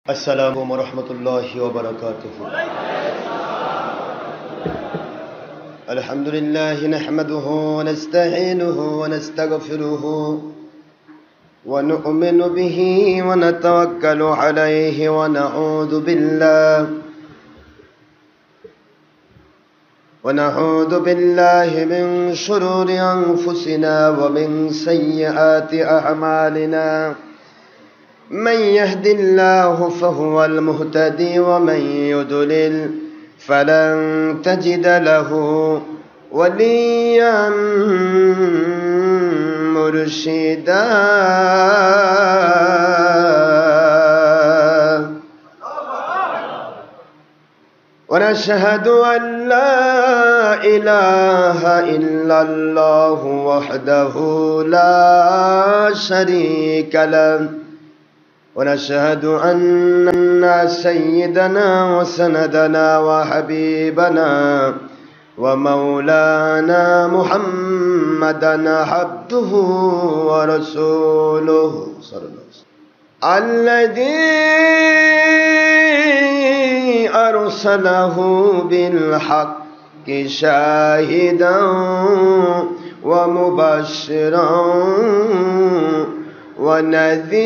अस्सलामु वरहमतुल्लाहि वबरकातुहु। अल्हम्दुलिल्लाहि नहमदुहु व नस्तईनुहु व नस्तगफिरुहु व नु'मिनु बिहि व नतवक्कलु अलैहि व नऊज़ु बिल्लाहि मिन शुरूरि अनफुसिना व मिन सय्यिआति अअमालिना। من يهد الله فهو المهتدي ومن يضلل فلن تجد له وليا مرشدا. ونشهد أن لا إله إلا الله وحده لا شريك له، ونشهد أن سيدنا وسندنا وحبيبنا ومولانا محمدا عبده ورسوله صلى الله عليه وسلم الذي أرسله بالحق شاهدا ومبشرا ونذيرا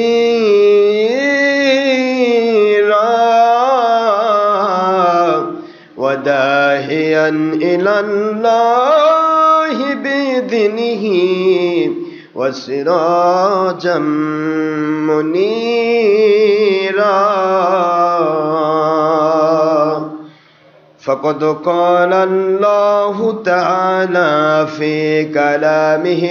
وداعيا إلى الله بإذنه وسراجا منيرا. فقد قال الله تعالى في كلامه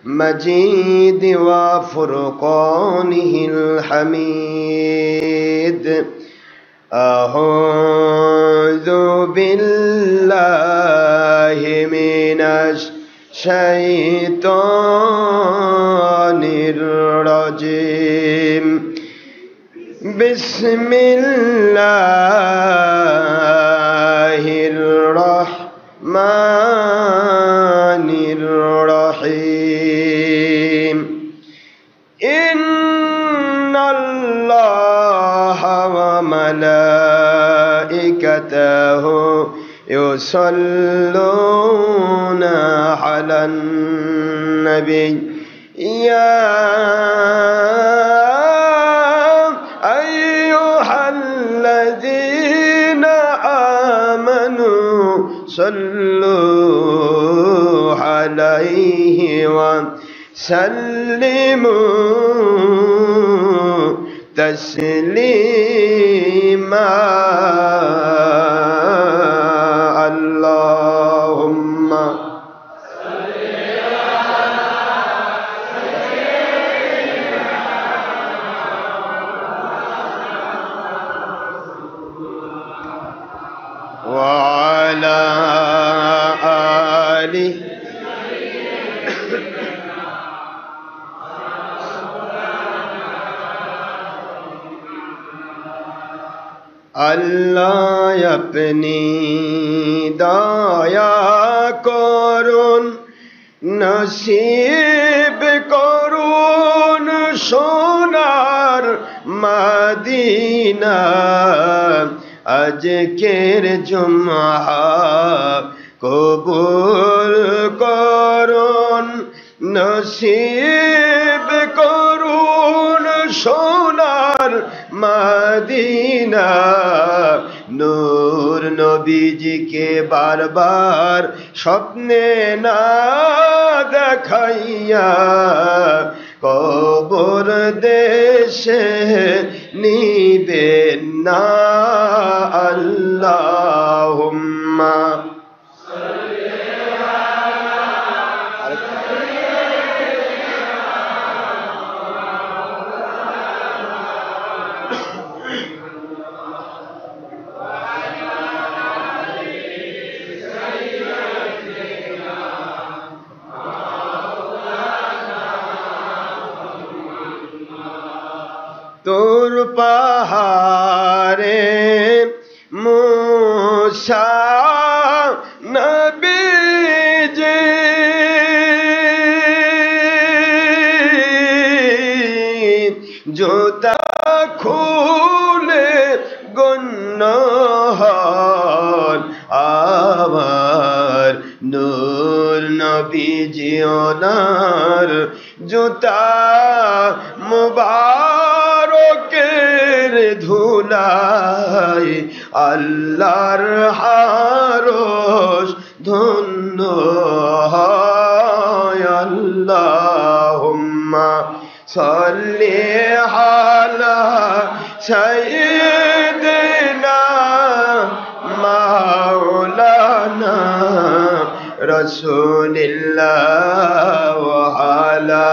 المجيد وفرقانه الحميد: أعوذ بالله من الشيطان الرجيم. بسم الله الرحمن الرحيم. إن الله وملائكته يصلون على النبي يا أيها الذين آمنوا صلوا عليه وسلموا تسليما. اللهم وعلى آله আল্লাহ আপনি দয়া করুন, নসিব করুন সোনার মদিনা। আজকের জুমআ কবুল করুন, নসিব করুন সোনার মদিনা। নূর নবীজিকে বারবার স্বপ্নে না দেখাইয়া কবর দেশে নিবেন না। আল্লাহুম্মা তোর পাহাড়ে मूसा नबी जी जुदा खून গণ্য হন আমার নূর নবীজি ওনার জুতা মুবারকের ধুলায় আল্লাহর হারশ ধন্য হয় আল্লাহুম্মা সাল্লি আলা সাইয়্যিদিনা মাওলানা রাসূলিল্লাহ ওয়া আলা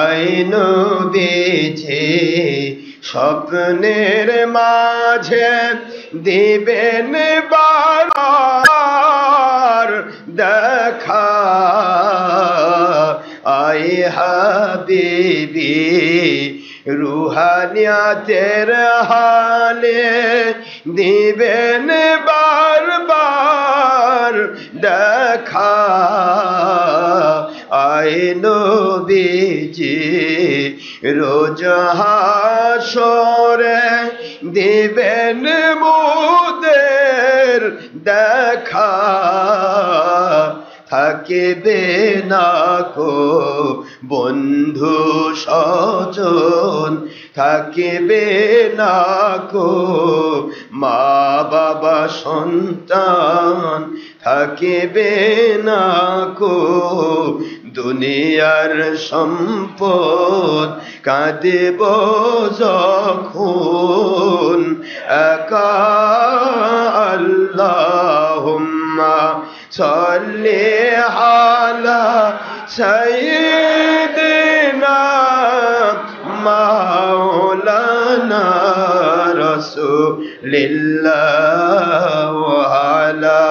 আই নবীজি স্বপ্নের মাঝে দিবেন বারবার দেখা আই হাবিবি রুহানিয়াতের হালে দিবেন বারবার দেখা আই নবীজি রোজ হাসরে দিবেন মোদের দেখা থাকিবে না কো বন্ধু স্বজন থাকিবে না কো মা বাবা সন্তান থাকিবে না কো দুনিয়ার সম্পদ কাঁদিব যখন একা আল্লাহুম্মা সাল্লি আলা সাইয়্যিদিনা মাওলানা রাসূলিল্লাহ ওয়া আলা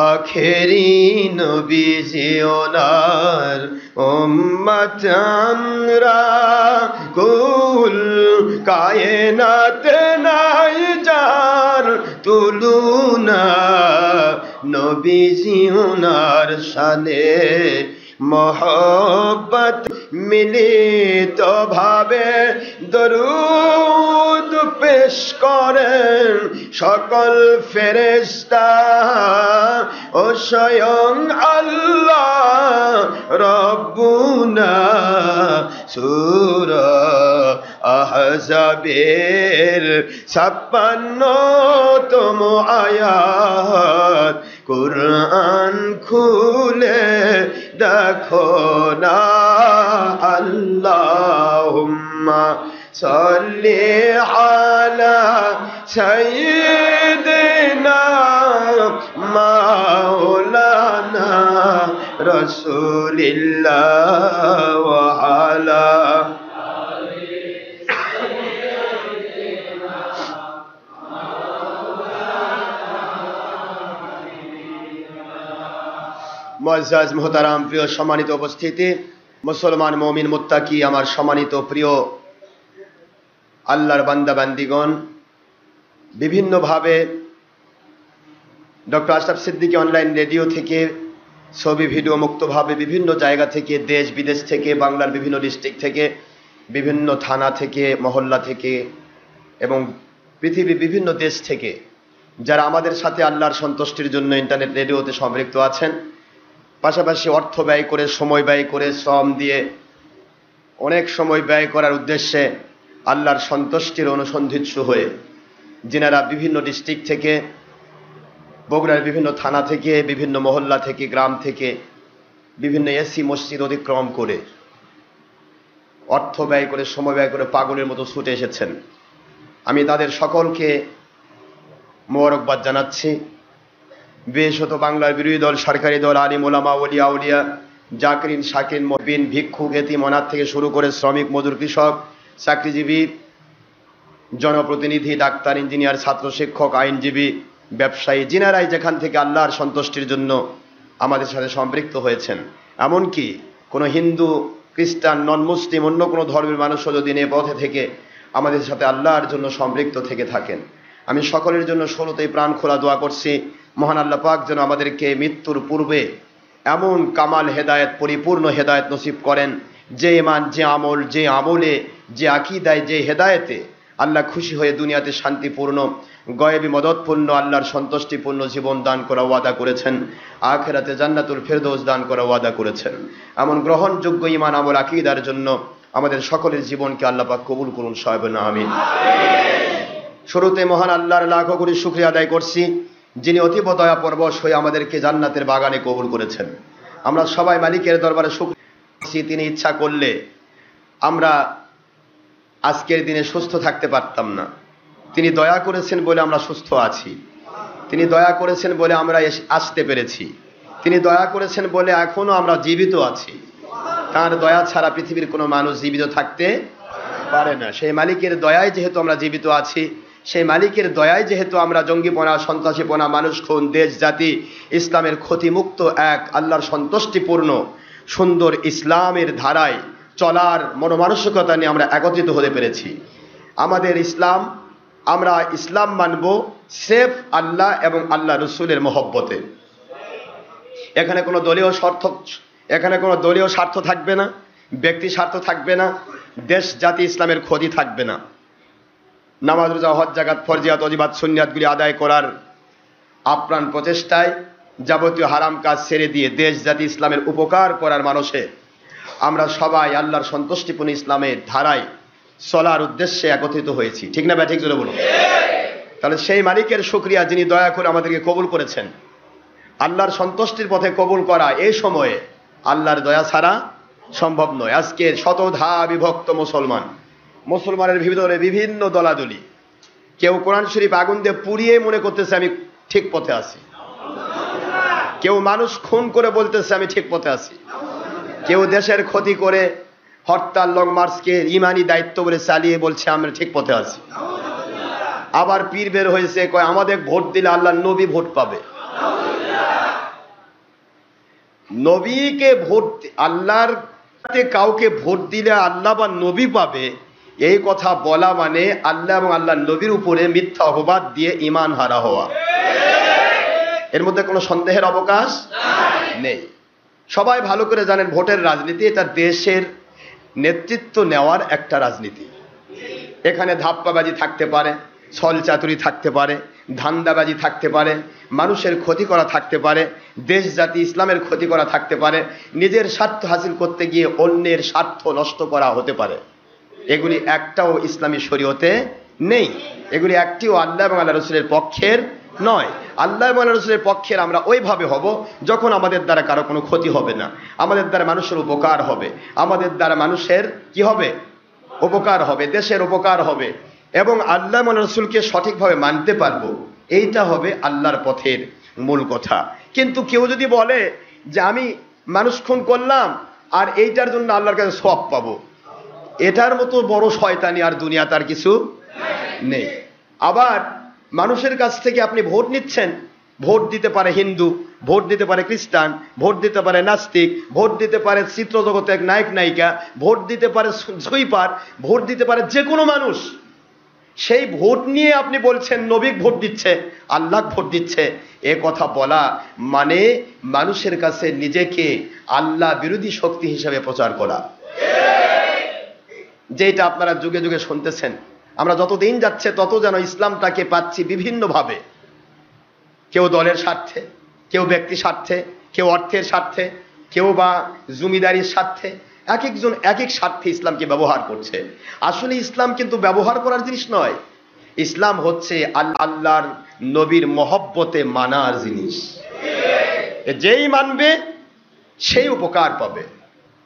আখেরি নবীজি ওনার উম্মত আমরা কুল কায়নাত নাই যার তুলনা নবীজি ওনার শানে মোহব্বত মিলিত ভাবে দরুদ পেশ করেন সকল ফেরেশতা ও স্বয়ং আল্লাহ রব্বুনা সূরা আহজাবের 56তম আয়াত কুরআন খুলে দেখো না আল্লাহুম্মা সাল্লি আলা সাইয়্যিদিনা মাওলানা রাসূলিল্লাহ ওয়া আলা মুআজ্জাজ মুহতারাম প্রিয় সম্মানিত উপস্থিতি মুসলমান মুমিন মুত্তাকি আমার সম্মানিত প্রিয় আল্লাহর বান্দা বান্দিগণ বিভিন্নভাবে doctor Ashraf Siddiqui online radio থেকে ছবি ভিডিও মুক্তভাবে বিভিন্ন জায়গা থেকে দেশ বিদেশ থেকে বাংলার বিভিন্ন ডিস্ট্রিক্ট থেকে বিভিন্ন থানা থেকে মহল্লা থেকে এবং পৃথিবীর বিভিন্ন দেশ থেকে যারা আমাদের সাথে আল্লাহর সন্তুষ্টির জন্য ইন্টারনেট রেডিওতে সম্পৃক্ত আছেন পাশাপাশি অর্থ ব্যয় করে সময় ব্যয় করে শ্রম দিয়ে অনেক সময় ব্যয় করার উদ্দেশ্যে আল্লাহর সন্তুষ্টির অনুসন্ধিৎসু হয়ে যিনারা বিভিন্ন ডিস্ট্রিক্ট থেকে বগুড়ার বিভিন্ন থানা থেকে বিভিন্ন মহল্লা থেকে গ্রাম থেকে বিভিন্ন এসি মসজিদ অতিক্রম করে অর্থ ব্যয় করে সময় ব্যয় করে পাগলের মতো ছুটে এসেছেন আমি তাদের সকলকে মোবারকবাদ জানাচ্ছি বিশেষত বাংলার বিরোধী দল সরকারি দল আলিম ওলামা ওলিয়া আউলিয়া জাকিরিন শাকিরিন মুহবিন ভিক্ষুক এতিম অনাথ থেকে শুরু করে শ্রমিক মজুর কৃষক চাকরিজীবী জনপ্রতিনিধি ডাক্তার ইঞ্জিনিয়ার ছাত্র শিক্ষক আইনজীবী ব্যবসায়ী যিনারাই যেখান থেকে আল্লাহর সন্তুষ্টির জন্য আমাদের সাথে সম্পৃক্ত হয়েছেন এমনকি কোনো হিন্দু খ্রিস্টান, নন মুসলিম, অন্য কোনো ধর্মের মানুষও যদি এ পথে থেকে আমাদের সাথে আল্লাহর জন্য সম্পৃক্ত থেকে থাকেন, আমি সকলের জন্য শুরুতেই প্রাণ খোলা দোয়া করছি, মহান আল্লাহ পাক যেন আমাদেরকে মৃত্যুর পূর্বে এমন কামাল হেদায়েত, পরিপূর্ণ হেদায়েত নসিব করেন, যে ইমান, যে আমল, যে আমলে, যে আকীদায়, যে হেদায়েতে আল্লাহ খুশি হয়ে দুনিয়াতে শান্তিপূর্ণ, গয়েবী মদতপূর্ণ, আল্লাহর সন্তুষ্টিপূর্ণ জীবন দান করা ওয়াদা করেছেন, আখিরাতে জান্নাতুল ফেরদৌস দান করা ওয়াদা করেছেন। এমন গ্রহণযোগ্য ইমান, আমল, আকীদার জন্য আমাদের সকলের জীবনকে আল্লাহ পাক কবুল করুন, সবাই বলুন আমিন। শুরুতে মহান আল্লাহর লাখো কোটি শুকরিয়া আদায় করছি, যিনি অতীব দয়া পরবশ হয়ে আমাদেরকে জান্নাতের বাগানে কবুল করেছেন। আমরা সবাই মালিকের দরবারে শুকরিয়া করছি, তিনি ইচ্ছা করলে আমরা আজকের দিনে সুস্থ থাকতে পারতাম না। তিনি দয়া করেছেন বলে আমরা সুস্থ আছি, তিনি দয়া করেছেন বলে আমরা আসতে পেরেছি, তিনি দয়া করেছেন বলে এখনো আমরা জীবিত আছি। তার দয়া ছাড়া পৃথিবীর কোনো মানুষ জীবিত থাকতে পারে না। সেই মালিকের দয়ায় যেহেতু আমরা জীবিত আছি, সেই মালিকের দয়ায় যেহেতু আমরা জঙ্গিপনা, সন্ত্রাসীপনা, মানুষ খুন, দেশ জাতি, ইসলামের ক্ষতিমুক্ত এক আল্লাহর সন্তুষ্টিপূর্ণ সুন্দর ইসলামের ধারায় চলার মনোমানসিকতা নিয়ে আমরা একত্রিত হতে পেরেছি। আমাদের ইসলাম, আমরা ইসলাম মানব সেফ আল্লাহ এবং আল্লাহ রসুলের মহব্বতে। এখানে কোনো দলীয় স্বার্থ থাকবে না, ব্যক্তি স্বার্থ থাকবে না, দেশ জাতি ইসলামের ক্ষতি থাকবে না। নামাজ, রোজা, হজ, যাকাত, ফরজিয়াত, ওয়াজিবাত, সুন্নাতগুলি আদায় করার আপ্রাণ প্রচেষ্টায় যাবতীয় হারাম কাজ ছেড়ে দিয়ে দেশ জাতি ইসলামের উপকার করার মানুষে আমরা সবাই আল্লাহর সন্তুষ্টিপূর্ণ ইসলামের ধারায় চলার উদ্দেশ্যে একত্রিত হয়েছি। ঠিক না? ঠিক জোরে বলুন। তাহলে সেই মালিকের শুকরিয়া, যিনি দয়া করে আমাদেরকে কবুল করেছেন। আল্লাহর সন্তুষ্টির পথে কবুল করা এই সময়ে আল্লাহর দয়া ছাড়া সম্ভব নয়। আজকে শতধা বিভক্ত মুসলমানের ভিতরে বিভিন্ন দলাদলি। কেউ কোরআন শরীফ আগুন দিয়ে পুড়িয়ে মনে করতেছে আমি ঠিক পথে আছি, কেউ মানুষ খুন করে বলতেছে আমি ঠিক পথে আছি, কেউ দেশের ক্ষতি করে হরতাল, লং মার্চকে ইমানি দায়িত্ব বলে চালিয়ে বলছে আমরা ঠিক পথে আছি। আবার পীর বের হয়েছে, কয় আমাদের ভোট দিলে আল্লাহ নবী ভোট পাবে। নবীকে ভোট, আল্লাহর কাউকে ভোট দিলে আল্লাহ বা নবী পাবে, এই কথা বলা মানে আল্লাহ এবং আল্লাহ নবীর উপরে মিথ্যা অপবাদ দিয়ে ঈমান হারা হওয়া। এর মধ্যে কোনো সন্দেহের অবকাশ নেই। সবাই ভালো করে জানেন ভোটের রাজনীতি এটা দেশের নেতৃত্ব নেওয়ার একটা রাজনীতি। এখানে ধাপ্পাবাজি থাকতে পারে, ছল চাতুরি থাকতে পারে, ধান্দাবাজি থাকতে পারে, মানুষের ক্ষতি করা থাকতে পারে, দেশ জাতি ইসলামের ক্ষতি করা থাকতে পারে, নিজের স্বার্থ হাসিল করতে গিয়ে অন্যের স্বার্থ নষ্ট করা হতে পারে। এগুলি একটাও ইসলামী শরীয়তে নেই, এগুলি একটিও আল্লাহ এবং আল্লাহ রসুলের পক্ষের নয়। আল্লাহ এবং আল্লাহ রসুলের পক্ষের আমরা ওইভাবে হব যখন আমাদের দ্বারা কারো কোনো ক্ষতি হবে না, আমাদের দ্বারা মানুষের উপকার হবে, আমাদের দ্বারা মানুষের কি হবে? উপকার হবে, দেশের উপকার হবে, এবং আল্লাহ এবং রসুলকে সঠিকভাবে মানতে পারবো। এইটা হবে আল্লাহর পথের মূল কথা। কিন্তু কেউ যদি বলে যে আমি মানুষ খুন করলাম আর এইটার জন্য আল্লাহর কাছে সওয়াব পাবো, এটার মতো বড় শয়তানি আর দুনিয়া তার কিছু নেই। আবার মানুষের কাছ থেকে আপনি ভোট নিচ্ছেন, ভোট দিতে পারে হিন্দু, ভোট দিতে পারে খ্রিস্টান, ভোট দিতে পারে নাস্তিক, ভোট দিতে পারে চিত্রজগতে এক নায়ক নায়িকা, ভোট দিতে পারে সুইপার, ভোট দিতে পারে যে কোনো মানুষ। সেই ভোট নিয়ে আপনি বলছেন নবী ভোট দিচ্ছে, আল্লাহ ভোট দিচ্ছে, এ কথা বলা মানে মানুষের কাছে নিজেকে আল্লাহ বিরোধী শক্তি হিসেবে প্রচার করা। যেটা আপনারা যুগে যুগে শুনতেছেন। আমরা যত দিন যাচ্ছে তত যেন ইসলামটাকে পাচ্ছি বিভিন্নভাবে, কেউ দলের স্বার্থে, কেউ ব্যক্তি স্বার্থে, কেউ অর্থের স্বার্থে, কেউ বা জমিদারির স্বার্থে, এক একজন এক এক স্বার্থে ইসলামকে ব্যবহার করছে। আসলে ইসলাম কিন্তু ব্যবহার করার জিনিস নয়, ইসলাম হচ্ছে আল্লাহর নবীর মহব্বতে মানার জিনিস। যেই মানবে সেই উপকার পাবে।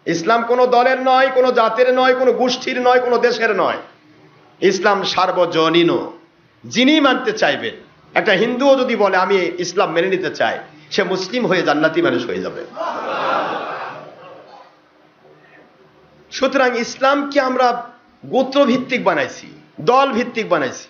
ইসলাম কোনো দলের নয়, কোনো জাতের নয়, কোনো গোষ্ঠীর নয়, কোনো দেশের নয়। ইসলাম সার্বজনীন। যিনি মানতে চাইবে, একটা হিন্দুও যদি বলে আমি ইসলাম মেনে নিতে চাই, সে মুসলিম হয়ে জান্নাতি মানুষ হয়ে যাবে। সুতরাং ইসলামকে আমরা গোত্র ভিত্তিক বানাইছি, দল ভিত্তিক বানাইছি,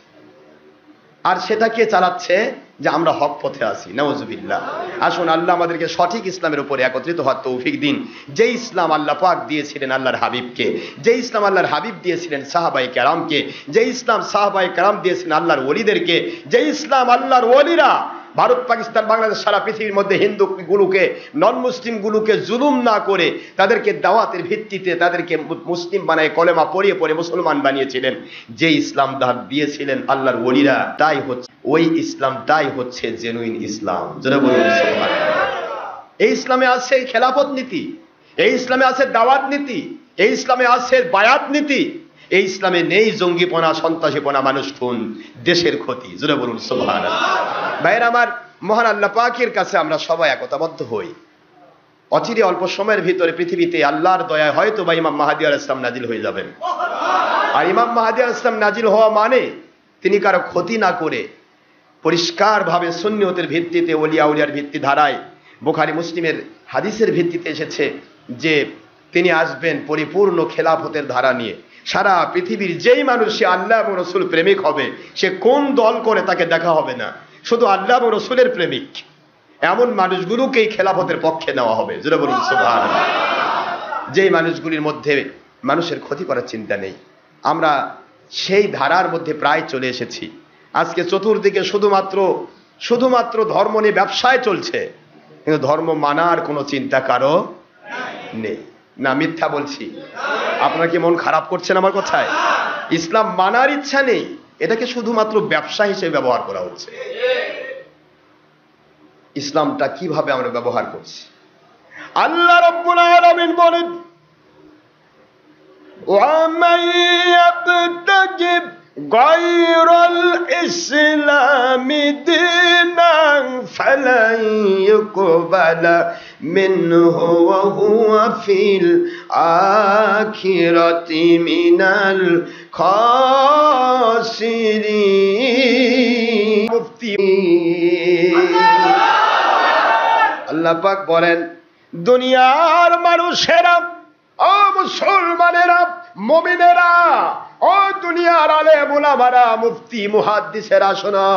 আর সেটাকে চালাচ্ছে যে আমরা হক পথে আছি। নাউজুবিল্লাহ। আসুন আল্লাহ আমাদেরকে সঠিক ইসলামের উপরে একত্রিত হওয়ার তৌফিক দিন। যে ইসলাম আল্লাহ পাক দিয়েছিলেন আল্লাহর হাবিবকে, যে ইসলাম আল্লাহর হাবিব দিয়েছিলেন সাহাবায়ে কেরামকে, যে ইসলাম সাহাবায়ে কেরাম দিয়েছিলেন আল্লাহর ওলিদেরকে, যে ইসলাম আল্লাহর ওলিরা ভারত, পাকিস্তান, বাংলাদেশ, সারা পৃথিবীর মধ্যে হিন্দুগুলোকে, নন মুসলিমগুলোকে জুলুম না করে তাদেরকে দাওয়াতের ভিত্তিতে তাদেরকে মুসলিম বানায় কলেমা পড়িয়ে পড়ে মুসলমান বানিয়েছিলেন, যে ইসলাম দিয়েছিলেন আল্লাহর ওলিরা, তাই হচ্ছে ওই ইসলামটাই হচ্ছে জেনুইন ইসলাম। যারা বলুন সুবহানাল্লাহ। এই ইসলামে আছে খেলাফত নীতি, এই ইসলামে আছে দাওয়াত নীতি, এই ইসলামে আছে বায়াত নীতি। এই ইসলামে নেই জঙ্গিপনা, সন্ত্রাসীপনা, মানুষ খুন, দেশের ক্ষতি। জোরে বলুন সুবহানাল্লাহ। ভাইরা আমার, মহান আল্লাহ পাকের কাছে আমরা সবাই একতাবদ্ধ হই। অচিরে অল্প সময়ের ভিতরে পৃথিবীতে আল্লাহর দয়ায় হয়তো বা ইমাম মাহদী আলাইহিস সালাম নাজিল হয়ে যাবেন। আর ইমাম মাহদী আলাইহিস সালাম নাজিল হওয়া মানে তিনি কারো ক্ষতি না করে পরিষ্কারভাবে সুন্নিয়তের ভিত্তিতে, ওলিয়া উলিয়ার ভিত্তি ধারায়, বুখারী মুসলিমের হাদিসের ভিত্তিতে এসেছে যে তিনি আসবেন পরিপূর্ণ খেলাফতের ধারা নিয়ে। সারা পৃথিবীর যেই মানুষ সে আল্লাহ এবং রসুল প্রেমিক হবে, সে কোন দল করে তাকে দেখা হবে না, শুধু আল্লাহ এবং রসুলের প্রেমিক, এমন মানুষগুলোকেই খেলাফতের পক্ষে নেওয়া হবে। যেটা বলুন সুবহানাল্লাহ। যেই মানুষগুলির মধ্যে মানুষের ক্ষতি করার চিন্তা নেই, আমরা সেই ধারার মধ্যে প্রায় চলে এসেছি। আজকে চতুর্দিকে শুধুমাত্র ধর্ম নিয়ে ব্যবসায় চলছে, কিন্তু ধর্ম মানার কোনো চিন্তা কারো নেই। না মিথ্যা বলছি? আপনার কি মন খারাপ করছেন আমার কথায়? ইসলাম মানার ইচ্ছা নেই, এটাকে শুধুমাত্র ব্যবসা হিসেবে ব্যবহার করা হচ্ছে। ইসলামটা কিভাবে আমরা ব্যবহার করছি? আল্লাহ রাব্বুল আলামিন বলেন, ওয়া মান ইয়াবতাগি গায়রাল ইসলামি দীনান ফালান ইউকবালা মিনহু ওয়া হুয়া ফিল আখিরাতি মিনাল খাসিরিন। মুফতি আল্লাহ পাক বলেন, দুনিয়ার মানুষেরা, ও মুসলমানেরা, মুমিনেরা, ও দুনিয়ার আলেম উলামারা, মুফতি মুহাদ্দিসেরা, শোনো,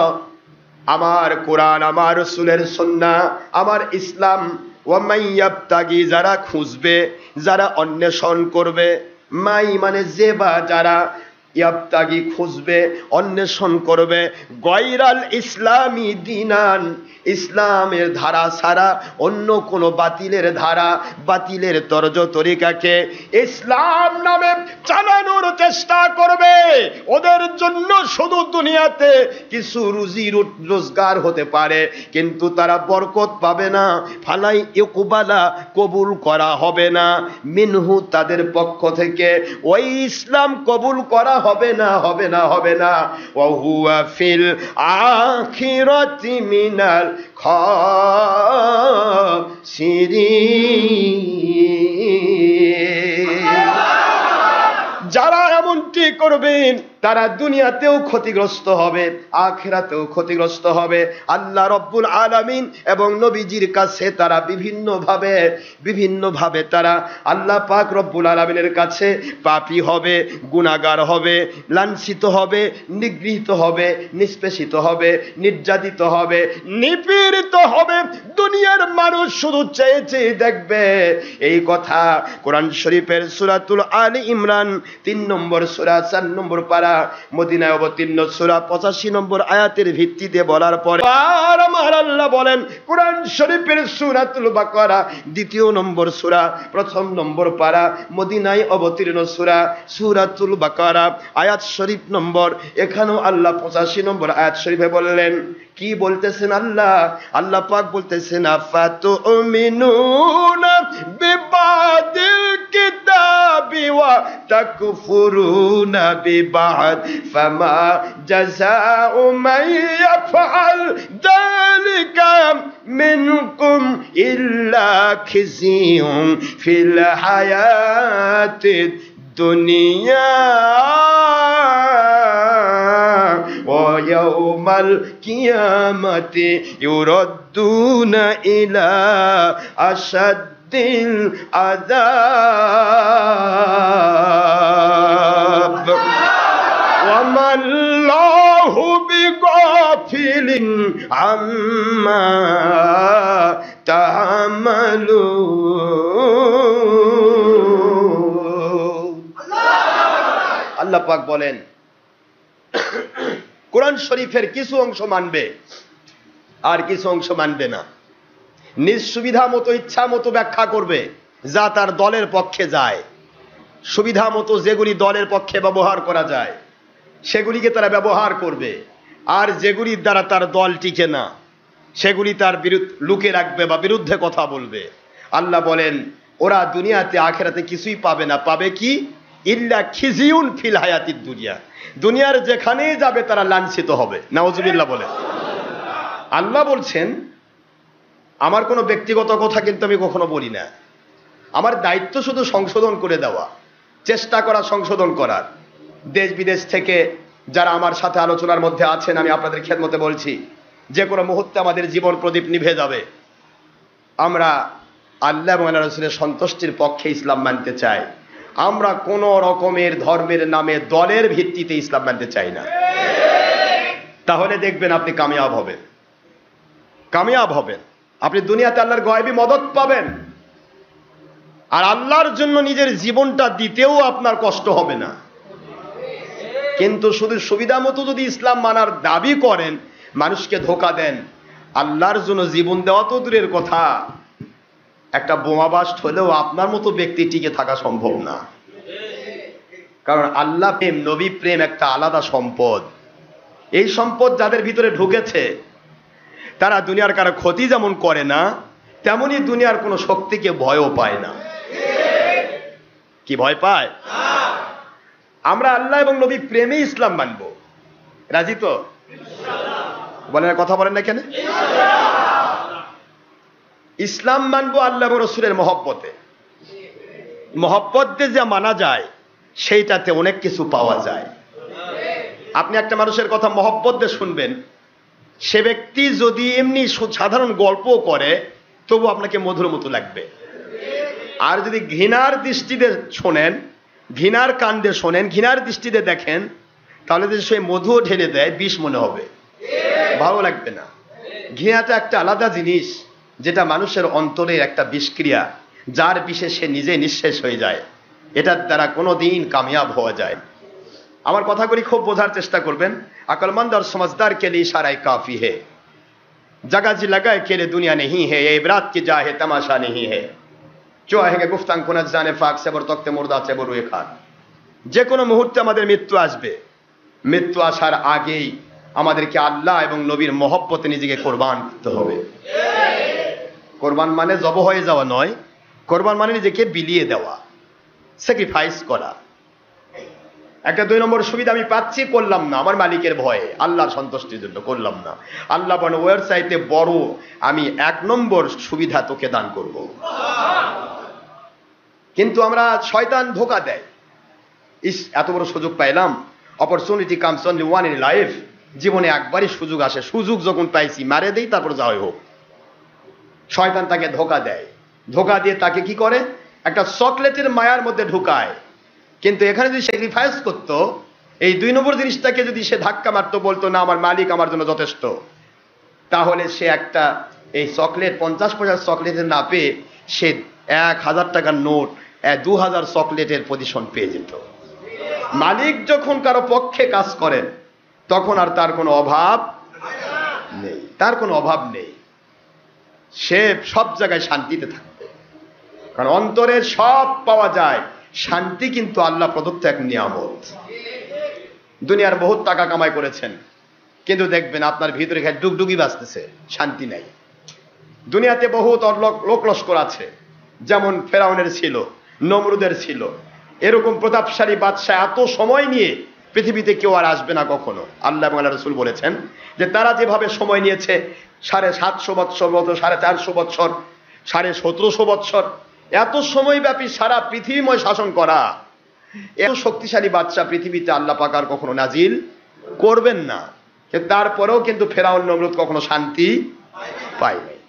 আমার কোরআন, আমার রাসূলের সুন্নাহ, আমার ইসলাম, ওয়া মান ইয়াবতাগি, যারা খুঁজবে, যারা অন্বেষণ করবে, মাই মানে যে বা যারা, ইয়াবতাগি খুঁজবে, অন্বেষণ করবে, গায়রাল ইসলামি দীনান, ইসলামের ধারা ছাড়া অন্য কোন বাতিলের ধারা, বাতিলের তরজ তরিকাকে ইসলাম নামে চালানোর চেষ্টা করবে, ওদের জন্য শুধু দুনিয়াতে কিছু রুজি রোজগার হতে পারে, কিন্তু তারা বরকত পাবে না। ফালাই ইউকবালা, কবুল করা হবে না, মিনহু, তাদের পক্ষ থেকে ওই ইসলাম কবুল করা হবে না, হবে না, হবে না। ওয়া হুয়া ফিল আখিরাতি মিনাল খাসিরিন। যারা এমনটি করবেন তারা দুনিয়াতেও ক্ষতিগ্রস্ত হবে, আখিরাতেও ক্ষতিগ্রস্ত হবে। আল্লাহ রব্বুল আলামিন এবং নবীজির কাছে তারা বিভিন্নভাবে তারা আল্লাহ পাক রব্বুল আলামিনের কাছে পাপী হবে, গুনাহগার হবে, লাঞ্ছিত হবে, নিগৃহীত হবে, নিষ্পেষিত হবে, নির্যাতিত হবে, নিপীড়িত হবে। দুনিয়ার মানুষ শুধু চেয়ে চেয়ে দেখবে এই কথা। কোরআন শরীফের সূরাতুল আলী ইমরান 3 নম্বর সূরা 4 নম্বর পারা, মদিনায় অবতীর্ণ সূরা 85 নম্বর আয়াতের ভিত্তিতে বলার পরে আর আমার আল্লাহ বলেন, কোরআন শরীফের সূরাতুল বাকারা 2 নম্বর সূরা 1 নম্বর পারা, মদিনায় অবতীর্ণ সূরাতুল বাকারা আয়াত শরীফ নম্বর, এখানেও আল্লাহ 85 নম্বর আয়াত শরীফে বললেন, কি বলতেছেন আল্লাহ পাক বলতেছেন, আফাতুমিনুনা বিবাদিল কিতাবি ওয়া তাকফুরুনা বিবাদ ফামা জাযাউ মান ইয়াফআল যালিকা মিনকুম ইল্লা খিজিয়ুন ফিল হায়াতিদ দুনিয়া ওয়া ইয়াউমাল কিয়ামাতি ইউরাদ্দুনা ইলা আশাদ্দিল আযাব ওয়া মাল্লাহু বিগাফিলিন আম্মা তা'মালুন। আল্লাহ পাক বলেন কোরআন শরীফের কিছু অংশ মানবে আর কিছু অংশ মানবে না, নিজ সুবিধা মতো ইচ্ছা মতো ব্যাখ্যা করবে যা তার দলের পক্ষে যায়। সুবিধা মতো যেগুলি দলের পক্ষে ব্যবহার করা যায় সেগুলিকে তারা ব্যবহার করবে, আর যেগুলির দ্বারা তার দল টিকে না সেগুলি তার লুকে রাখবে বা বিরুদ্ধে কথা বলবে। আল্লাহ বলেন ওরা দুনিয়াতে আখেরাতে কিছুই পাবে না, পাবে কি? ইল্লা খিজিউন ফিল হায়াতিদ দুনিয়া, দুনিয়ার যেখানেই যাবে তারা লাঞ্ছিত হবে। নাউজুবিল্লাহ বলে। আল্লাহ বলছেন আমার কোনো ব্যক্তিগত কথা কিন্তু আমি কখনো বলি না, আমার দায়িত্ব শুধু সংশোধন করে দেওয়া, চেষ্টা করা সংশোধন করার। দেশ বিদেশ থেকে যারা আমার সাথে আলোচনার মধ্যে আছেন আমি আপনাদের খেদমতে বলছি, যে কোনো মুহূর্তে আমাদের জীবন প্রদীপ নিভে যাবে। আমরা আল্লাহ এবং আল্লাহ রাসূলের সন্তুষ্টির পক্ষে ইসলাম মানতে চাই, আমরা কোন রকমের ধর্মের নামে দলের ভিত্তিতে ইসলাম মানতে চাই না। তাহলে দেখবেন আপনি কামিয়াব হবেন, কামিয়াব হবেন, আপনি দুনিয়াতে আল্লাহর গায়বী মদদ পাবেন, আর আল্লাহর জন্য নিজের জীবনটা দিতেও আপনার কষ্ট হবে না। কিন্তু শুধু সুবিধা মতো যদি ইসলাম মানার দাবি করেন, মানুষকে ধোঁকা দেন, আল্লাহর জন্য জীবন দেওয়া তো দূরের কথা, একটা বোমা বাস্ট হলেও আপনার মতো ব্যক্তি টিকে থাকা সম্ভব না। কারণ আল্লাহ প্রেম, নবী প্রেম একটা আলাদা সম্পদ। এই সম্পদ যাদের ভিতরে ঢুকেছে তারা দুনিয়ার কারো ক্ষতি যেমন করে না, তেমনি দুনিয়ার কোনো শক্তিকে ভয়ও পায় না। কি ভয় পায়? আমরা আল্লাহ এবং নবী প্রেমে ইসলাম মানবো, রাজি তো? বলেন, কথা বলেন না কেন? ইসলাম মানবো আল্লাহ এবং রাসূলের মহব্বতে। মহব্বত দিয়ে যা মানা যায় সেইটাতে অনেক কিছু পাওয়া যায়। আপনি একটা মানুষের কথা মহব্বত দিয়ে শুনবেন, সে ব্যক্তি যদি এমনি সাধারণ গল্প করে তবু আপনাকে মধুর মতো লাগবে। আর যদি ঘৃণার দৃষ্টিতে শোনেন, ঘৃণার কান দিয়ে শোনেন, ঘৃণার দৃষ্টিতে দেখেন, তাহলে যদি সে মধুও ঢেলে দেয় বিষ মনে হবে, ভালো লাগবে না। ঘৃণাটা একটা আলাদা জিনিস, যেটা মানুষের অন্তরের একটা বিষক্রিয়া, যার বিষে সে নিজে নিঃশেষ হয়ে যায়। এটার দ্বারা কোনোদিন কামিয়াব হওয়া যায়। আমার কথাগুলি খুব বোঝার চেষ্টা করবেন। আকলমন্দ और समझदार के लिए इशारा काफी है, जगह जी लगाए के लिए दुनिया नहीं है, ये इबरात की जा है, तमाशा नहीं है। जो आएंगे गुफ्तान को न जाने फाक से बर तख्ते मुर्दा से बरुए खान। যে কোনো মুহূর্তে আমাদের মৃত্যু আসবে, মৃত্যু আসার আগেই আমাদেরকে আল্লাহ এবং নবীর মহব্বতে নিজেকে কোরবান করতে হবে। কোরবান মানে জব হয়ে যাওয়া নয়, কোরবান মানে নিজেকে বিলিয়ে দেওয়া, স্যাক্রিফাইস করা। একটা 2 নম্বর সুবিধা আমি পাচ্ছি, করলাম না আমার মালিকের ভয়ে, আল্লাহর সন্তুষ্টির জন্য করলাম না। আল্লাহ বলেন ওর চাইতে বড় আমি 1 নম্বর সুবিধা তোকে দান করব। কিন্তু আমরা শয়তান ধোঁকা দেয়, এত বড় সুযোগ পাইলাম, opportunity comes only one in life, জীবনে একবারই সুযোগ আসে, সুযোগ যখন পাইছি মারে দেই, তারপর যা হয় হোক। শয়তান তাকে ধোঁকা দেয়, ধোঁকা দিয়ে তাকে কি করে, একটা চকলেটের মায়ার মধ্যে ঢুকায়। কিন্তু এখানে যদি স্যাক্রিফাইস করতো, এই 2 নম্বর জিনিসটাকে যদি সে ধাক্কা মারতো, বলতো না আমার মালিক আমার জন্য যথেষ্ট, তাহলে সে একটা এই চকলেট 50 পয়সার চকলেটের না পেয়ে সে 1000 টাকার নোট 2000 চকলেটের পজিশন পেয়ে যেত। মালিক যখন কারো পক্ষে কাজ করেন তখন আর তার কোনো অভাব নেই, তার কোনো অভাব নেই, সে সব জায়গায় শান্তিতে থাকবে। কারণ অন্তরের সব পাওয়া যায়, শান্তি কিন্তু আল্লাহ প্রদত্ত এক নিয়ামত। দুনিয়ার বহুত টাকা কামাই করেছেন, কিন্তু দেখবেন আপনার ভিতরে খালি ডুগডুগি বাজতেছে, শান্তি নাই। দুনিয়াতে বহুত লোক লস্কর আছে, যেমন ফেরাউনের ছিল, নমরুদের ছিল, এরকম প্রতাপশালী বাদশাহ এত সময় নিয়ে পৃথিবীতে কেউ আর আসবে না কখনো। আল্লাহ এবং আল্লাহ রাসূল বলেছেন যে তারা যেভাবে সময় নিয়েছে 750 বৎসর, 450 বৎসর, 1750 বৎসর, এত সময়ব্যাপী সারা পৃথিবীময় শাসন করা, এত শক্তিশালী বাদশা পৃথিবীতে আল্লাহ পাক আর কখনো নাজিল করবেন না। তারপরেও কিন্তু ফেরাউন নমরুদ কখনো শান্তি পায় নাই,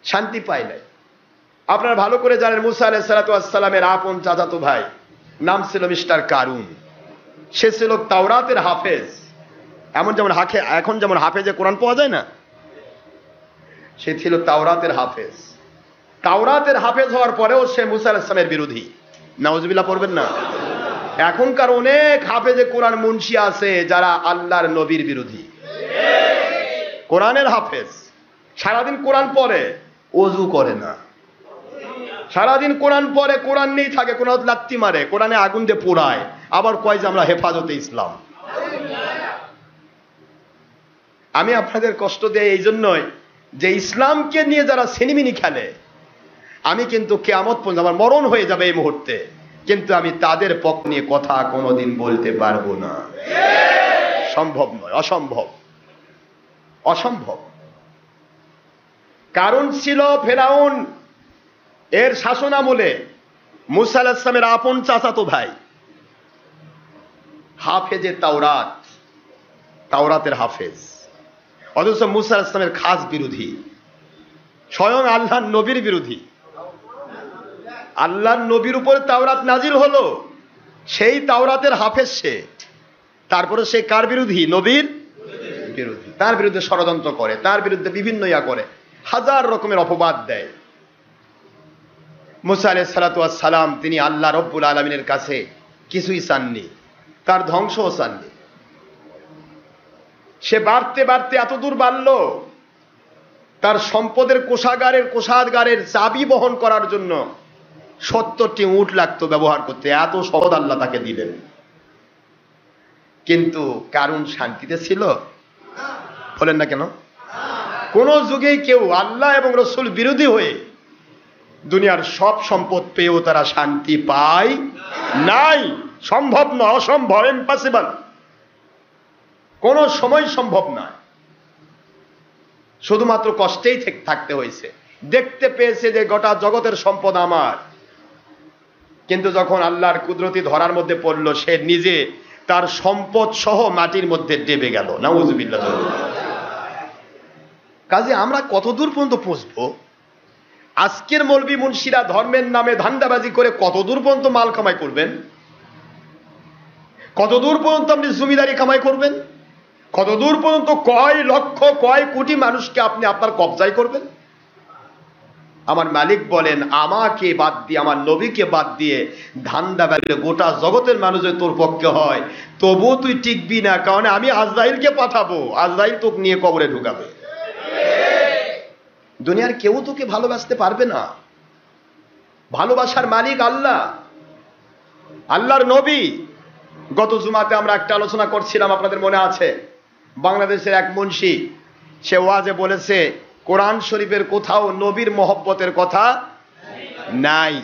শান্তি পায় নাই। আপনারা ভালো করে জানেন মুসা আলাইহিস সালাতু ওয়াস সালামের আপন চাচাতো ভাই নাম ছিল মিস্টার কারুন। সে ছিল তাওরাতের হাফেজ। এখন যেমন হাফেজে কোরআন পাওয়া যায় না, সে ছিল তাওরাতের হাফেজ। তাওরাতের হাফেজ হওয়ার পরেও সে মুসা আলাইহিস সালামের বিরোধী। নাউজুবিল্লাহ পড়বেন না? এখনকার অনেক হাফেজে কোরআন মুন্সি আছে যারা আল্লাহর নবীর বিরোধী। কোরআনের হাফেজ সারাদিন কোরআন পড়ে, ওযু করে না। সারাদিন কোরআন পড়ে, কোরআন নেই থাকে, কোরআন লাত্তি মারে, কোরআনে আগুন দিয়ে পোড়ায়, আবার কয় যে আমরা হেফাজতে ইসলাম। আমি আপনাদের কষ্ট দেই এই জন্যই যে ইসলামকে নিয়ে যারা সিনেমিনি খেলে, আমি কিন্তু কিয়ামত পর্যন্ত আমার মরণ হয়ে যাবে এই মুহূর্তে, কিন্তু আমি তাদের পক্ষ নিয়ে কথা কোনোদিন বলতে পারবো না। সম্ভব নয়, অসম্ভব, অসম্ভব। কারণ ছিল ফেরাউন এর শাসন আমলে মুসা আলাইহিস সালামের আপন চাচাতো ভাই, হাফেজে তাওরাত, তাওরাতের হাফেজ, অথচ মুসা আলাইহিস সালামের খাস বিরোধী, স্বয়ং আল্লাহর নবীর বিরোধী। আল্লাহর নবীর উপরে তাওরাত নাজিল হলো, সেই তাওরাতের হাফেজ সে, তারপরে সে কার বিরোধী? নবীর বিরোধী। তার বিরুদ্ধে ষড়যন্ত্র করে, তার বিরুদ্ধে বিভিন্ন ইয়া করে, হাজার রকমের অপবাদ দেয়। মুসা আলাইহিস সালাতু ওয়াস সালাম তিনি আল্লাহ রব্বুল আলামিনের কাছে কিছুই চাননি, তার ধ্বংসও চাননি। সে বাড়তে বাড়তে এত দূর বাড়ল, তার সম্পদের কোষাগারের চাবি বহন করার জন্য 70টি উট লাগতো ব্যবহার করতে, এত সম্পদ আল্লাহ তাকে দিলেন। কিন্তু কারণ শান্তিতে ছিল? বলেন না কেন? কোন যুগেই কেউ আল্লাহ এবং রসুল বিরোধী হয়ে দুনিয়ার সব সম্পদ পেয়েও তারা শান্তি পায় নাই। সম্ভব নয়, অসম্ভব, ইম্পসিবল, কোন সময় সম্ভব নয়। শুধুমাত্র কষ্টেই থাকতে হয়েছে। দেখতে পেয়েছে যে গোটা জগতের সম্পদ আমার, কিন্তু যখন আল্লাহর কুদরতি ধরার মধ্যে পড়ল, সে নিজে তার সম্পদ সহ মাটির মধ্যে ডেবে গেল। নাউযুবিল্লাহ। কাজে আমরা কতদূর পর্যন্ত পৌঁছবো? আজকের মৌলবী মুন্সিরা ধর্মের নামে ধান্দাবাজি করে কতদূর পর্যন্ত মাল কামাই করবেন? কতদূর পর্যন্ত আপনি জমিদারি কামাই করবেন? কতদূর পর্যন্ত কয় লক্ষ কয় কোটি মানুষকে আপনি আপনার কবজায় করবেন? আমার মালিক বলেন, আমাকে বাদ দিয়ে, আমার নবীকে বাদ দিয়ে ধান্দাবাজি গোটা জগতের মানুষ তোর পক্ষে হয়, তবুও তুই টিকবি না, কারণ আমি আজরাইলকে পাঠাবো, আজরাইল তোকে নিয়ে কবরে ঢুকাবে। দুনিয়ার কেউ তোকে ভালোবাসতে পারবে না। ভালোবাসার মালিক আল্লাহ, আল্লাহর নবী। গত জুমাতে আমরা একটা আলোচনা করছিলাম, আপনাদের মনে আছে? বাংলাদেশের এক মুন্সি সে ওয়াজে বলেছে, কোরআন শরীফের কোথাও নবীর মহব্বতের কথা নাই।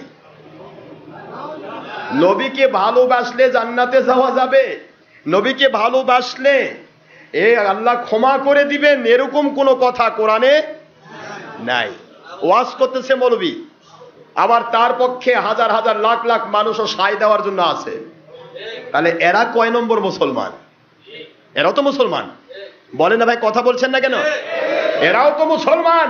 নবীকে ভালোবাসলে জান্নাতে যাওয়া যাবে, নবীকে ভালোবাসলে আল্লাহ ক্ষমা করে দিবেন, এরকম কোন কথা কোরআনে নাই। ওয়াজ করতেছে মৌলবী, আবার তার পক্ষে হাজার হাজার লাখ লাখ মানুষও সায় দেওয়ার জন্য আছে। তাহলে এরা কয় নম্বর মুসলমান? এরাও তো মুসলমান। বলে না ভাই, কথা বলছেন না কেন? এরাও তো মুসলমান।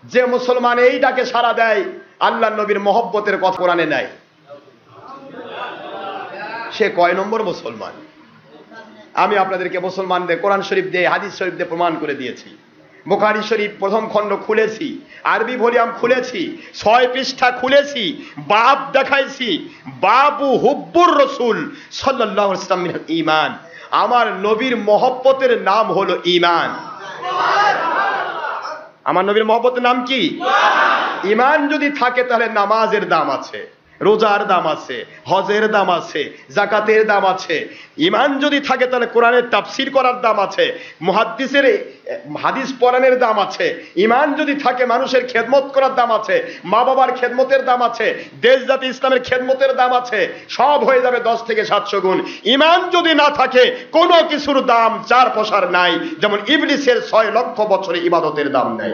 যে মুসলমান এই ডাকে সাড়া দেয়, আল্লাহ নবীর মহব্বতের কথা কোরআনে নাই, সে কয় নম্বর মুসলমান? আমি আপনাদেরকে মুসলমানদের কোরআন শরীফ দিয়ে, হাদিস শরীফ দিয়ে প্রমাণ করে দিয়েছি। বুখারী শরীফ প্রথম খণ্ড খুলেছি, আরবি ভলিউম খুলেছি, 6 পৃষ্ঠা খুলেছি, বাব দেখাইছি, বাবু হুব্বুর রাসূল সাল্লাল্লাহু আলাইহি ওয়াসাল্লাম মিনাল ঈমান। আমার নবীর মহব্বতের নাম হলো ঈমান। আমার নবীর মহব্বতের নাম কি? ঈমান যদি থাকে তাহলে নামাজের দাম আছে, রোজার দাম আছে, হজের দাম আছে, যাকাতের দাম আছে। ঈমান যদি থাকে তাহলে কোরআনের তাফসীর করার দাম আছে, মুহাদ্দিসের হাদিস পড়ানোর দাম আছে। ঈমান যদি থাকে মানুষের খেদমত করার দাম আছে, মা বাবার খেদমতের দাম আছে, দেশ জাতি ইসলামের খেদমতের দাম আছে। সব হয়ে যাবে 10 থেকে 700 গুণ। ঈমান যদি না থাকে কোনো কিছুর দাম 4 পয়সার নাই, যেমন ইবলিসের 6 লক্ষ বছরের ইবাদতের দাম নাই।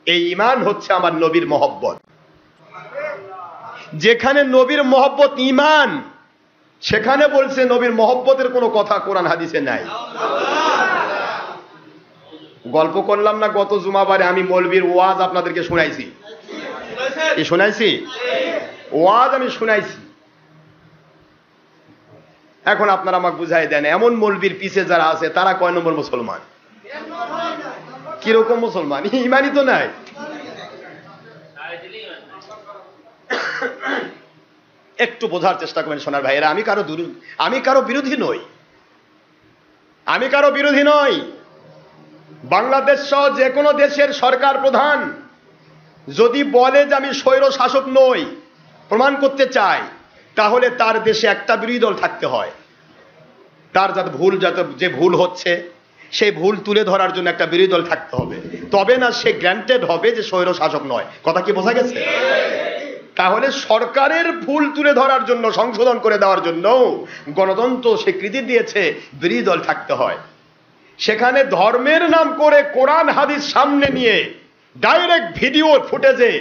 এই ঈমান হচ্ছে আমার নবীর মহব্বত। যেখানে নবীর মহব্বত ঈমান, সেখানে বলছে নবীর মহব্বতের কোনো কথা কোরআন হাদিসে নাই। গল্প করলাম না গত জুমাবারে, আমি মৌলবীর ওয়াজ আপনাদেরকে শুনাইছি, ওয়াজ আমি শুনাইছি। এখন আপনারা আমাকে বুঝাই দেন, এমন মৌলবীর পিছে যারা আছে তারা কয় নম্বর মুসলমান? কিরকম মুসলমান? ইমানই তো নাই। একটু বোঝার চেষ্টা করবেন সোনার ভাইয়েরা, আমি কারো বিরোধী নই, আমি কারো বিরোধী নই। বাংলাদেশ সহ যে কোনো দেশের সরকার প্রধান যদি বলে যে আমি স্বৈর শাসক নই, প্রমাণ করতে চায়, তাহলে তার দেশে একটা বিরোধী দল থাকতে হয়। তার যে ভুল হচ্ছে সেই ভুল তুলে ধরার জন্য একটা বিরোধী দল থাকতে হবে, তবে না সে গ্র্যান্টেড হবে যে স্বৈর শাসক নয়। কথা কি বোঝা গেছে? তাহলে সরকারের ভুল তুলে ধরার জন্য, সংশোধন করে দেওয়ার জন্য গণতন্ত্র স্বীকৃতি দিয়েছে বিরোধী দল থাকতে হয়। সেখানে ধর্মের নাম করে কোরআন হাদিস সামনে নিয়ে ডাইরেক্ট ভিডিও ফুটেজে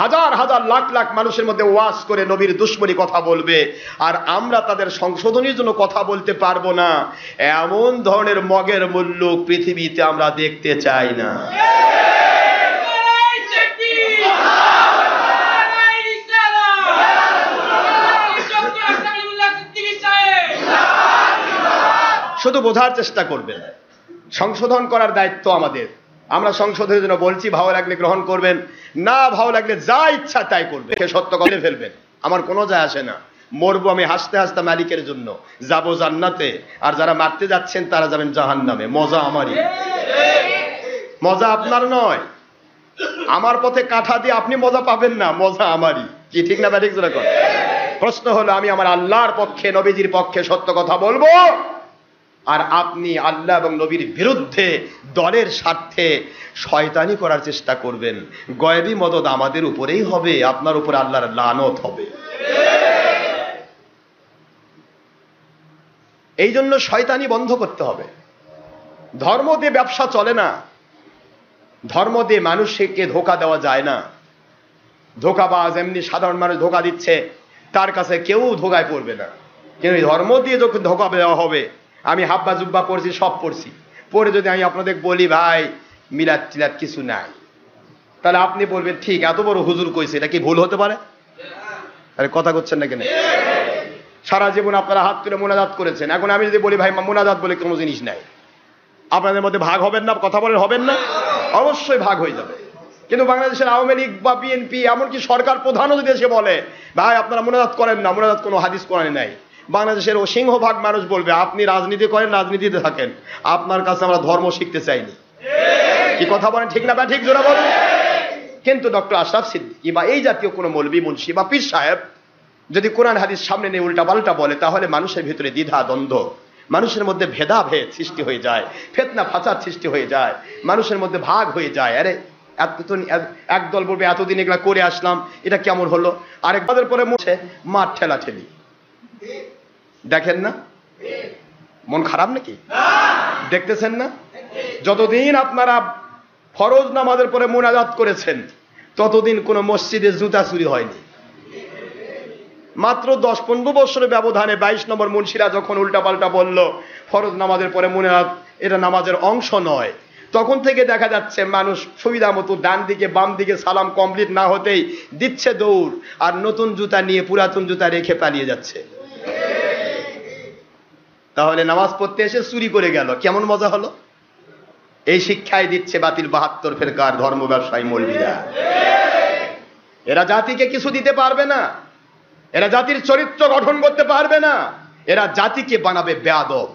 হাজার হাজার লাখ লাখ মানুষের মধ্যে ওয়াজ করে নবীর দুশ্মনী কথা বলবে, আর আমরা তাদের সংশোধনের জন্য কথা বলতে পারবো না, এমন ধরনের মগের মূল্য পৃথিবীতে আমরা দেখতে চাই না। শুধু বোঝার চেষ্টা করবেন, সংশোধন করার দায়িত্ব আমাদের। আমরা সংশোধনের জন্য বলছি, ভালো লাগলে গ্রহণ করবেন, না ভালো লাগলে যা ইচ্ছা তাই করবে, সত্য কথা ফেলবেন, আমার কোনো যায় আসে না। মরবো আমি হাসতে হাসতে মালিকের জন্য, যাবো জান্নাতে, আর যারা মারতে যাচ্ছেন তারা যাবেন জাহান্নামে। মজা আমারই, মজা আপনার নয়। আমার পথে কাঁঠা দিয়ে আপনি মজা পাবেন না, মজা আমারই। কি ঠিক না ব্যাঠিক? প্রশ্ন হলো, আমি আমার আল্লাহর পক্ষে, নবীজির পক্ষে সত্য কথা বলবো, আর আপনি আল্লাহ এবং নবীর বিরুদ্ধে দলের স্বার্থে শয়তানি করার চেষ্টা করবেন, গয়বী মদদ আমাদের উপরেই হবে, আপনার উপরে আল্লাহর লানত হবে। এই জন্য শয়তানি বন্ধ করতে হবে। ধর্ম দিয়ে ব্যবসা চলে না, ধর্ম দিয়ে মানুষকে ধোঁকা দেওয়া যায় না। ধোঁকাবাজ এমনি সাধারণ মানুষ ধোঁকা দিচ্ছে, তার কাছে কেউ ধোঁকায় পড়বে না। কিন্তু ধর্ম দিয়ে যখন ধোঁকা দেওয়া হবে, আমি হাব্বা জুব্বা পড়ছি, সব পড়ছি, পরে যদি আমি আপনাদের বলি ভাই মিলাদ টিলাদ কিছু নাই, তাহলে আপনি বলবেন ঠিক, এত বড় হুজুর কইছে, এটা কি ভুল হতে পারে? আরে কথা করছেন না কেন? সারা জীবন আপনারা হাত তুলে মোনাজাত করেছেন, এখন আমি যদি বলি ভাই মোনাজাত বলে কোনো জিনিস নাই, আপনাদের মধ্যে ভাগ হবেন না? কথা বলেন হবেন না? অবশ্যই ভাগ হয়ে যাবে। কিন্তু বাংলাদেশের আওয়ামী লীগ বা বিএনপি, এমনকি সরকার প্রধানও যদি এসে বলে ভাই আপনারা মোনাজাত করেন না, মোনাজাত কোনো হাদিস কোরআনে নাই, বাংলাদেশের সিংহভাগ মানুষ বলবে আপনি রাজনীতি করেন, রাজনীতিতে থাকেন, আপনার কাছে আমরা ধর্ম শিখতে চাইনি। কি কথা বলেন ঠিক না বা ঠিক? জোরা বলেন। কিন্তু ডক্টর আশরাফ সিদ্দিকী বা এই জাতীয় কোনো মৌলবী মুন্সি বা পীর সাহেব যদি কোরআন হাদিস সামনে নিয়ে উল্টা পাল্টা বলে, তাহলে মানুষের ভিতরে দ্বিধা দ্বন্দ্ব, মানুষের মধ্যে ভেদাভেদ সৃষ্টি হয়ে যায়, ফিতনা ফাসাদ সৃষ্টি হয়ে যায়, মানুষের মধ্যে ভাগ হয়ে যায়। আরে একদল বলবে এতদিন এগুলা করে আসলাম, এটা কেমন হলো, আরেকবাদের পরে মুছে মাঠ ঠেলা ঠেলি। দেখেন না মন খারাপ নাকি? দেখতেছেন না? যতদিন আপনারা ফরজ নামাজের পরে মুনাজাত করেছেন, ততদিন কোন মসজিদে জুতা চুরি হয়নি। মাত্র 10-15 বছরের ব্যবধানে 22 নম্বর মুন্সিরা যখন উল্টাপাল্টা বলল ফরজ নামাজের পরে মুনাজাত এটা নামাজের অংশ নয়, তখন থেকে দেখা যাচ্ছে মানুষ সুবিধা মতো ডান দিকে বাম দিকে সালাম কমপ্লিট না হতেই দিচ্ছে দৌড়, আর নতুন জুতা নিয়ে পুরাতন জুতা রেখে পালিয়ে যাচ্ছে। তাহলে নামাজ পড়তে এসে চুরি করে গেল, কেমন মজা হলো? এই শিক্ষাই দিচ্ছে বাতিল 72 ফেরকার ধর্ম ব্যবসায়ী মৌলবীরা। এরা জাতিকে কিছু দিতে পারবে না, এরা জাতির চরিত্র গঠন করতে পারবে না, এরা জাতিকে বানাবে বেয়াদব।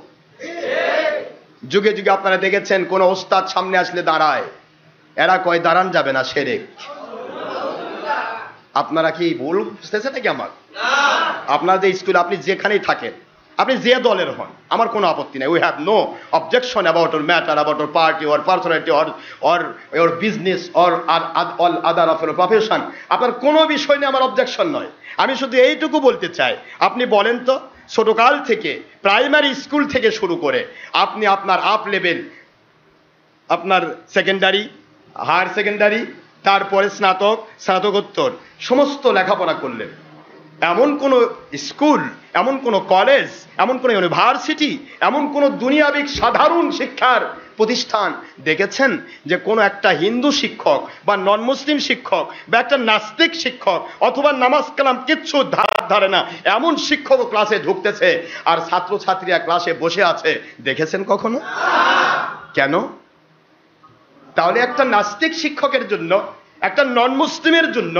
যুগে যুগে আপনারা দেখেছেন কোন ওস্তাদ সামনে আসলে দাঁড়ায়, এরা কয় দাঁড়ান যাবে না, শিরক। আপনারা কি ভুল বুঝতেছে নাকি আমার? আপনারা যে স্কুলে আপনি যেখানেই থাকেন, আপনি যে দলের হন, আমার কোনো আপত্তি নাই, we have no objection about our matter, about our party our personality or our business or all other of our profession. আপনার কোনো বিষয় নিয়ে আমার অবজেকশন নয়। আমি শুধু এইটুকু বলতে চাই, আপনি বলেন তো ছোটকাল থেকে প্রাইমারি স্কুল থেকে শুরু করে আপনি আপনার আপ লেভেল, আপনার সেকেন্ডারি, হায়ার সেকেন্ডারি, তারপরে স্নাতক, স্নাতকোত্তর সমস্ত লেখাপড়া করলেন, এমন কোন স্কুল, এমন কোন কলেজ, এমন কোন ইউনিভার্সিটি, এমন কোন দুনিয়াবিক সাধারণ শিক্ষার প্রতিষ্ঠান দেখেছেন যে কোন একটা হিন্দু শিক্ষক বা নন মুসলিম শিক্ষক বা একটা নাস্তিক শিক্ষক অথবা নামাজ কালাম কিচ্ছু ধারে না এমন শিক্ষক ক্লাসে ঢুকতেছে আর ছাত্রছাত্রীরা ক্লাসে বসে আছে? দেখেছেন কখনো? কেন? তাহলে একটা নাস্তিক শিক্ষকের জন্য, একটা নন মুসলিমের জন্য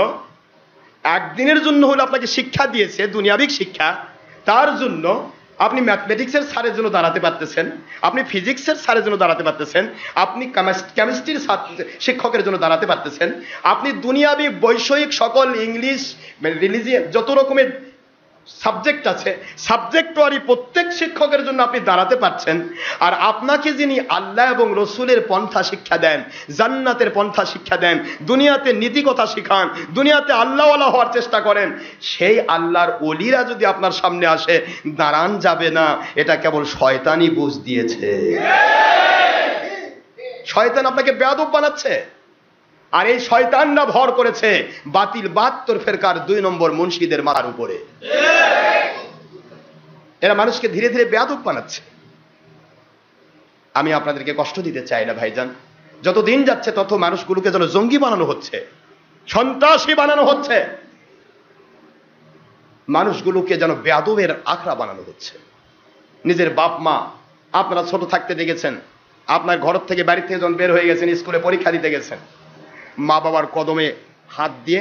একদিনের জন্য হলে আপনাকে শিক্ষা দিয়েছে, দুনিয়াবিক শিক্ষা, তার জন্য আপনি ম্যাথমেটিক্সের স্যারের জন্য দাঁড়াতে পারতেছেন, আপনি ফিজিক্সের স্যারের জন্য দাঁড়াতে পারতেছেন, আপনি কেমিস্ট্রির শিক্ষকের জন্য দাঁড়াতে পারতেছেন, আপনি দুনিয়াবি বৈষয়িক সকল ইংলিশ রিলিজিয়ান যত রকমের সাবজেক্ট আছে, সাবজেক্ট ওয়ারি প্রত্যেক শিক্ষকের জন্য আপনি দাঁড়াতে পারছেন। আর আপনাকে যিনি আল্লাহ এবং রসুলের পন্থা শিক্ষা দেন, জান্নাতের পন্থা শিক্ষা দেন, দুনিয়াতে নীতিকথা শিখান, দুনিয়াতে আল্লাহওয়ালা হওয়ার চেষ্টা করেন, সেই আল্লাহর ওলিরা যদি আপনার সামনে আসে, দাঁড়ান যাবে না। এটা কেবল শয়তানি বুঝ দিয়েছে। শয়তান আপনাকে বেয়াদব বানাচ্ছে। আর এই শয়তানরা ভর করেছে বাতিল 72 ফেরকার 2 নম্বর মুন্সিদের মাথার উপরে। এরা মানুষকে ধীরে ধীরে বেয়াদব বানাচ্ছে। আমি আপনাদেরকে কষ্ট দিতে চাই না ভাইজান, যত দিন যাচ্ছে তত মানুষগুলোকে যেন জঙ্গি বানানো হচ্ছে, সন্ত্রাসী বানানো হচ্ছে, মানুষগুলোকে যেন বেয়াদবের আখড়া বানানো হচ্ছে। নিজের বাপ মা আপনারা ছোট থাকতে দেখেছেন, আপনার ঘর থেকে বাড়ি থেকে যখন বের হয়ে গেছেন, স্কুলে পরীক্ষা দিতে গেছেন, মা বাবার কদমে হাত দিয়ে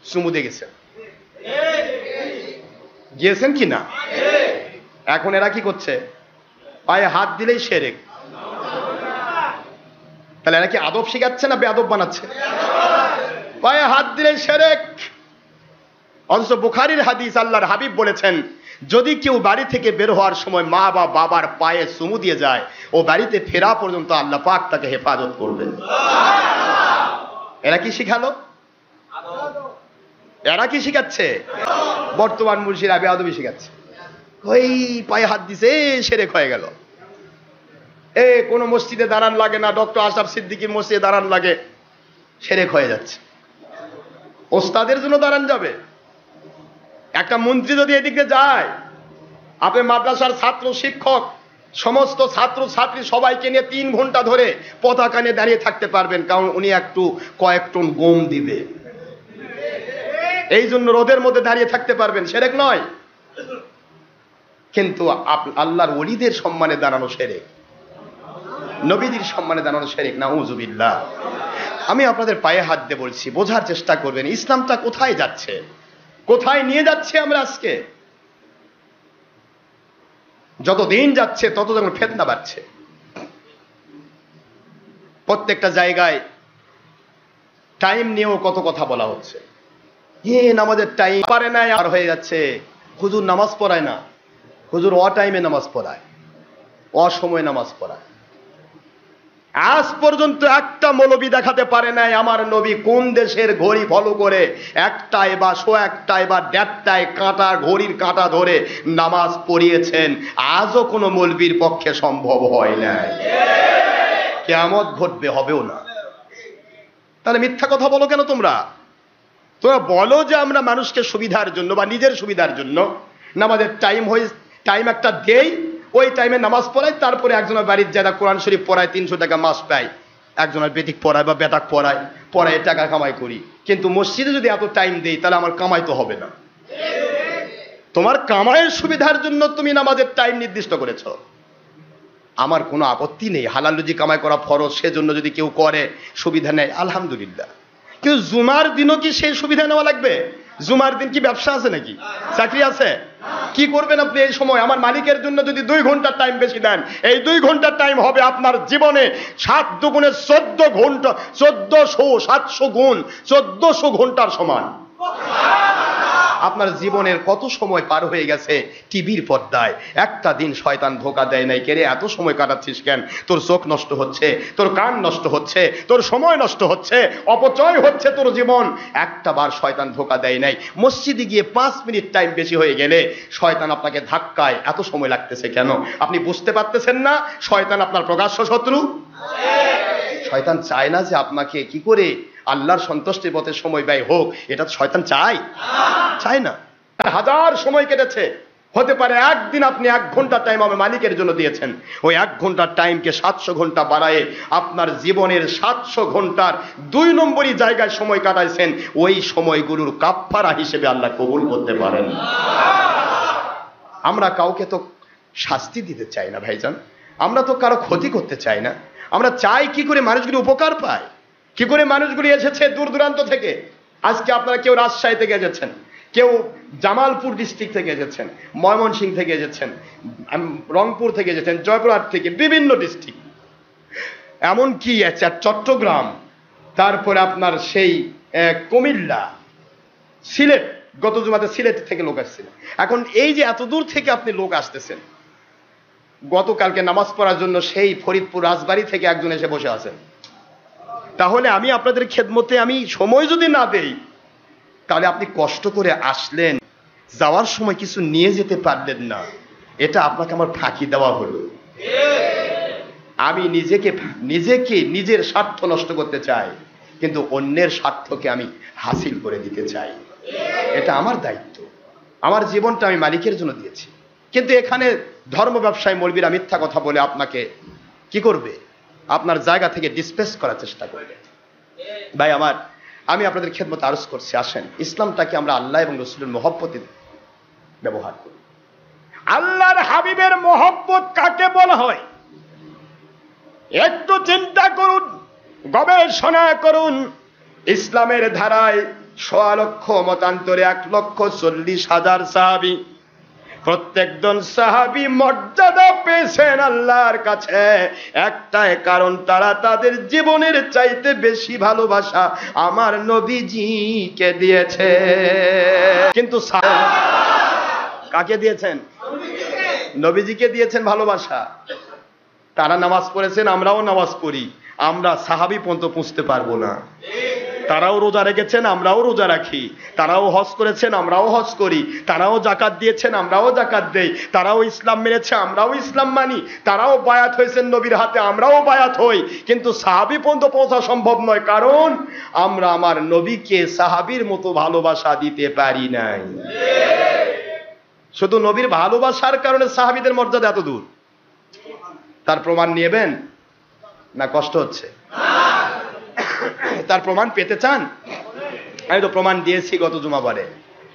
চুমু দিয়ে গেছেন, গিয়েছেন কি না? এখন এরা কি করছে? পায়ে হাত দিলেই শিরক। তাহলে এরা কি আদব শিখাচ্ছে না বেয়াদব বানাচ্ছে? পায়ে হাত দিলেই শিরক। অথচ বুখারীর হাদিস, আল্লাহর হাবিব বলেছেন, যদি কেউ বাড়ি থেকে বের হওয়ার সময় মা বা বাবার পায়ে চুমু দিয়ে যায়, ও বাড়িতে ফেরা পর্যন্ত আল্লাহ পাক তাকে হেফাজত করবেন। এরা কি শিখালো? এরা কি শিখাচ্ছে? বর্তমান মুর্শিরা বেয়াদবি শিখাচ্ছে। ওই পায়ে হাত দিছে, শিরক হয়ে গেল। কোন মসজিদে দাঁড়ান লাগে না, ডক্টর আশরাফ সিদ্দিকীর মসজিদে দাঁড়ান লাগে, শিরক হয়ে যাচ্ছে। ওস্তাদের জন্য দাঁড়ান যাবে। একটা মন্ত্রী যদি এদিকে যায়, আপনি মাদ্রাসার ছাত্র শিক্ষক সমস্ত ছাত্র ছাত্রী সবাইকে নিয়ে 3 ঘন্টা ধরে পতাকা নিয়ে দাঁড়িয়ে থাকতে পারবেন, কারণ উনি কয়েক টন গম দিবে, এই জন্য রোদের মধ্যে দাঁড়িয়ে থাকতে পারবেন, শিরক নয়। কিন্তু আল্লাহর ওলিদের সম্মানে দাঁড়ানো শিরক, নবীদের সম্মানে দাঁড়ানো শিরক, নাউযুবিল্লাহ। আমি আপনাদের পায়ে হাত দিয়ে বলছি, বোঝার চেষ্টা করবেন ইসলামটা কোথায় যাচ্ছে, কোথায় নিয়ে যাচ্ছে আমরা আজকে। যত দিন যাচ্ছে তত যেন ফিতনা বাড়ছে। প্রত্যেকটা জায়গায় টাইম নিয়েও কত কথা বলা হচ্ছে। নামাজের টাইম পারে না, আর হয়ে যাচ্ছে। হুজুর নামাজ পড়ায় না, হুজুর টাইমে নামাজ পড়ায়, অসময়ে নামাজ পড়ায়। আজ পর্যন্ত একটা মৌলবী দেখাতে পারে নাই আমার নবী কোন দেশের ঘড়ি ফলো করে 1টায় বা 1:01টায় বা 1:30টায় কাঁটা, ঘড়ির কাঁটা ধরে নামাজ পড়িয়েছেন। আজও কোনো মৌলবীর পক্ষে সম্ভব হয় নাই। কিয়ামত ঘটবে, হবেও না। তাহলে মিথ্যা কথা বলো কেন তোমরা? তোমরা বলো যে আমরা মানুষকে সুবিধার জন্য বা নিজের সুবিধার জন্য নামাজের টাইম একটা দেই, ওই টাইমে নামাজ পড়ায়, তারপরে একজনের বাড়ির যারা কোরআন শরীফ পড়ায় 300 টাকা মাস পায়, একজনের বেটিক পড়ায় বা বেটাক পড়ায় টাকা কামাই করি। কিন্তু মসজিদে যদি এত টাইম দেই, তাহলে আমার কামাই তো হবে না। তোমার কামাইয়ের সুবিধার জন্য তুমি নামাজের টাইম নির্দিষ্ট করেছো, আমার কোনো আপত্তি নেই। হালাল রুজি কামাই করা ফরজ, সেজন্য যদি কেউ করে সুবিধা নেয়, আলহামদুলিল্লাহ। কিন্তু জুমার দিনও কি সেই সুবিধা নেওয়া লাগবে? জুমার দিন কি ব্যবসা আছে নাকি, চাকরি আছে? কি করবেন আপনি এই সময়? আমার মালিকের জন্য যদি 2 ঘন্টার টাইম বেশি দেন, এই 2 ঘন্টার টাইম হবে আপনার জীবনে 7 দুগুণে 14 ঘন্টা, 700 গুণ 1400 ঘন্টার সমান। আপনার জীবনের কত সময় পার হয়ে গেছে টিভির পর্দায়। একটা দিন শয়তান ধোকা দেয় নাই, কেরে এত সময় কাটাচ্ছিস কেন? তোর চোখ নষ্ট হচ্ছে, তোর কান নষ্ট হচ্ছে, তোর সময় নষ্ট হচ্ছে, অপচয় হচ্ছে তোর জীবন। একটা বার শয়তান ধোকা দেয় নাই। মসজিদে গিয়ে 5 মিনিট টাইম বেশি হয়ে গেলে শয়তান আপনাকে ধাক্কায়, এত সময় লাগতেছে কেন? আপনি বুঝতে পারতেছেন না শয়তান আপনার প্রকাশ্য শত্রু। শয়তান চায় না যে আপনাকে কি করে আল্লাহর সন্তুষ্টির পথে সময় ব্যয় হোক, এটা শয়তান চায় না। 1000 সময় কেটেছে, হতে পারে একদিন আপনি 1 ঘন্টা টাইম আমার মালিকের জন্য দিয়েছেন, ওই 1 ঘন্টার টাইমকে 700 ঘন্টা বাড়ায় আপনার জীবনের 700 ঘন্টার 2 নম্বরই জায়গায় সময় কাটাইছেন। ওই সময়গুলোর কাফফারা হিসেবে আল্লাহ কবুল করতে পারেন। আমরা কাউকে তো শাস্তি দিতে চাই না ভাইজান, আমরা তো কারো ক্ষতি করতে চাই না। আমরা চাই কি করে মানুষগুলি উপকার পায়, কি করে মানুষগুলি এসেছে দূর দূরান্ত থেকে। আজকে আপনারা কেউ রাজশাহী থেকে এসেছেন, কেউ জামালপুর ডিস্ট্রিক্ট থেকে এসেছেন, ময়মনসিংহ থেকে এসেছেন, রংপুর থেকে এসেছেন, জয়পুরহাট থেকে, বিভিন্ন ডিস্ট্রিক্ট, এমনকি চট্টগ্রাম, তারপরে আপনার সেই কুমিল্লা, সিলেট, গত জুমাতে সিলেট থেকে লোক আসছিল। এখন এই যে এত দূর থেকে আপনি লোক আসতেছেন, গতকালকে নামাজ পড়ার জন্য সেই ফরিদপুর রাজবাড়ী থেকে একজন এসে বসে আছেন। তাহলে আমি আপনাদের খেদমতে আমি সময় যদি না দেই, তাহলে আপনি কষ্ট করে আসলেন, যাওয়ার সময় কিছু নিয়ে যেতে পারলেন না, এটা আপনাকে আমার ফাঁকি দেওয়া হলো। আমি নিজের স্বার্থ নষ্ট করতে চাই, কিন্তু অন্যের স্বার্থকে আমি হাসিল করে দিতে চাই। এটা আমার দায়িত্ব, আমার জীবনটা আমি মালিকের জন্য দিয়েছি। কিন্তু এখানে ধর্ম ব্যবসায়ী মৌলবীরা মিথ্যা কথা বলে আপনাকে কি করবে, আপনার জায়গা থেকে ডিসপ্লেস করার চেষ্টা করবে। ভাই আমার, আমি আপনাদের খেদমত আরজ করছি, আসেন ইসলামটাকে আমরা আল্লাহ এবং রসুলের মহব্বতে ব্যবহার করি। আল্লাহর হাবিবের মহব্বত কাকে বলা হয় একটু চিন্তা করুন, গবেষণা করুন। ইসলামের ধারায় ১.৫ লক্ষ মতান্তরে ১,৪০,০০০ সাহাবী, প্রত্যেকজন সাহাবী মর্যাদা পেয়েছেন আল্লাহর কাছে একটাই কারণ, তারা তাদের জীবনের চাইতে বেশি ভালোবাসা আমার নবীজিকে দিয়েছে। কিন্তু কাকে দিয়েছেন? নবীজিকে দিয়েছেন ভালোবাসা। তারা নামাজ পড়েছেন, আমরাও নামাজ পড়ি, আমরা সাহাবী পর্যন্ত পৌঁছতে পারবো না। তারাও রোজা রেখেছেন, আমরাও রোজা রাখি। তারাও হজ করেছেন, আমরাও হজ করি। তারাও জাকাত দিয়েছেন, আমরাও জাকাত দেই। তারাও ইসলাম মেনেছে, আমরাও ইসলাম মানি। তারাও বায়াত হয়েছেন নবীর হাতে, আমরাও বায়াত হই। কিন্তু সাহাবী পর্যন্ত পৌঁছা সম্ভব নয়, কারণ আমরা আমার নবীকে সাহাবীর মতো ভালোবাসা দিতে পারি নাই। শুধু নবীর ভালোবাসার কারণে সাহাবীদের মর্যাদা এত দূর। তার প্রমাণ নিয়েবেন না? কষ্ট হচ্ছে? তার প্রমাণ পেতে চান? আমি তো প্রমাণ দিয়েছি গত জুমাবারে,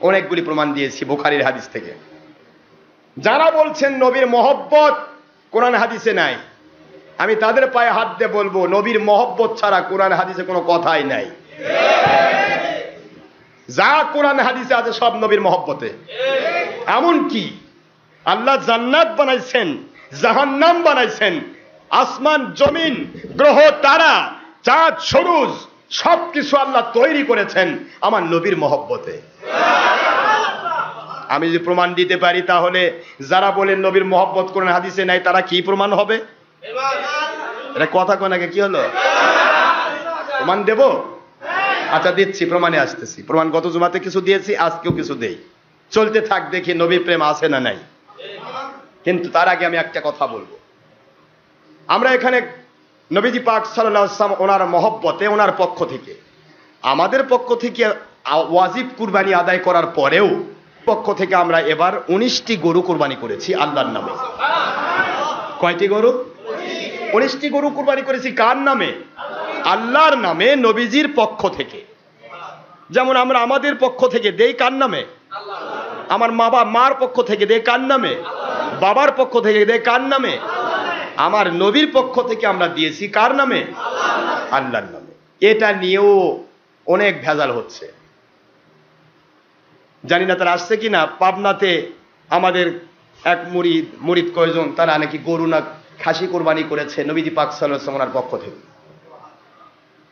অনেকগুলি প্রমাণ দিয়েছি বুখারীর হাদিস থেকে। যারা বলছেন নবীর মহব্বত কোরআন হাদিসে নাই, আমি তাদের পায়ে হাত দিয়ে বলবো, নবীর মহব্বত ছাড়া কোরআন হাদিসে কোনো কথাই নাই। যা কোরআন হাদিসে আছে সব নবীর মহব্বতে। এমনকি আল্লাহ জান্নাত বানাইছেন, জাহান্নাম বানাইছেন, আসমান জমিন, গ্রহ তারা, চাঁদ সূরজ, সবকিছু আল্লাহ তৈরি করেছেন আমার নবীর মহব্বতে। আমি যদি প্রমাণ দিতে পারি, তাহলে যারা বলেন নবীর মহব্বত কোরআন হাদিসে নাই, তারা কি প্রমাণ হবে? এটা কথা কোন আগে কি হলো? প্রমাণ দেব? আচ্ছা দিচ্ছি, প্রমাণে আসতেছি। প্রমাণ গত জুমাতে কিছু দিয়েছি, আজকেও কিছু দেই। চলতে থাক, দেখি নবীর প্রেম আছে না নাই। কিন্তু তার আগে আমি একটা কথা বলবো। আমরা এখানে নবীজি পাক সাল্লাল্লাহু আলাইহি ওয়াসাল্লাম ওনার মহব্বতে, ওনার পক্ষ থেকে, আমাদের পক্ষ থেকে ওয়াজিব কুরবানি আদায় করার পরেও পক্ষ থেকে আমরা এবার 19টি গরু কুরবানি করেছি আল্লাহর নামে। কয়টি গরু? 19টি গরু কুরবানি করেছি। কার নামে? আল্লাহর নামে, নবীজির পক্ষ থেকে। যেমন আমরা আমাদের পক্ষ থেকে দেই কার নামে? আমার মার পক্ষ থেকে দেই কার নামে? বাবার পক্ষ থেকে দেই কার নামে? আমার নবীর পক্ষ থেকে আমরা দিয়েছি কার নামে? আল্লাহর নামে। এটা নিয়েও অনেক ভেজাল হচ্ছে, জানি না তারা আসছে কিনা। পাবনাতে আমাদের এক মুরিদ কয়জন, তারা নাকি গরু না খাসি কোরবানি করেছে নবীজি পাক সাল্লাল্লাহু আলাইহি ওয়াসাল্লামের পক্ষ থেকে।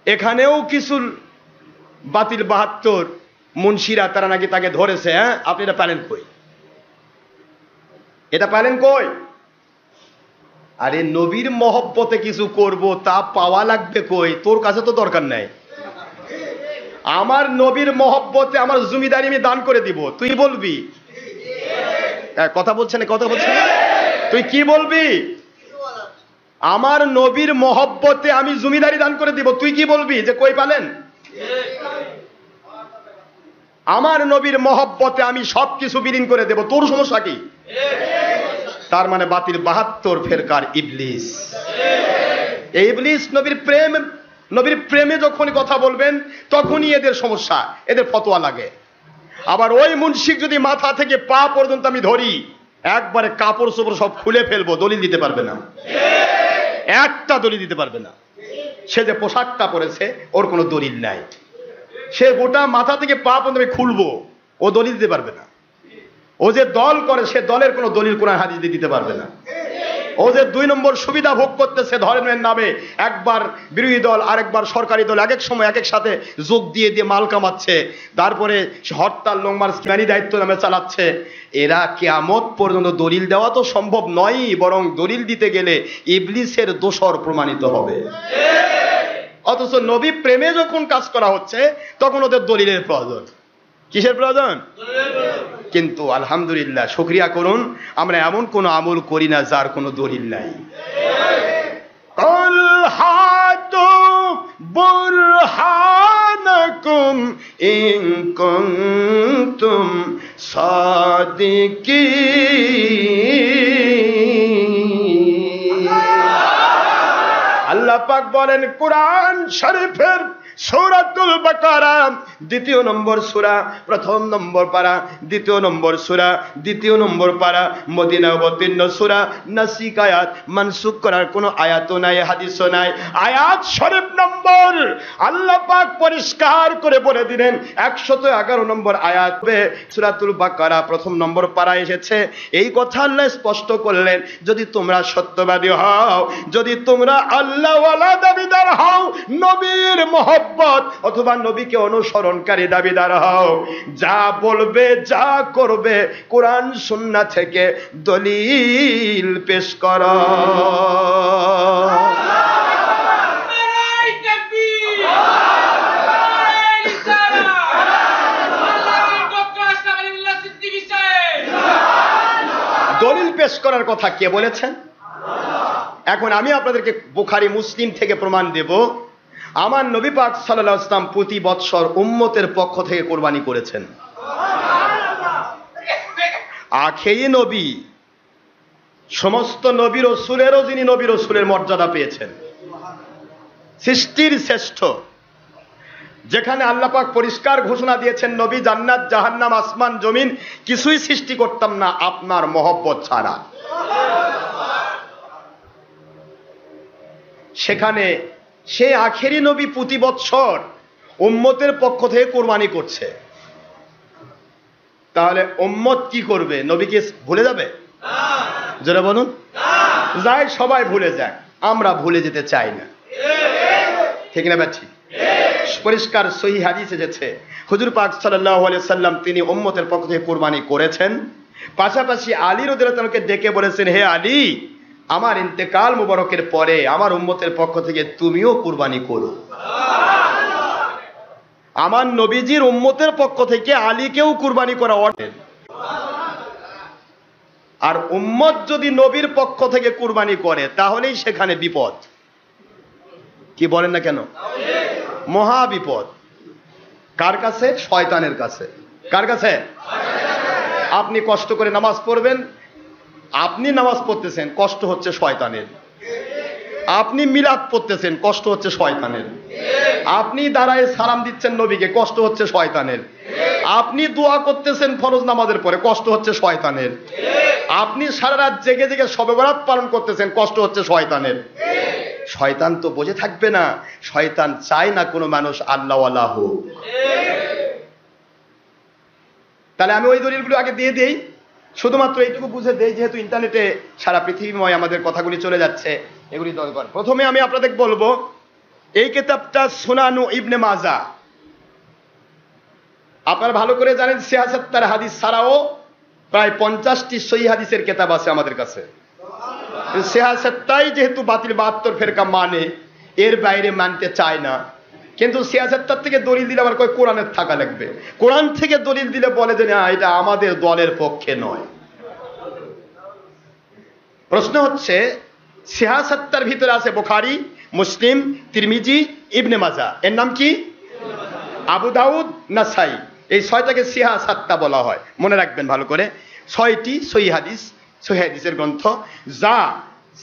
এখানেও কিছু বাতিল 72 মুন্সিরা, তারা নাকি তাকে ধরেছে। হ্যাঁ, আপনি এটা পালেন কই? এটা পালেন কই? আরে নবীর মহব্বতে কিছু করব, তা পাওয়া লাগবে কই? তোর কাছে তো দরকার নাই। আমার নবীর মহব্বতে আমার জমিদারি আমি দান করে দিব, তুই বলবি? কথা বলছেন, কথা বলছেন, তুই কি বলবি? আমার নবীর মহব্বতে আমি জমিদারি দান করে দিব, তুই কি বলবি যে কই পালেন? আমার নবীর মহব্বতে আমি সবকিছু বিলীন করে দেব, তোর সমস্যা কি? তার মানে বাতিল 72 ফেরকার ইবলিস। এই ইবলিস নবীর প্রেমে যখনই কথা বলবেন, তখনই এদের সমস্যা, এদের ফতোয়া লাগে। আবার ওই মুনশিক যদি মাথা থেকে পা পর্যন্ত আমি ধরি, একবারে কাপড় চোপড় সব খুলে ফেলবো, দলিল দিতে পারবে না। একটা দলিল দিতে পারবে না। সে যে পোশাকটা পরেছে ওর কোনো দলিল নাই, সে গোটা মাথা থেকে পা পর্যন্ত আমি খুলবো, ও দলিল দিতে পারবে না। ও যে দল করে সে দলের কোনো দলিল কোরআন হাদিস দিয়ে দিতে পারবে না। ও যে 2 নম্বর সুবিধা ভোগ করতেছে ধর্মের নামে, একবার বিরোধী দল আরেকবার সরকারি দল, এক এক সময় এক এক সাথে যোগ দিয়ে দিয়ে মাল কামাচ্ছে, তারপরে হরতাল লংমার্চ দায়িত্ব নামে চালাচ্ছে, এরা কিয়ামত পর্যন্ত দলিল দেওয়া তো সম্ভব নয়, বরং দলিল দিতে গেলে ইবলিসের দোসর প্রমাণিত হবে। অথচ নবী প্রেমে যখন কাজ করা হচ্ছে তখন ওদের দলিলের প্রয়োজন। কিসের প্রয়োজন? কিন্তু আলহামদুলিল্লাহ, শুকরিয়া করুন, আমরা এমন কোন আমল করি না যার কোনো দলিল নাই। কুল হাতু বুরহানাকুম ইন কুনতুম সাদিকিন। আল্লাহ পাক বলেন কোরআন শরীফের সূরাতুল বাকারা 2 নম্বর সূরা, 1 নম্বর পারা, 2 নম্বর সূরা, 2 নম্বর পারা, মদিনা অবতীর্ণ সূরা, নাসিক আয়াত, মানসুখ করার কোনো আয়াতও নাই, হাদিসও নাই। আয়াত শরীফ নম্বর আল্লাহ পাক পরিষ্কার করে বলে দিলেন 111 নম্বর আয়াত সূরাতুল বাকারা 1 নম্বর পারা এসেছে। এই কথা আল্লাহ স্পষ্ট করলেন, যদি তোমরা সত্যবাদী হও, যদি তোমরা আল্লাহওয়ালা দাবিদার হও, নবীর মহব্বত অথবা নবীকে অনুসরণকারী দাবিদার হও, যা বলবে যা করবে কোরআন সুন্নাহ থেকে দলিল পেশ করো। দলিল পেশ করার কথা কে বলেছেন? এখন আমি আপনাদেরকে বুখারী মুসলিম থেকে প্রমাণ দেব, আমার নবী পাক সাল্লাল্লাহু আলাইহি ওয়াসাল্লাম প্রতি বৎসর উম্মতের পক্ষ থেকে কোরবানি করেছেন। আখেরি নবী, সমস্ত নবী রাসূলেরও যিনি নবী রাসূলের মর্যাদা পেয়েছেন, সৃষ্টির শ্রেষ্ঠ, যেখানে আল্লাহ পাক পরিষ্কার ঘোষণা দিয়েছেন নবী জান্নাত জাহান্নাম আসমান জমিন কিছুই সৃষ্টি করতাম না আপনার মহব্বত ছাড়া। সেখানে সে আখেরি নবী প্রতি বৎসর উম্মতের পক্ষ থেকে কোরবানি করছে, তাহলে উম্মত কি করবে? নবীকে ভুলে যাবে? যারা বলুন যায়, সবাই ভুলে যায়, আমরা ভুলে যেতে চাই না, ঠিক না বাচ্চি? পরিষ্কার সহিহ হাদিস এসেছে, হুজুর পাক সাল্লাল্লাহু আলাইহি সাল্লাম তিনি উম্মতের পক্ষ থেকে কোরবানি করেছেন, পাশাপাশি আলী রাদিয়াল্লাহু আনহুকে ডেকে বলেছেন, হে আলী, আমার ইন্তেকাল মুবারকের পরে আমার উম্মতের পক্ষ থেকে তুমিও কুরবানি করো। আমার নবীজির উম্মতের পক্ষ থেকে আলীকেও কুরবানি করা অর্ডার। আর উম্মত যদি নবীর পক্ষ থেকে কুরবানি করে তাহলেই সেখানে বিপদ। কি বলেন না কেন? মহা বিপদ। কার কাছে? শয়তানের কাছে। কার কাছে? আপনি কষ্ট করে নামাজ পড়বেন, আপনি নামাজ পড়তেছেন, কষ্ট হচ্ছে শয়তানের। আপনি মিলাদ পড়তেছেন, কষ্ট হচ্ছে শয়তানের। আপনি দাঁড়ায় সালাম দিচ্ছেন নবীকে, কষ্ট হচ্ছে শয়তানের। আপনি দোয়া করতেছেন ফরজ নামাজের পরে, কষ্ট হচ্ছে শয়তানের। আপনি সারা রাত জেগে জেগে শবে বরাত পালন করতেছেন, কষ্ট হচ্ছে শয়তানের। শয়তান তো বসে থাকবে না, শয়তান চায় না কোনো মানুষ আল্লাহওয়ালা হোক। তাহলে আমি ওই দলিলগুলো আগে দিয়ে দেই, শুধুমাত্র এইটুকু বুঝে দেই, যেহেতু ইন্টারনেটে সারা পৃথিবীময় আমাদের কথাগুলি চলে যাচ্ছে, এগুলি দরকার। প্রথমে আমি আপনাদের বলবো, এই কিতাবটা সুনানু ইবনে মাজা, আপনারা ভালো করে জানেন ৭৬ হাদিস ছাড়াও প্রায় ৫০টি সহিহ হাদিসের কিতাব আছে আমাদের কাছে। ৭৬টাই যেহেতু বাতিল ৭২ ফেরকা মানে, এর বাইরে মানতে চায় না, কিন্তু ৭৬ থেকে দলিল দিলে আবার কয় কোরআনের থাকা লাগবে। কোরআন থেকে দলিল দিলে বলে যে না, এটা আমাদের দলের পক্ষে নয়। প্রশ্ন হচ্ছে ৭৬ ভিতরে আছে বুখারী, মুসলিম, তিরমিজি, ইবনে মাজা। এর নাম কি? আবু দাউদ, নাসাই। এই ৬টাকে ৭৬ বলা হয়। মনে রাখবেন ভালো করে, ৬টি সহিহ হাদিসের গ্রন্থ, যা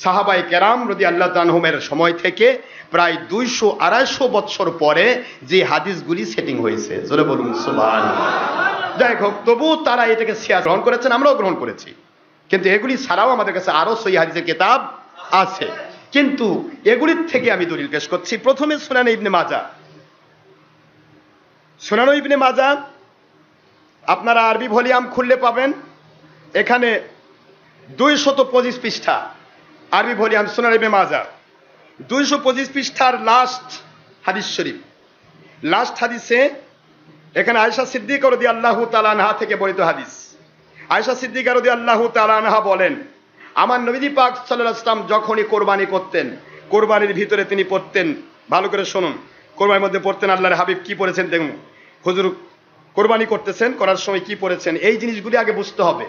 সাহাবায়ে কেরাম রাদিয়াল্লাহু তাআলা আনহুমের সময় থেকে প্রায় ২০০-২৫০ বছর পরে যে হাদিসগুলি সেটিং হয়েছে। জোরে বলুন সুবহানাল্লাহ। যাই হোক, তবু তারা এটাকে গ্রহণ করেছেন, আমরাও গ্রহণ করেছি, কিন্তু এগুলি ছাড়াও আমাদের কাছে আরো সহিহ হাদিসের কিতাব আছে। কিন্তু এগুলির থেকে আমি দলিল পেশ করছি। প্রথমে সুনানে ইবনে মাজাহ। সুনানে ইবনে মাজাহ আপনারা আরবি ভলিউম খুললে পাবেন, এখানে 225 পৃষ্ঠা আরবি ভলিউম সুনানে ইবনে মাজাহ, 225 পৃষ্ঠার লাস্ট হাদিস শরীফ। লাস্ট হাদিসে এখানে আয়েশা সিদ্দিকা রাদিয়াল্লাহু তাআলা আনহা থেকে বর্ণিত হাদিস। আয়েশা সিদ্দিকা রাদিয়াল্লাহু তাআলা আনহা বলেন, আমার নবীজি পাক সাল্লাল্লাহু আলাইহি ওয়াসাল্লাম যখনই কোরবানি করতেন, কোরবানির ভিতরে তিনি পড়তেন, ভালো করে শুনুন, কোরবানির মধ্যে পড়তেন আল্লাহর হাবিব কি পড়েছেন দেখুন। হুজুর কোরবানি করতেছেন, করার সময় কি পড়েছেন, এই জিনিসগুলি আগে বুঝতে হবে।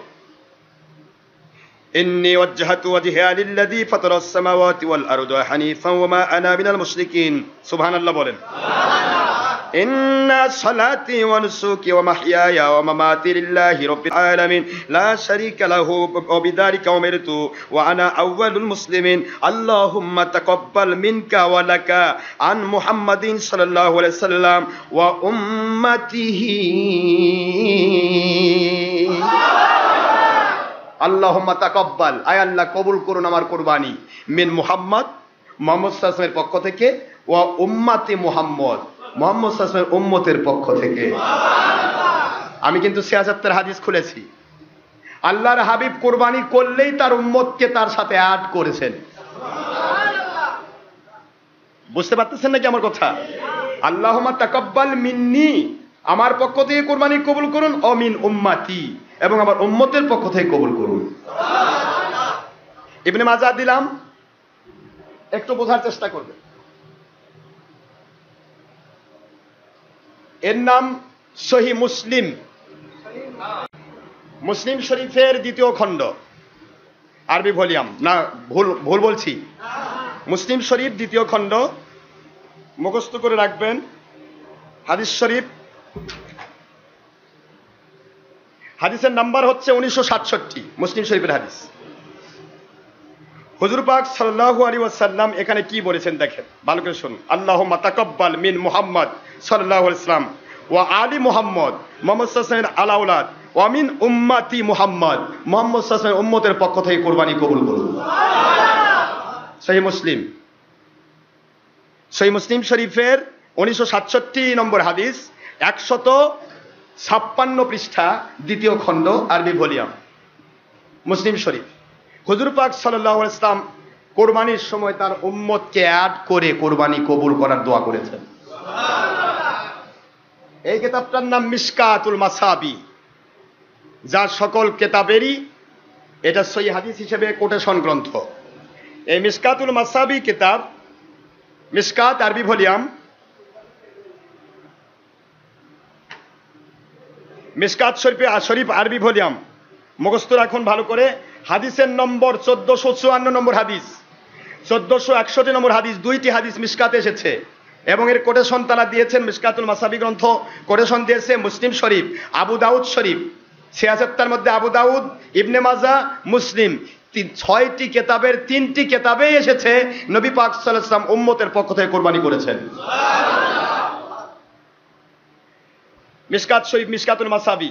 ইন্নী ওয়াজ্জাহতু ওয়াজহিয়া লিল্লাযী ফাতারাস সামাওয়াতি ওয়াল আরদা হানিফান ওয়া মা আনা মিনাল মুশরিকিন। সুবহানাল্লাহ বলেন। ইন্না সালাতি ওয়া নুসুকি ওয়া মাহইয়ায়া ওয়া মামাতি লিল্লাহি রাব্বিল আলামিন লা শারীকা লাহু ওয়া বিযালিকা উমিরতু ওয়া আনা আউওয়ালুল মুসলিমিন। আল্লাহুম্মা তাকাব্বাল মিনকা ওয়া লাকা আন মুহাম্মাদিন সাল্লাল্লাহু আলাইহি ওয়াসাল্লাম ওয়া উম্মাতিহি। আল্লাহুম্মা তাকাব্বাল, আয় আল্লাহ কবুল করুন আমার কুরবানি, মিন মুহাম্মদ, মুহাম্মদ সাল্লাল্লাহু আলাইহি ওয়াসাল্লামের পক্ষ থেকে, ওয়া উম্মাতি মুহাম্মদ, মুহাম্মদ সাল্লাল্লাহু আলাইহি ওয়াসাল্লামের উম্মতের পক্ষ থেকে। আমি কিন্তু ৭৬ হাদিস খুলেছি। আল্লাহর হাবিব কুরবানি করলেই তার উম্মতকে তার সাথে অ্যাড করেছেন। বুঝতে পারতেছেন নাকি আমার কথা? আল্লাহুম্মা তাকাব্বাল মিন্নি, আমার পক্ষ থেকে কুরবানি কবুল করুন, ও মিন উম্মাতি, এবং আমার উম্মতের পক্ষ থেকে কবুল করুন। ইবনে মাজাহ দিলাম, একটু বোঝার চেষ্টা করবে। এর নাম সহিহ মুসলিম, মুসলিম শরীফের 2য় খণ্ড আরবি ভলিউম। না, ভুল বলছি, মুসলিম শরীফ 2য় খণ্ড, মুখস্থ করে রাখবেন। হাদিস শরীফ, হাদিসের নাম্বার হচ্ছে 1967, মুসলিম শরীফের হাদিস। হুজুর পাক সাল্লাল্লাহু আলাইহি ওয়াসাল্লাম এখানে কি বলেছেন দেখেন, ভালো করে শুনুন। আল্লাহুম্মা তাকাব্বাল মিন মুহাম্মদ সাল্লাল্লাহু আলাইহি ওয়াসাল্লাম ওয়া আলি মুহাম্মদ, মুহাম্মদ সাল্লাল্লাহু আলাইহি ওয়াসাল্লামের আলা আওলাদ, ওয়া মিন উম্মতি মুহাম্মদ, মুহাম্মদ সাল্লাল্লাহু আলাইহি ওয়াসাল্লামের উম্মতের পক্ষ থেকে কুরবানি কবুল করুন। সহিহ মুসলিম, সহিহ মুসলিম শরীফের 1967 নম্বর হাদিস, 156 পৃষ্ঠা 2য় খণ্ড আরবি ভলিউম মুসলিম শরীফ। হুজুর পাক সাল্লাল্লাহু আলাইহি ওয়াসাল্লাম কোরবানির সময় তার উম্মতকে অ্যাড করে কোরবানি কবুল করার দোয়া করেছেন। এই কিতাবটার নাম মিশকাতুল মাসাবি, যা সকল কিতাবেরই এটা সহিহ হাদিস হিসেবে কোটেশন গ্রন্থ। এই মিশকাতুল মাসাবি কিতাব, মিশকাত আরবি ভলিউম, মিশকাত শরীফ আরবি ভলিউম মুখস্থ রাখুন ভালো করে। হাদিসের নম্বর 1454 নম্বর হাদিস, 1461 নম্বর হাদিস, 2টি হাদিস মিশকাতে এসেছে এবং এর কোটেশন তারা দিয়েছেন। মিশকাতুল মাসাবি গ্রন্থ কোটেশন দিয়েছে মুসলিম শরীফ, আবু দাউদ শরীফ। 76 মধ্যে আবু দাউদ, ইবনে মাজাহ, মুসলিম, 6টি কিতাবের 3টি কিতাবেই এসেছে নবী পাক সাল্লাল্লাহু আলাইহি ওয়াসাল্লাম উম্মতের পক্ষ থেকে কুরবানি করেছেন। মিশকাত শরীফ, মিশকাতুল মাসাবি,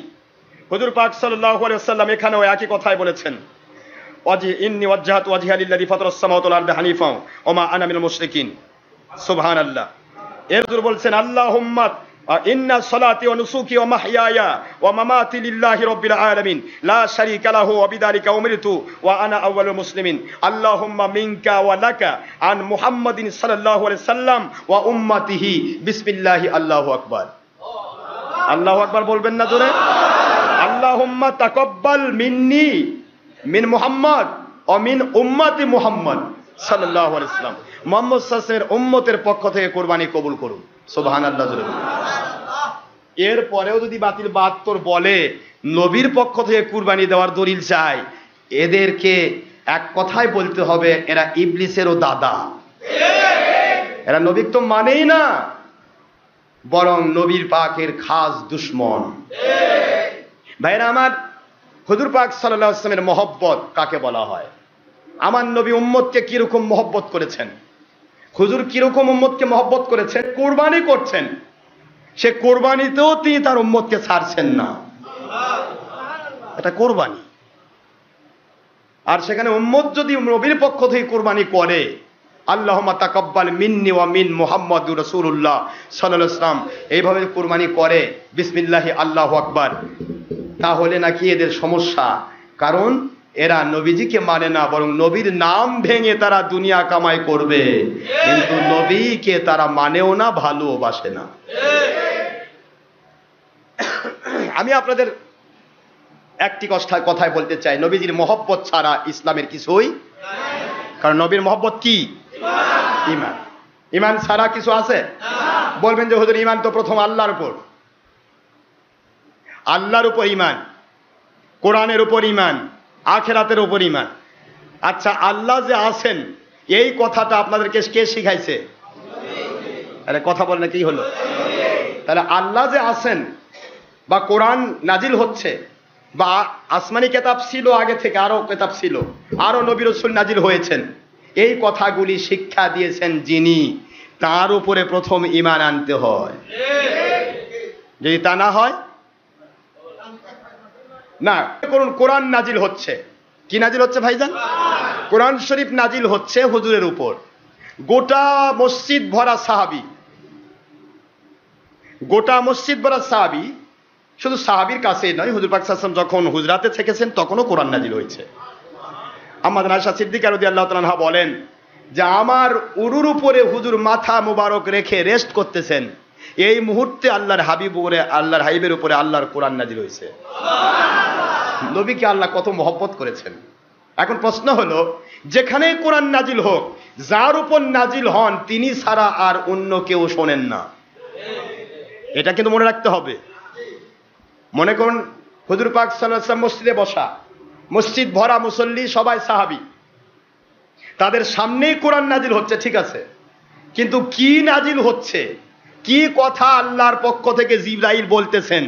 হুজুর পাক সাল্লাল্লাহু আলাইহি ওয়াসাল্লাম এখানেও একই কথাই বলেছেন। ইন্নী ওয়াজ্জাহতু ওয়াজহিয়া লিল্লাযী ফাতারাস সামাওয়াতি ওয়াল আরদা হানিফান ওয়া মা আনা মিনাল মুশরিকিন। সুবহানাল্লাহ। এর হুজুর বলছেন, আল্লাহুম্মা ইন্না সালাতি ওয়া নুসুকি ওয়া মাহইয়ায়া ওয়া মামাতি লিল্লাহি রাব্বিল আলামিন লা শারীকা লাহু ওয়া বিযালিকা উমিরতু ওয়া আনা আউওয়ালুল মুসলিমিন। আল্লাহুম্মা মিনকা ওয়া লাকা আন মুহাম্মাদিন সাল্লাল্লাহু আলাইহি সাল্লাম ওয়া উম্মাতিহি। বিসমিল্লাহি, আল্লাহু আকবার। আল্লাহু আকবার বলবেন না জোরে? আল্লাহুম্মা তাকাব্বাল মিন্নি মিন মুহাম্মদ ওয়া মিন উম্মতি মুহাম্মদ সাল্লাল্লাহু আলাইহি ওয়াসাল্লাম, মুহাম্মদ সাল্লাল্লাহু আলাইহি ওয়াসাল্লামের উম্মতের পক্ষ থেকে কুরবানি কবুল করুন। সুবহানাল্লাহ জোরে বলুন। এর পরেও যদি বাতিল 72 বলে নবীর পক্ষ থেকে কুরবানি দেওয়ার দলিল চাই, এদেরকে এক কথাই বলতে হবে, এরা ইবলিসেরও দাদা। এরা নবীকে তো মানেই না, বরং নবীর পাকের খাস দুশমন। ভাইরা আমার, হুজুর পাক সাল্লাল্লাহু আলাইহি ওয়াসাল্লামের মহব্বত কাকে বলা হয়? আমার নবী উম্মতকে কিরকম মহব্বত করেছেন, হুজুর কিরকম উম্মতকে মহব্বত করেছেন, কুরবানি করছেন, সে কোরবানিতেও তিনি তার উম্মতকে ছাড়ছেন না। এটা কোরবানি। আর সেখানে উম্মত যদি নবীর পক্ষ থেকে কোরবানি করে, আল্লাহুম্মা তাকাব্বাল মিন্নি ওয়া মিন মুহাম্মাদুর রাসূলুল্লাহ সাল্লাল্লাহু আলাইহি ওয়াসাল্লাম, এইভাবে কুরবানি করে বিসমিল্লাহি আল্লাহু আকবার, তাহলে নাকি এদের সমস্যা। কারণ এরা নবীজিকে মানে না, বরং নবীর নাম ভেঙে তারা দুনিয়া কামাই করবে, কিন্তু নবীকে তারা মানেও না, ভালোবাসে না। আমি আপনাদের একটি কথায় বলতে চাই, নবীজির মহব্বত ছাড়া ইসলামের কিছুই, কারণ নবীর মহব্বত কি? ঈমান। ঈমান ছাড়া কিছু আছে? বলবেন যে হুজুর ঈমান তো প্রথম আল্লাহর উপর, আল্লাহর উপর ঈমান, কোরআনের উপর ঈমান, আখিরাতের উপর ঈমান। আচ্ছা, আল্লাহ যে আছেন এই কথাটা আপনাদেরকে কে শিখাইছে? আরে কথা বলেন না, কি হলো? তাহলে আল্লাহ যে আছেন বা কোরআন নাজিল হচ্ছে বা আসমানি কিতাব ছিল আগে থেকে, আরো কিতাব ছিল, আরো নবী রাসূল নাজিল হয়েছেন, এই কথাগুলি শিক্ষা দিয়েছেন যিনি, তার উপরে প্রথম ঈমান আনতে হয়। যদি তা না হয় না, কোরআন নাজিল হচ্ছে, কি নাজিল হচ্ছে ভাইজান? কোরআন শরীফ নাজিল হচ্ছে হুজুরের উপর, গোটা মসজিদ ভরা সাহাবী, গোটা মসজিদ ভরা সাহাবী, শুধু সাহাবীর কাছে নয়, হুজুর পাক সাল্লাল্লাহু আলাইহি ওয়াসাল্লাম যখন হুজরাতে থেকেছেন তখনও কোরআন নাজিল হয়েছে। আম্মা আয়েশা সিদ্দিকা রাদিয়াল্লাহু তাআলা আনহা বলেন যে আমার উরুর উপরে হুজুর মাথা মুবারক রেখে রেস্ট করতেছেন, এই মুহূর্তে আল্লাহর হাবিবের উপরে আল্লাহর কোরআন নাজিল হয়েছে। নবীকে আল্লাহ কত মহব্বত করেছেন। এখন প্রশ্ন হলো, যেখানেই কোরআন নাজিল হোক, যার উপর নাজিল হন তিনি ছাড়া আর অন্য কেউ শোনেন না, এটা কিন্তু মনে রাখতে হবে। মনে করুন হুজুর পাক সাল্লাল্লাহু আলাইহি ওয়াসাল্লাম মসজিদে বসা, মসজিদ ভরা মুসল্লি, সবাই সাহাবী, তাদের সামনেই কোরআন নাজিল হচ্ছে, ঠিক আছে, কিন্তু কি নাজিল হচ্ছে, কি কথা আল্লাহর পক্ষ থেকে জিবরাইল বলতেছেন,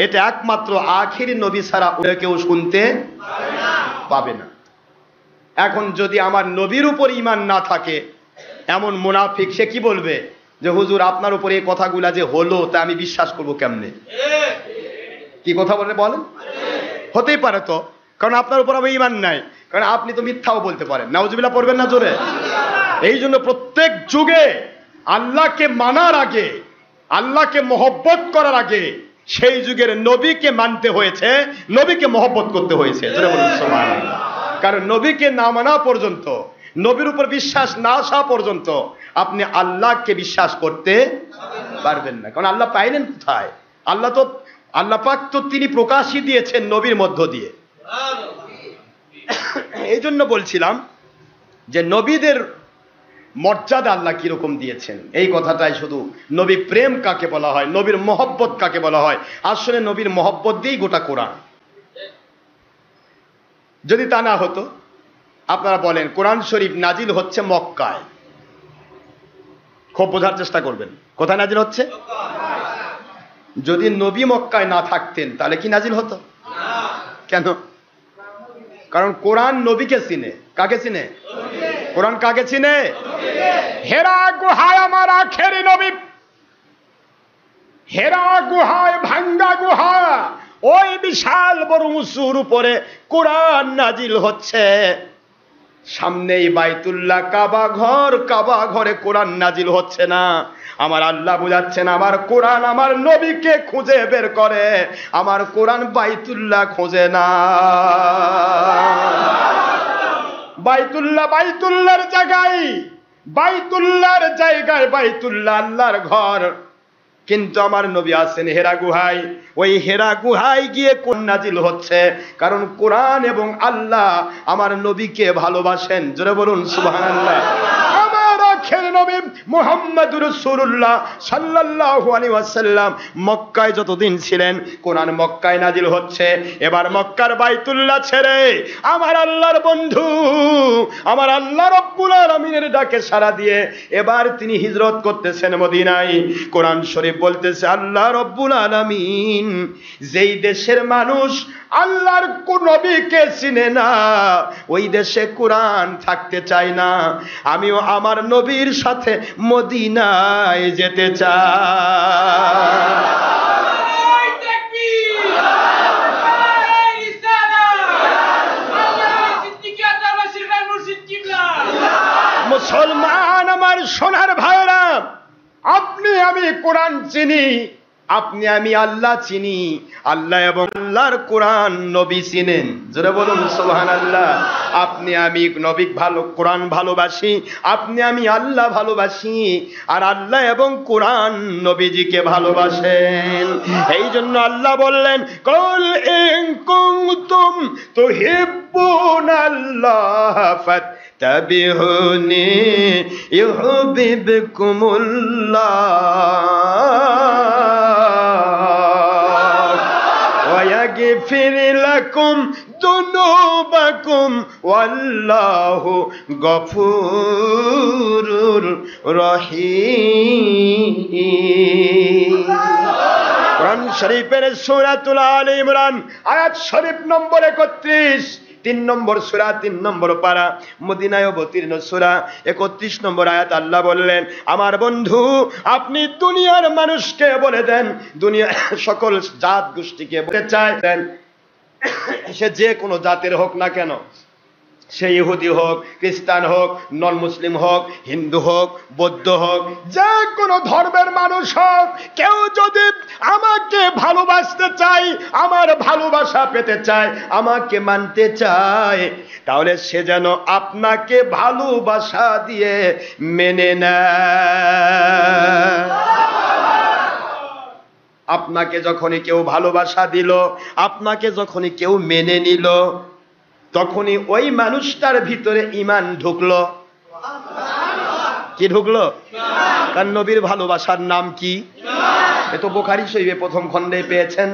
এটা একমাত্র আখিরি নবী ছাড়া কেউ শুনতে পাবে না। এখন যদি আমার নবীর উপর ঈমান না থাকে, এমন মুনাফিক সে কি বলবে যে হুজুর আপনার উপর এই কথাগুলা যে হলো তা আমি বিশ্বাস করবো কেমনে? কি কথা বলে বলেন? হতেই পারে তো, কারণ আপনার উপর আমার ঈমান নাই, কারণ আপনি তো মিথ্যাও বলতে পারেন। নাউজুবিল্লাহ পড়বেন না জোরে? এই জন্য প্রত্যেক যুগে আল্লাহকে মানার আগে, আল্লাহকে মহব্বত করার আগে সেই যুগের নবীকে মানতে হয়েছে, নবীকে মহব্বত করতে হয়েছে। জোরে বলুন সুবহানাল্লাহ। কারণ নবীকে না মানা পর্যন্ত, নবীর উপর বিশ্বাস না আসা পর্যন্ত আপনি আল্লাহকে বিশ্বাস করতে পারবেন না। কারণ আল্লাহ পাইলেন কোথায়? আল্লাহ পাক তো তিনি প্রকাশই দিয়েছেন নবীর মধ্য দিয়ে। এই জন্য বলছিলাম যে নবীদের মর্যাদা আল্লাহ কিরকম দিয়েছেন, এই কথাটাই শুধু। নবী প্রেম কাকে বলা হয়, নবীর মহব্বত কাকে বলা হয়, আসলে নবীর মহব্বত দিয়েই গোটা কোরআন। যদি তা না হতো, আপনারা বলেন কোরআন শরীফ নাজিল হচ্ছে মক্কায়, খুব বোঝার চেষ্টা করবেন, কোথায় নাজিল হচ্ছে? যদি নবী মক্কায় না থাকতেন তাহলে কি নাজিল হতো? কেন? কারণ কোরআন নবীকে চিনে। কাকে চিনে? কোরআন কাকে চিনে? হেরা গুহায় আমার আখেরি নবী, হেরা গুহায়, ভাঙ্গা গুহা, ওই বিশাল বড় উঁচুর উপরে কোরআন নাজিল হচ্ছে। সামনেই বাইতুল্লাহ, কাবা ঘর, কাবা ঘরে কোরআন নাজিল হচ্ছে না। আমার আল্লাহ বুঝাচ্ছেন আমার কোরআন আমার নবীকে খুঁজে বের করে, আমার কোরআন বাইতুল্লাহ খোঁজে না। বাইতুল্লাহর জায়গায়, বাইতুল্লাহর জায়গায়, বাইতুল্লাহ আল্লাহর ঘর, কিন্তু আমার নবী আছেন হেরা গুহায়। ওই হেরা গুহায় গিয়ে কোরআন নাজিল হচ্ছে, কারণ কোরআন এবং আল্লাহ আমার নবীকে ভালোবাসেন। জোরে বলুন সুবহানাল্লাহ। আমার আখের নবী মুহাম্মদুর রাসূলুল্লাহ সাল্লাল্লাহু আলাইহি ওয়াসাল্লাম মক্কায় যতদিন ছিলেন কোরআন মক্কায় নাজিল হচ্ছে। এবার মক্কার বাইতুল্লাহ ছেড়ে আমার আল্লাহর বন্ধু, আমার আল্লাহ রব্বুল আলামিনের ডাকে সাড়া দিয়ে এবার তিনি হিজরত করতেছেন মদিনায়। কোরআন শরীফ বলতেছে আল্লাহ রব্বুল আলামিন যেই দেশের মানুষ আল্লাহর নবীকে চিনে না, ওই দেশে কোরআন থাকতে চায় না। আমিও আমার নবীর সাথে মদিনায় যেতে চাই। মুসলমান সোনার ভাইরা, আপনি আমি কোরআন চিনি, আপনি আমি আল্লাহ চিনি, আল্লাহ এবং আল্লাহর কোরআন নবী চিনেন। জোরে বলুন সুবহানাল্লাহ। আপনি আমি নবী কোরআন ভালোবাসি, আপনি আমি আল্লাহ ভালোবাসি, আর আল্লাহ এবং কোরআন নবীজিকে ভালোবাসেন। এই জন্য আল্লাহ বললেন, কুল ইন কুনতুম তুহিব্বুনাল্লাহ ফাত্তাবিউনি ইউহিব্বুকুমুল্লাহ ويغفر لكم ذنوبكم والله غفور رحيم। কোরআন শরীফের সূরাতুল আলে ইমরান আয়াত শরীফ নম্বর 31, 3 নম্বর সূরা, 3 নম্বর পারা, মদিনায় অবতীর্ণ সূরা, 31 নম্বর আয়াত। আল্লাহ বললেন, আমার বন্ধু আপনি দুনিয়ার মানুষকে বলে দেন, দুনিয়ার সকল জাত গোষ্ঠীকে বলতে চাইছেন, সে যে কোনো জাতের হোক না কেন, সে ইহুদি হোক, খ্রিস্টান হোক, নন মুসলিম হোক, হিন্দু হোক, বৌদ্ধ হোক, যে কোনো ধর্মের মানুষ হোক, কেউ যদি আমাকে ভালোবাসতে চায়, আমার ভালোবাসা পেতে চায়, আমাকে মানতে চায়, তাহলে সে যেন আপনাকে ভালোবাসা দিয়ে মেনে নেয়। আপনাকে যখনই কেউ ভালোবাসা দিল, আপনাকে যখনই কেউ মেনে নিল, তখনই ওই মানুষটার ভিতরে ঈমান ঢুকলো। কি ঢুকলো? তার নবীর ভালোবাসার নাম কি? এ তো বুখারী শরীফে প্রথম খণ্ডে পেয়েছেন।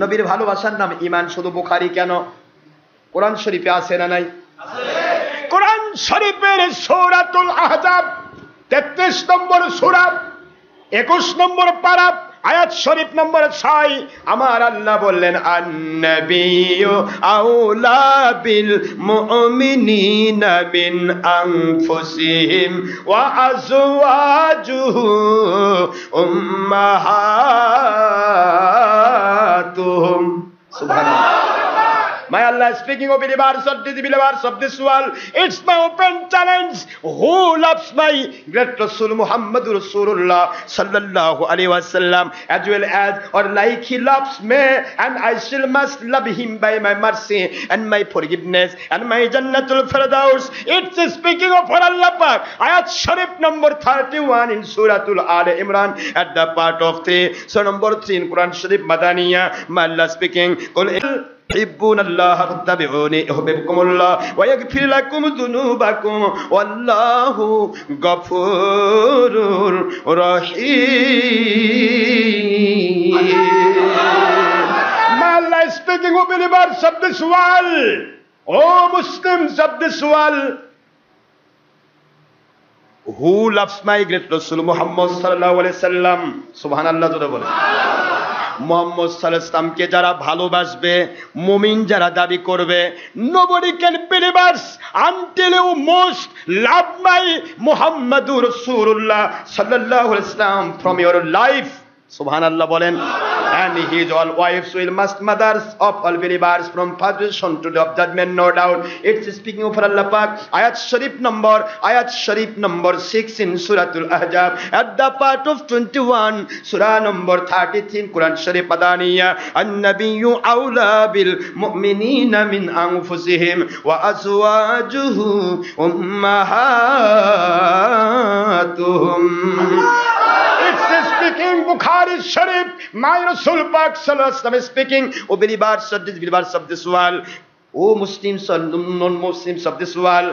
নবীর ভালোবাসার নাম ঈমান। শুধু বুখারী কেন, কোরআন শরীফে আছে না নাই? কোরআন শরীফের সূরাতুল আহজাব 33 নম্বর সূরা, 21 নম্বর পারা, আয়াত শরীফ নম্বর 6, আমার আল্লাহ বললেন, আন-নাবিয়্যু আওলা বিল মুমিনিনা মিন আনফুসিহিম ওয়া আজওয়াজুহু উম্মাহাতুহুম। সুবহানাল্লাহ। My Allah is speaking of believers of this world. It's my open challenge. Who loves my great Rasul Muhammadur Rasulullah sallallahu alaihi wasallam as well as or like he loves me, and I still must love him by my mercy and my forgiveness and my Jannatul Firdaus. It's speaking of Allah Pak. Ayat Sharif number 31 in Suratul Al Imran at the part of 3. So number 3 in Quran Sharif Madaniya. My Allah speaking. تحبون الله فاتبعوني يحببكم الله ويغفر لكم ذنوبكم والله غفور رحيم. Allah is speaking of believers of this world, oh Muslims of this world, who loves my great Rasul Muhammad sallallahu alaihi wasallam. Subhanallah jore bole, Muhammad সাল্লাল্লাহু আলাইহি ওয়াসাল্লামকে যারা ভালোবাসবে, মুমিন যারা দাবি করবে, nobody can believers until you most love my Muhammadur Rasulullah sallallahu alaihi wasallam from your life. Subhanallah bolen. And his all wives will must mothers of all believers from foundation to the judgment, no doubt. It's speaking of Allah Pak. Ayat Sharif number 6 in Suratul Ahzab at the part of 21, Surah number 33 Quran Sharif Madaniya. An-nabiyyu awla bil mu'minina min anfusihim wa azwajuhu ummahatuhum. It's speaking Bukhari Sharif. My Rasul Pak Sallallahu Alaihi Wasallam is speaking. O believers of this world, O Muslims or non-Muslims of this world,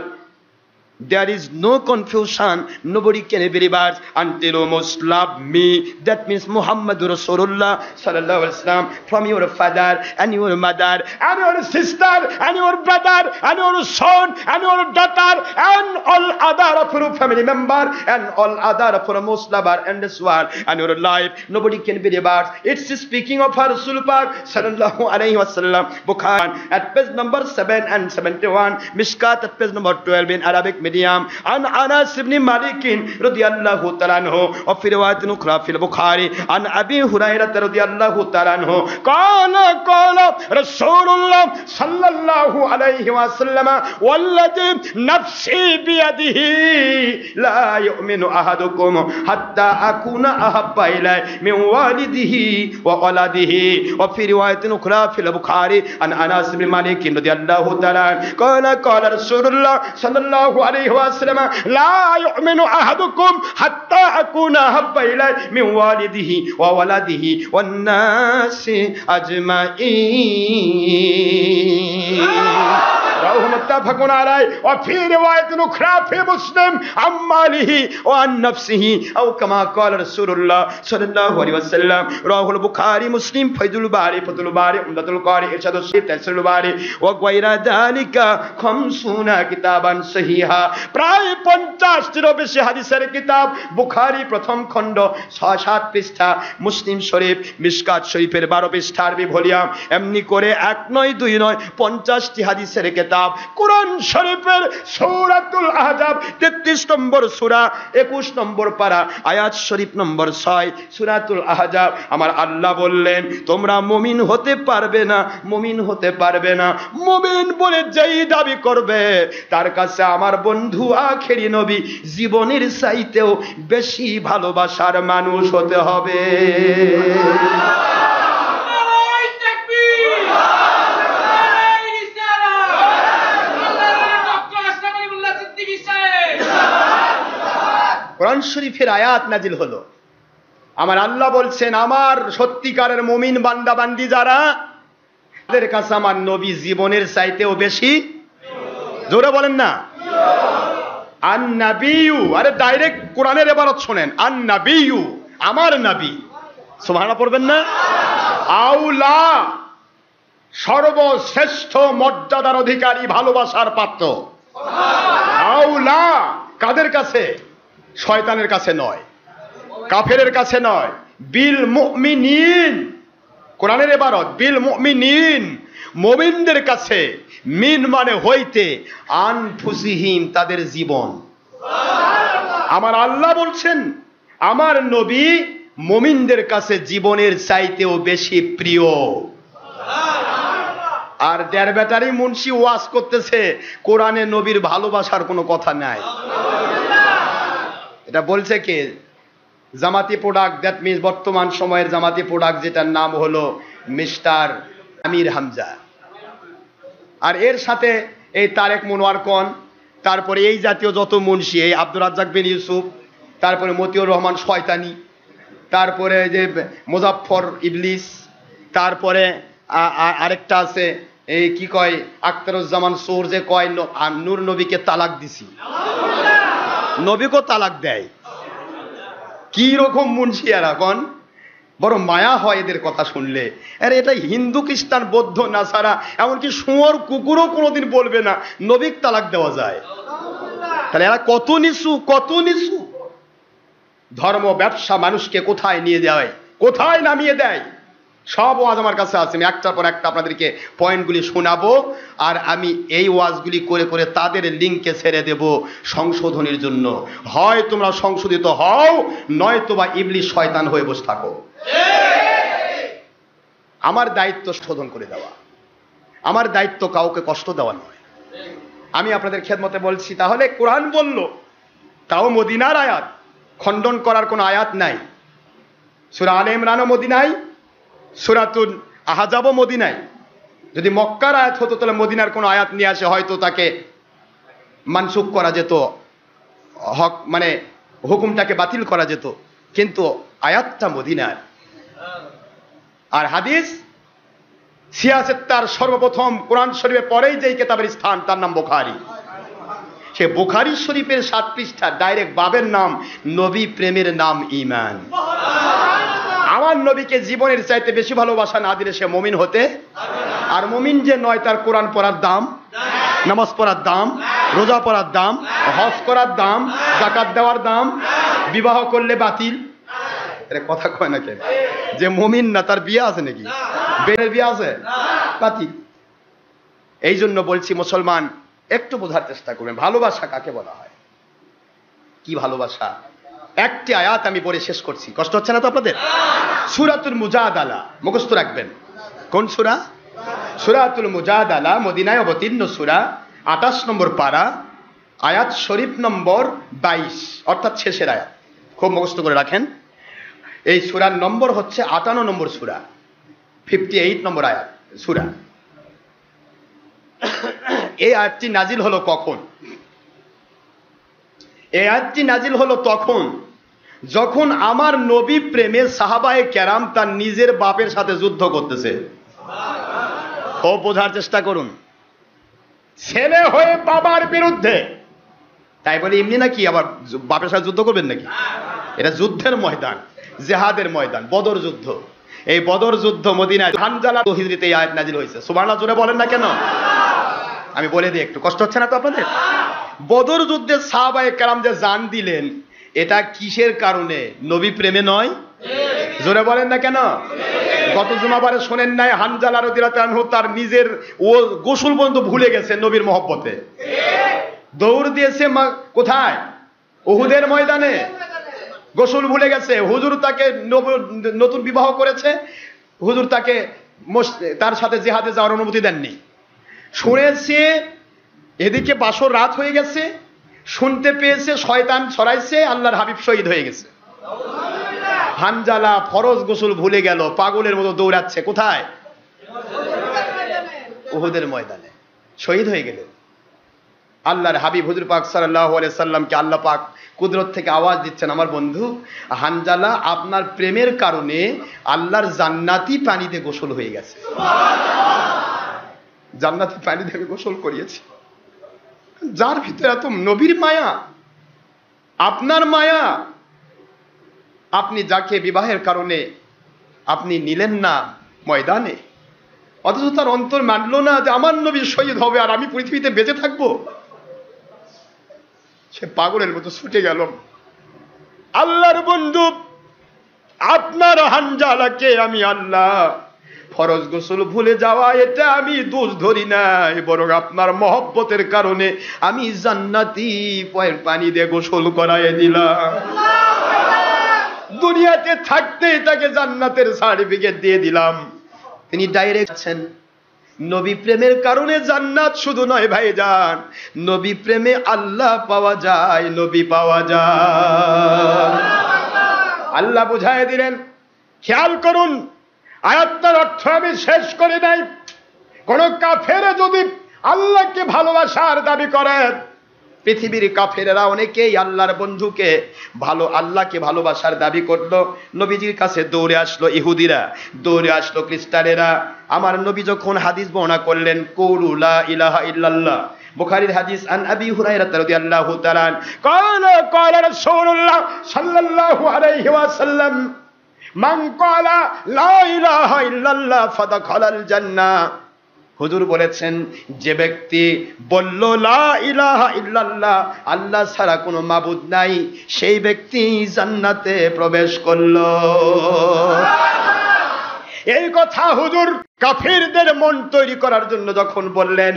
there is no confusion. Nobody can believe us until you must love me. That means Muhammadur Rasulullah sallallahu alaihi wasallam from your father and your mother and your sister and your brother and your son and your daughter and all other of your family member and all other of your Muslim and this world and your life. Nobody can believe us. It's speaking of our Rasul Pak sallallahu alaihi wasallam. Bukhari at page number 7 and 71. Mishkat at page number 12 in Arabic medium an Anas ibn Malik radiyallahu ta'ala anhu wa fi riwayatin ukhra fi al-Bukhari an Abi Hurairah radiyallahu ta'ala anhu qala Rasulullah sallallahu alayhi wa sallam walladhi nafsi biyadihi la yu'minu ahadukum hatta akuna ahabba ilayhi min walidihi wa waladihi wa fi riwayatin ukhra fi al-Bukhari an Anas ibn Malik radiyallahu ta'ala qala Rasulullah sallallahu alayhi wa sallam la yu'minu ahadukum hatta akuna ahabba ilayhi min walidihi wa waladihi wan nasi ajma'in رواه متفق عليه وفي رواية أخرى في مسلم عن ماله وعن نفسه أو كما قال رسول الله صلى الله عليه وسلم رواه البخاري مسلم فيض الباري فتح الباري عمدة القاري إرشاد الشيخ تفسير الباري وغير ذلك 50 কিতাবা সহিহা প্রায় 50 টিরও বেশি হাদিসের কিতাব বুখারী প্রথম খণ্ড 6-7 পৃষ্ঠা মুসলিম শরীফ মিশকাত শরীফের 12 পৃষ্ঠা আরবি ভলিউম এমনি করে 1 নয় 2 নয় 50 টি হাদিসের কিতাব কুরআন শরীফের সূরাতুল আহজাব 33 নম্বর সূরা 21 নম্বর পারা আয়াত শরীফ নম্বর 6 সূরাতুল আহজাব আমার আল্লাহ বললেন তোমরা মুমিন হতে পারবে না মুমিন হতে পারবে না মুমিন বলে যেই দাবি করবে তার কাছে আমার বন্ধু আখেরি নবী জীবনের চাইতেও বেশি ভালোবাসার মানুষ হতে হবে কোরআন শরীফের আয়াত নাজিল হলো আমার আল্লাহ বলছেন আমার সত্যিকারের মুমিন বান্দা বান্দি যারা তাদের কাছে আমার নবী জীবনের চাইতেও বেশি জোরে বলেন না আন নাবিয়্যু আরে ডাইরেক্ট কোরআনের ইবারত শুনেন আন নাবিয়্যু আমার নবী সুবহানাল্লাহ পড়বেন না আউলা সর্বশ্রেষ্ঠ মর্যাদার অধিকারী ভালোবাসার পাত্র আউলা কাদের কাছে শয়তানের কাছে নয় কাফেরের কাছে নয় বিল মুমিনিন কোরআনের ইবারত বিল মুমিনিন মুমিনদের কাছে মিন মানে হইতে আনফুসিহিম তাদের জীবন আমার আল্লাহ বলছেন আমার নবী মুমিনদের কাছে জীবনের চাইতেও বেশি প্রিয় আর দেড় ব্যাটারি মুন্সি ওয়াজ করতেছে কোরআনে নবীর ভালোবাসার কোনো কথা নাই এটা বলছে কে জামাতি প্রোডাক্ট দ্যাট মিন্স বর্তমান সময়ের জামাতি প্রোডাক্ট যেটার নাম হলো মিস্টার আমির হামজা আর এর সাথে এই তারেক মনোয়ার কোন তারপরে এই জাতীয় যত মুন্সি এই আব্দুর রাজ্জাক বিন ইউসুফ তারপরে মতিউর রহমান শয়তানি তারপরে যে মুজাফফর ইবলিস তারপরে আরেকটা আছে এই কি কয় আখতারুজ্জামান সোর যে কয় নূর নবীকে তালাক দিছি নবীকে তালাক দেয় কি রকম মুন্সি আর এখন বড় মায়া হয় এদের কথা শুনলে আরে এটা হিন্দু খ্রিস্টান বৌদ্ধ নাসারা এমনকি শুয়োর কুকুরও কোনোদিন বলবে না নবীকে তালাক দেওয়া যায় তাহলে এরা কত নিচু ধর্ম ব্যবসা মানুষকে কোথায় নিয়ে যায় কোথায় নামিয়ে দেয় সব ওয়াজ আমার কাছে আছে আমি একটার পর একটা আপনাদেরকে পয়েন্টগুলি শোনাবো আর আমি এই ওয়াজগুলি করে করে তাদের লিঙ্কে ছেড়ে দেব সংশোধনের জন্য হয় তোমরা সংশোধিত হও নয়তো বা ইবলিস শয়তান হয়ে বসে থাকো আমার দায়িত্ব শোধন করে দেওয়া আমার দায়িত্ব কাউকে কষ্ট দেওয়া নয় আমি আপনাদের খেদমতে বলছি তাহলে কোরআন বলল তাও মদিনার আয়াত খণ্ডন করার কোনো আয়াত নাই সূরা আলে ইমরানও মদিনায় সূরাতুল আহজাবও মদিনায় যদি মক্কার আয়াত হতো তাহলে মদিনার কোনো আয়াত নিয়ে আসে হয়তো তাকে মানসুখ করা যেত হক মানে হুকুমটাকে বাতিল করা যেত কিন্তু আয়াতটা মদিনার আর হাদিস সিয়াসেত তার সর্বপ্রথম কোরআন শরীফের পরেই যেই কিতাবের স্থান তার নাম বুখারী সে বুখারী শরীফের 7 পৃষ্ঠা ডাইরেক্ট বাবের নাম নবী প্রেমের নাম ঈমান আমার নবীকে জীবনের চাইতে বেশি ভালোবাসা না দিলে সে মুমিন হতে আর মুমিন যে নয় তার কোরআন পড়ার দাম নামাজ পড়ার দাম রোজা পড়ার দাম হজ করার দাম যাকাত দেওয়ার দাম বিবাহ করলে বাতিল আরে কথা কয় না কেন যে মুমিন না তার বিয়ে আছে নাকি বেনের বিয়ে আছে বাতিল এই জন্য বলছি মুসলমান একটু বোঝার চেষ্টা করবেন ভালোবাসা কাকে বলা হয়, কি ভালোবাসা। একটি আয়াত আমি পড়ে শেষ করছি, কষ্ট হচ্ছে না তো আপনাদের? সূরাতুল মুজাদালা মুখস্থ রাখবেন। কোন সূরা? সূরাতুল মুজাদালা, মদিনায় অবতীর্ণ সূরা, 28 নম্বর পারা, আয়াত শরীফ নম্বর 22, অর্থাৎ শেষের আয়াত। খুব মুখস্থ করে রাখেন। এই সূরার নম্বর হচ্ছে 58 নম্বর সূরা, 58 নম্বর আয়াত সূরা। এই আয়াতটি নাজিল হলো কখন? এই আয়াতটি নাজিল হলো তখন যখন আমার নবী প্রেমে সাহাবায়ে কেরাম তার নিজের বাপের সাথে যুদ্ধ করতেছে। ও বোঝার চেষ্টা করুন, ছেলে হয়ে বাবার বিরুদ্ধে। তাই বলে এমনি নাকি আবার বাপের সাথে যুদ্ধ করবেন নাকি? এটা যুদ্ধের ময়দান, জিহাদের ময়দান, বদর যুদ্ধ। এই বদর যুদ্ধ মদিনায় হানজালা হিজরিতে এই আয়াত নাজিল হয়েছে। সুবহানাল্লাহ জোরে বলেন না কেন? আমি বলে দিই, একটু কষ্ট হচ্ছে না তো আপনাদের? বদর যুদ্ধে সাহাবায়ে কেরাম যে জান দিলেন, এটা কিসের কারণে? নবী প্রেমে নয়? জোরে বলেন না কেন? গত জুমাবারে শোনেন নাই হানজালা রাদিয়াল্লাহু আনহু তার নিজের ও গোসল পর্যন্ত ভুলে গেছে নবীর মহব্বতে, দৌড় দিয়েছে কোথায়? উহুদের ময়দানে গোসল ভুলে গেছে। হুজুর তাকে নতুন বিবাহ করেছে, হুজুর তাকে তার সাথে জিহাদে যাওয়ার অনুমতি দেননি। শুনেছে এদিকে বাসর রাত হয়ে গেছে, শুনতে পেয়েছে শয়তান ছড়াইছে, আল্লাহর হাবিব শহীদ হয়ে গেছে। হানজালা ফরজ গোসল ভুলে গেল, পাগলের মতো দৌড়াচ্ছে কোথায়? উহুদের ময়দানে, শহীদ হয়ে গেলেন। আল্লাহর হাবিব হুজুর পাক সাল্লাল্লাহু আলাইহি সাল্লামকে আল্লাহ পাক কুদরত থেকে আওয়াজ দিচ্ছেন, আমার বন্ধু হানজালা আপনার প্রেমের কারণে আল্লাহর জান্নাতি পানিতে গোসল হয়ে গেছে। জান্নাতি পানি থেকে গোসল করিয়েছে। যার ভিতরে এত নবীর মায়া, আপনার মায়া, আপনি যাকে বিবাহের কারণে আপনি নিলেন না ময়দানে, অথচ তার অন্তর মানল না যে আমার নবী শহীদ হবে আর আমি পৃথিবীতে বেঁচে থাকবো। সে পাগলের মতো ছুটে গেল। আল্লাহর বন্ধু আপনার হানজালাকে আমি আল্লাহ ফরজ গোসল ভুলে যাওয়া এটা আমি দোষ ধরি নাই, বরং আপনার মহব্বতের কারণে আমি জান্নাতি পানি দিয়ে গোসল করায় দিলাম। দুনিয়াতে থাকতে তাকে জান্নাতের সার্টিফিকেট দিয়ে দিলাম। তিনি ডাইরেক্ট আছেন। নবী প্রেমের কারণে জান্নাত শুধু নয় ভাইজান, নবী প্রেমে আল্লাহ পাওয়া যায়, নবী পাওয়া যায়। আল্লাহ বুঝায় দিলেন। খেয়াল করুন, আয়াতটার অর্থ আমি শেষ করে নাই। কোন কাফের যদি আল্লাহকে ভালোবাসার দাবি করে, পৃথিবীর কাফেরেরা অনেকেই আল্লাহর বন্ধুকে আল্লাহকে ভালোবাসার দাবি করলো, নবীজির কাছে দৌড়ে আসলো ইহুদিরা, দৌড়ে আসলো খ্রিস্টানেরা। আমার নবী যখন হাদিস বর্ণনা করলেন, কুলু লা ইলাহা ইল্লাল্লাহ, বুখারীর হাদিস, আন আবি হুরায়রা রাদিয়াল্লাহু তাআলা ক্বালা রাসূলুল্লাহ সাল্লাল্লাহু আলাইহি ওয়াসাল্লাম মান ক্বালা লা ইলাহা ইল্লাল্লাহ ফাদাখালাল জান্নাহ। হুজুর বলেছেন, যে ব্যক্তি বলল লা ইলাহা ইল্লাল্লাহ, আল্লাহ ছাড়া কোনো মাবুদ নাই, সেই ব্যক্তি জান্নাতে প্রবেশ করলো। এই কথা হুজুর কাফিরদের মন তৈরি করার জন্য যখন বললেন,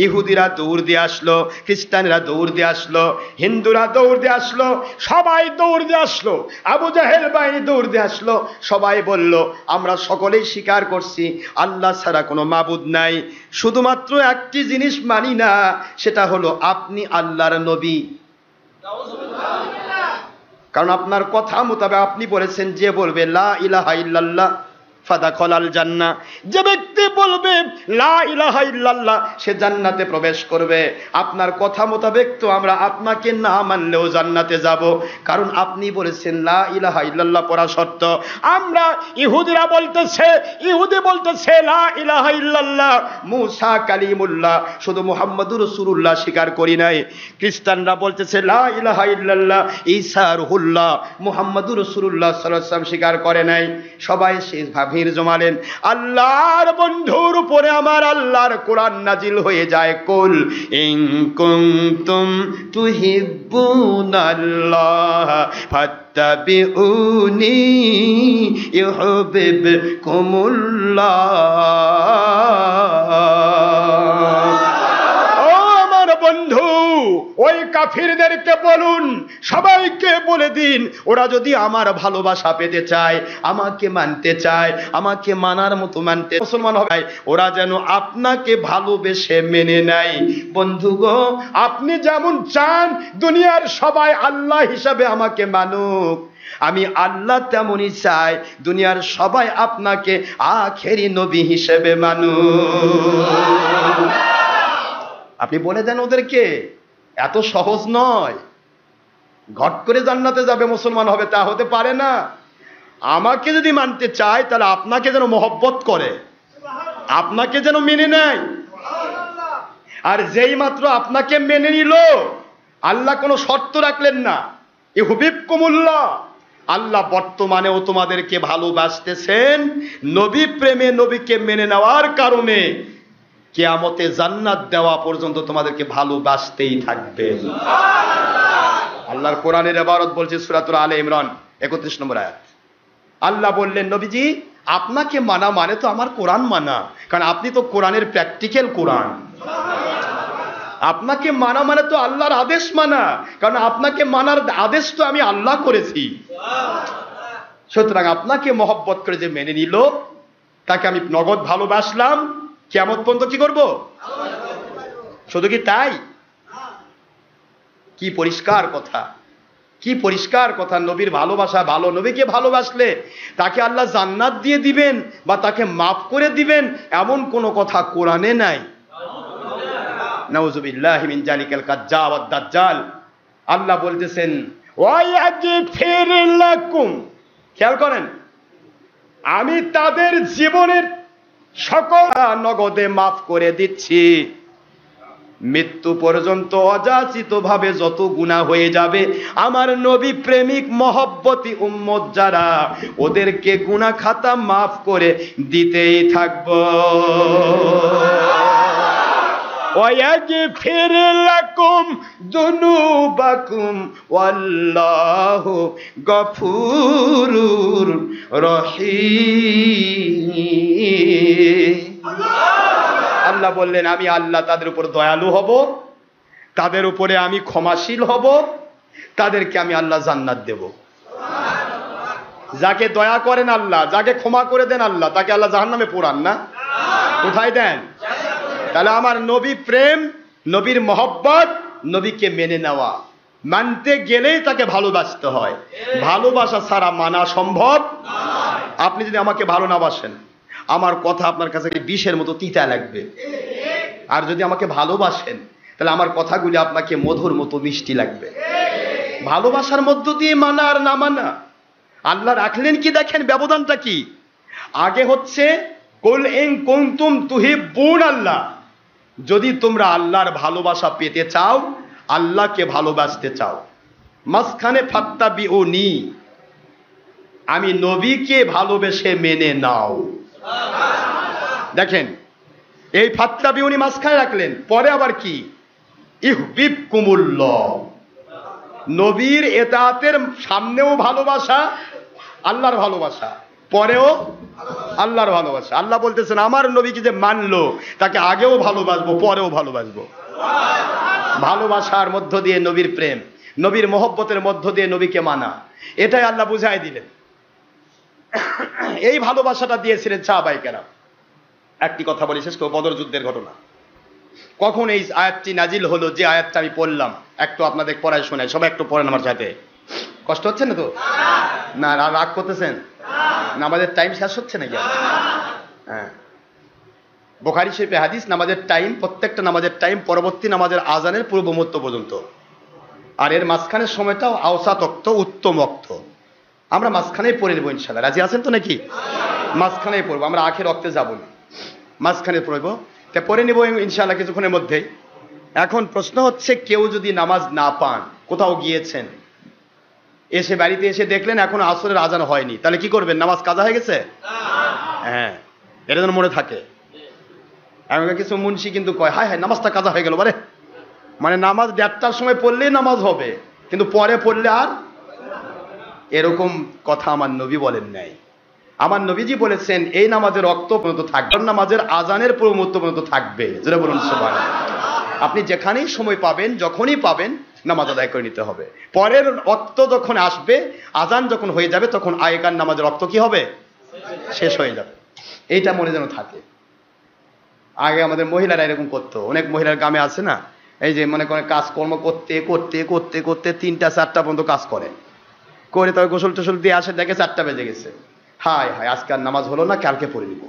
ইহুদিরা দৌড় দিয়ে আসলো, খ্রিস্টানরা দৌড় দিয়ে আসলো, হিন্দুরা দৌড় দিয়ে আসলো, সবাই দৌড় দিয়ে আসলো, আবু জাহেল বাহিনী দৌড় দিয়ে আসলো। সবাই বলল, আমরা সকলেই স্বীকার করছি আল্লাহ ছাড়া কোনো মাবুদ নাই, শুধুমাত্র একটি জিনিস মানি না, সেটা হলো আপনি আল্লাহর নবী। কারণ আপনার কথা মোতাবেক আপনি বলেছেন, যে বলবে লা ইলাহা ইল্লাল্লাহ ফাদাখালাল জান্নাহ, যে ব্যক্তি বলবে লা ইলাহা ইল্লাল্লাহ সে জান্নাতে প্রবেশ করবে। আপনার কথা মোতাবেক তো আমরা আপনাকে না মানলেও জান্নাতে যাব, কারণ আপনি বলেছেন লা ইলাহা ইল্লাল্লাহ পড়া শর্ত। আমরা ইহুদি বলতেছে লা ইলাহা ইল্লাল্লাহ মুসা কালিমুল্লাহ, শুধু মুহাম্মদুর রাসূলুল্লাহ স্বীকার করি নাই। খ্রিস্টানরা বলতেছে লা ইলাহা ইল্লাল্লাহ ঈসা রুহুল্লাহ, মুহাম্মদুর রাসূলুল্লাহ সাল্লাল্লাহু আলাইহি ওয়াসাল্লাম স্বীকার করে নাই। সবাই শেষ ভিড় জমালেন। আল্লাহর বন্ধুর উপরে আমার আল্লাহর কোরআন নাজিল হয়ে যায়, কুল ইন কুনতুম তুহিব্বুনাল্লাহ ফাত্তাবিউনি ইউহিব্বুকুমুল্লাহ। ও আমার ওই কাফিরদেরকে বলুন, সবাইকে বলে দিন, ওরা যদি আমার ভালোবাসা পেতে চায়, আমাকে মানতে চায়, আমাকে মানার মতো মানতে মুসলমান হবে, ওরা যেন আপনাকে ভালোবেসে মেনে নেয়। বন্ধু গো, আপনি যেমন চান দুনিয়ার সবাই আল্লাহ হিসাবে আমাকে মানুক, আমি আল্লাহ তেমনই চাই দুনিয়ার সবাই আপনাকে আখেরি নবী হিসেবে মানুক। আপনি বলে দেন ওদেরকে, এত সহজ নয়। ঘট করে জান্নাতে যাবে, মুসলমান হবে তা হতে পারে না। আমাকে যদি মানতে চায় তাহলে আপনাকে যেন মহব্বত করে, আপনাকে যেন মেনে নেয়। আর যেই মাত্র আপনাকে মেনে নিল, আল্লাহ কোনো শর্ত রাখলেন না, ইউহিব্বুকুমুল্লাহ, আল্লাহ বর্তমানেও তোমাদেরকে ভালোবাসতেছেন। নবী প্রেমে নবীকে মেনে নেওয়ার কারণে কিয়ামতে জান্নাত দেওয়া পর্যন্ত তোমাদেরকে ভালোবাসতেই থাকবে। আল্লাহর কোরআনের ইবারত বলছে সূরাতুল আলে ইমরান 31 নম্বর আয়াত। আল্লাহ বললেন, নবীজি আপনাকে মানা মানে তো আমার কোরআন মানা, কারণ আপনি তো কোরআনের প্র্যাকটিক্যাল কোরআন। আপনাকে মানা মানে তো আল্লাহর আদেশ মানা, কারণ আপনাকে মানার আদেশ তো আমি আল্লাহ করেছি। সুতরাং আপনাকে মহব্বত করে যে মেনে নিল, তাকে আমি নগদ ভালোবাসলাম, কিয়ামত পর্যন্ত কি করব? শুধু কি তাই? কি পরিষ্কার কথা, কি পরিষ্কার কথা। নবীর ভালোবাসা, ভালো নবীকে ভালোবাসলে তাকে আল্লাহ জান্নাত দিয়ে দিবেন বা তাকে মাফ করে দিবেন, এমন কোনো কথা কোরআনে নাই। নাউযুবিল্লাহি মিন জালিকাল কাজ্জাব ওয়াদ দাজ্জাল। আল্লাহ বলতেছেন, ওয়ায়াগফির লাকুম, খেয়াল করেন, আমি তাদের জীবনের সকল নগদে মাফ করে দিচ্ছি। মৃত্যু পর্যন্ত অযাচিত ভাবে যত গুনাহ হয়ে যাবে, আমার নবী প্রেমিক মহব্বতী উম্মত যারা, ওদেরকে গুনাহ খাতা মাফ করে দিতেই থাকবো। ওয়ায়াগফির লাকুম যুনুবাকুম ওয়াল্লাহু গফুরুর রহিম। আল্লাহ বললেন, আমি আল্লাহ তাদের উপর দয়ালু হব, তাদের উপরে আমি ক্ষমাশীল হব, তাদেরকে আমি আল্লাহ জান্নাত দেব। যাকে দয়া করেন আল্লাহ, যাকে ক্ষমা করে দেন আল্লাহ, তাকে আল্লাহ জাহান্নামে পোড়ান না, কোথায় দেন? তাহলে আমার নবী প্রেম, নবীর মহব্বত, নবীকে মেনে নেওয়া, মানতে গেলেই তাকে ভালোবাসতে হয়। ভালোবাসা ছাড়া মানা সম্ভব। আপনি যদি আমাকে ভালো না বাসেন, আমার কথা আপনার কাছে বিষের মতো তিতা লাগবে। আর যদি আমাকে ভালোবাসেন, তাহলে আমার কথাগুলি আপনাকে মধুর মতো মিষ্টি লাগবে। ভালোবাসার মধ্য দিয়ে মানা আর না মানা, আল্লাহ রাখলেন কি দেখেন ব্যবধানটা কি। আগে হচ্ছে কুল ইন কুনতুম তুহিব্বুন আল্লাহ, যদি তোমরা আল্লাহর ভালোবাসা পেতে চাও, আল্লাহকে ভালোবাসতে চাও। মাঝখানে ফাত্তাবিউনি, আমি নবীকে ভালোবেসে মেনে নাও। দেখেন, এই ফাত্তাবিউনি মাঝখানে রাখলেন, পরে আবার কি? ইউহিব্বুকুমুল্লাহ, নবীর এতাতের সামনেও ভালোবাসা, আল্লাহর ভালোবাসা, পরেও আল্লাহর ভালোবাসা। আল্লাহ বলতেছেন, আমার নবীকে যে মানলো, তাকে আগেও ভালোবাসবো, পরেও ভালোবাসবো। ভালোবাসার মধ্য দিয়ে নবীর প্রেম, নবীর মহব্বতের মধ্য দিয়ে নবীকে মানা, এটাই আল্লাহ বুঝাই দিলেন। এই ভালোবাসাটা দিয়েছিলেন সাহাবায়ে কেরাম। একটি কথা বলি শেষ করব, বদর যুদ্ধের ঘটনা। কখন এই আয়াতটি নাজিল হলো, যে আয়াতটা আমি পড়লাম, একটু আপনাদের পড়ায় শোনাই। সবাই একটু পড়েন আমার সাথে। কষ্ট হচ্ছে না তো? না রাগ করতেছেন? নামাজের টাইম শেষ হচ্ছে নাকি? হ্যাঁ, বুখারী শরীফে হাদিস, নামাজের টাইম, প্রত্যেকটা নামাজের টাইম পরবর্তী নামাজের আজানের পূর্ব মুহূর্ত পর্যন্ত। আর এর মাঝখানের সময়টাও আওসাত ওয়াক্ত, উত্তম ওয়াক্ত। আমরা মাঝখানেই পড়ে নেবো ইনশাআল্লাহ। রাজি আছেন তো নাকি? মাঝখানেই পড়বো, আমরা আখের ওয়াক্তে যাবো না, মাঝখানে পড়বো। তা পড়ে নেবো ইনশাআল্লাহ কিছুক্ষণের মধ্যেই। এখন প্রশ্ন হচ্ছে, কেউ যদি নামাজ না পান, কোথাও গিয়েছেন, এসে বাড়িতে এসে দেখলেন এখন আসরের আজান হয়নি, তাহলে কি করবেন? নামাজ কাজা হয়ে গেছে? হ্যাঁ, এটা যেন মনে থাকে। এমন কিছু মুন্সি কিন্তু কয়, হায় হায় নামাজটা কাজা হয়ে গেল, মানে নামাজ 1:30টার সময় পড়লেই নামাজ হবে, কিন্তু পরে পড়লে আর। এরকম কথা আমার নবী বলেন নাই। আমার নবীজি বলেছেন, এই নামাজের রক্ত পর্যন্ত থাকবে, নামাজের আজানের পূর্ব মুহূর্ত পর্যন্ত থাকবে। যেটা বলুন সুবহানাল্লাহ। আপনি যেখানেই সময় পাবেন, যখনই পাবেন, নামাজ আদায় করে নিতে হবে। পরের ওয়াক্ত যখন আসবে, আজান যখন হয়ে যাবে, তখন আগেকার নামাজের ওয়াক্ত কি হবে? শেষ হয়ে যাবে। এইটা মনে যেন থাকে। আগে আমাদের মহিলারা এরকম করতো, অনেক মহিলার গ্রামে আছে না, এই যে মনে করেন কাজকর্ম করতে করতে করতে করতে 3টা 4টা পর্যন্ত কাজ করে, তবে গোসল টোসল দিয়ে আসে, দেখে 4টা বেজে গেছে। হায় হায়, আজকে আর নামাজ হলো না, কালকে পড়ে নিব,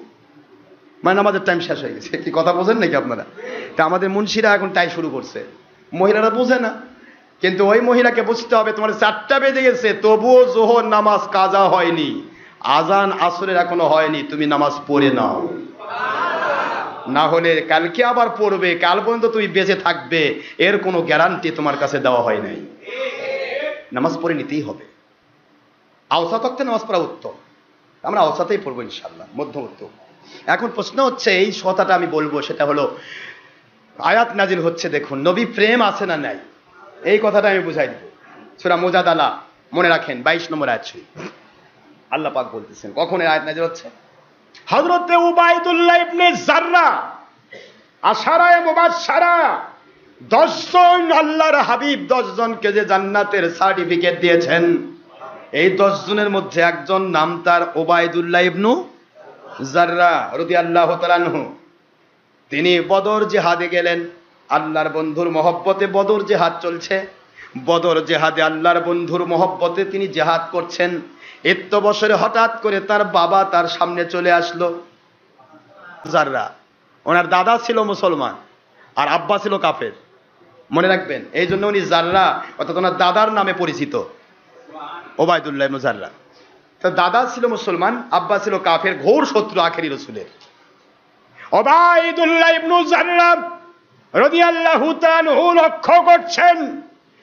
মানে নামাজের টাইম শেষ হয়ে গেছে। কি কথা বোঝেন নাকি আপনারা? তা আমাদের মুন্সিরা এখন টাই শুরু করছে, মহিলারা বোঝে না, কিন্তু ওই মহিলাকে বুঝতে হবে তোমার 4টা বেজে গেছে, তবুও যোহর নামাজ কাজা হয়নি, আজান আসরের এখনো হয়নি, তুমি নামাজ পড়ে নাও, না হলে কালকে আবার পড়বে, কাল পর্যন্ত তুমি বেঁচে থাকবে, এর কোনো গ্যারান্টি তোমার কাছে দেওয়া হয় নাই। নামাজ পড়ে নিতেই হবে। আওসাত ওয়াক্তে নামাজ পড়া উত্তম, আমরা আওসাতেই পড়বো ইনশাআল্লাহ, মধ্যবর্তী। এখন প্রশ্ন হচ্ছে, এই কথাটা আমি বলবো, সেটা হলো আয়াত নাজিল হচ্ছে, দেখুন নবী প্রেম আছে না নাই, এই কথাটা আমি বুঝাই দেব। সূরা মুজাদালা মনে রাখেন 22 নম্বর আয়াত শরীফ, আল্লাহ পাক বলতেছেন, কখন এই আয়াত নাজিল হচ্ছে? হযরতে উবাইদুল্লাহ ইবনে জাররা আশারায়ে মুবাশশারা 10 জন আল্লাহর হাবিব 10 জনকে যে জান্নাতের সার্টিফিকেট দিয়েছেন, এই 10 জনের মধ্যে একজন নাম তার উবাইদুল্লাহ ইবনু জাররা রাদিয়াল্লাহু তাআলা আনহু। তিনি বদর জিহাদে গেলেন, আল্লাহর বন্ধুর মহব্বতে বদর জিহাদ চলছে, বদর জিহাদে আল্লাহর বন্ধুর মহব্বতে তিনি জিহাদ করছেন। এত বছরে হঠাৎ করে তার বাবা তার সামনে চলে আসলো। জাররা, ওনার দাদা ছিল মুসলমান আর আব্বা ছিল কাফের, মনে রাখবেন, এই জন্য উনি জাররা অর্থাৎ ওনার দাদার নামে পরিচিত, ওবায়দুল্লাহ ইবনে জাররা। তো দাদা ছিল মুসলমান, আব্বা ছিল কাফের, ঘোর শত্রু আখেরি রাসূলের। ওবায়দুল্লাহ ইবনে জাররা রাদিয়াল্লাহু তাআলা লক্ষ্য করছেন,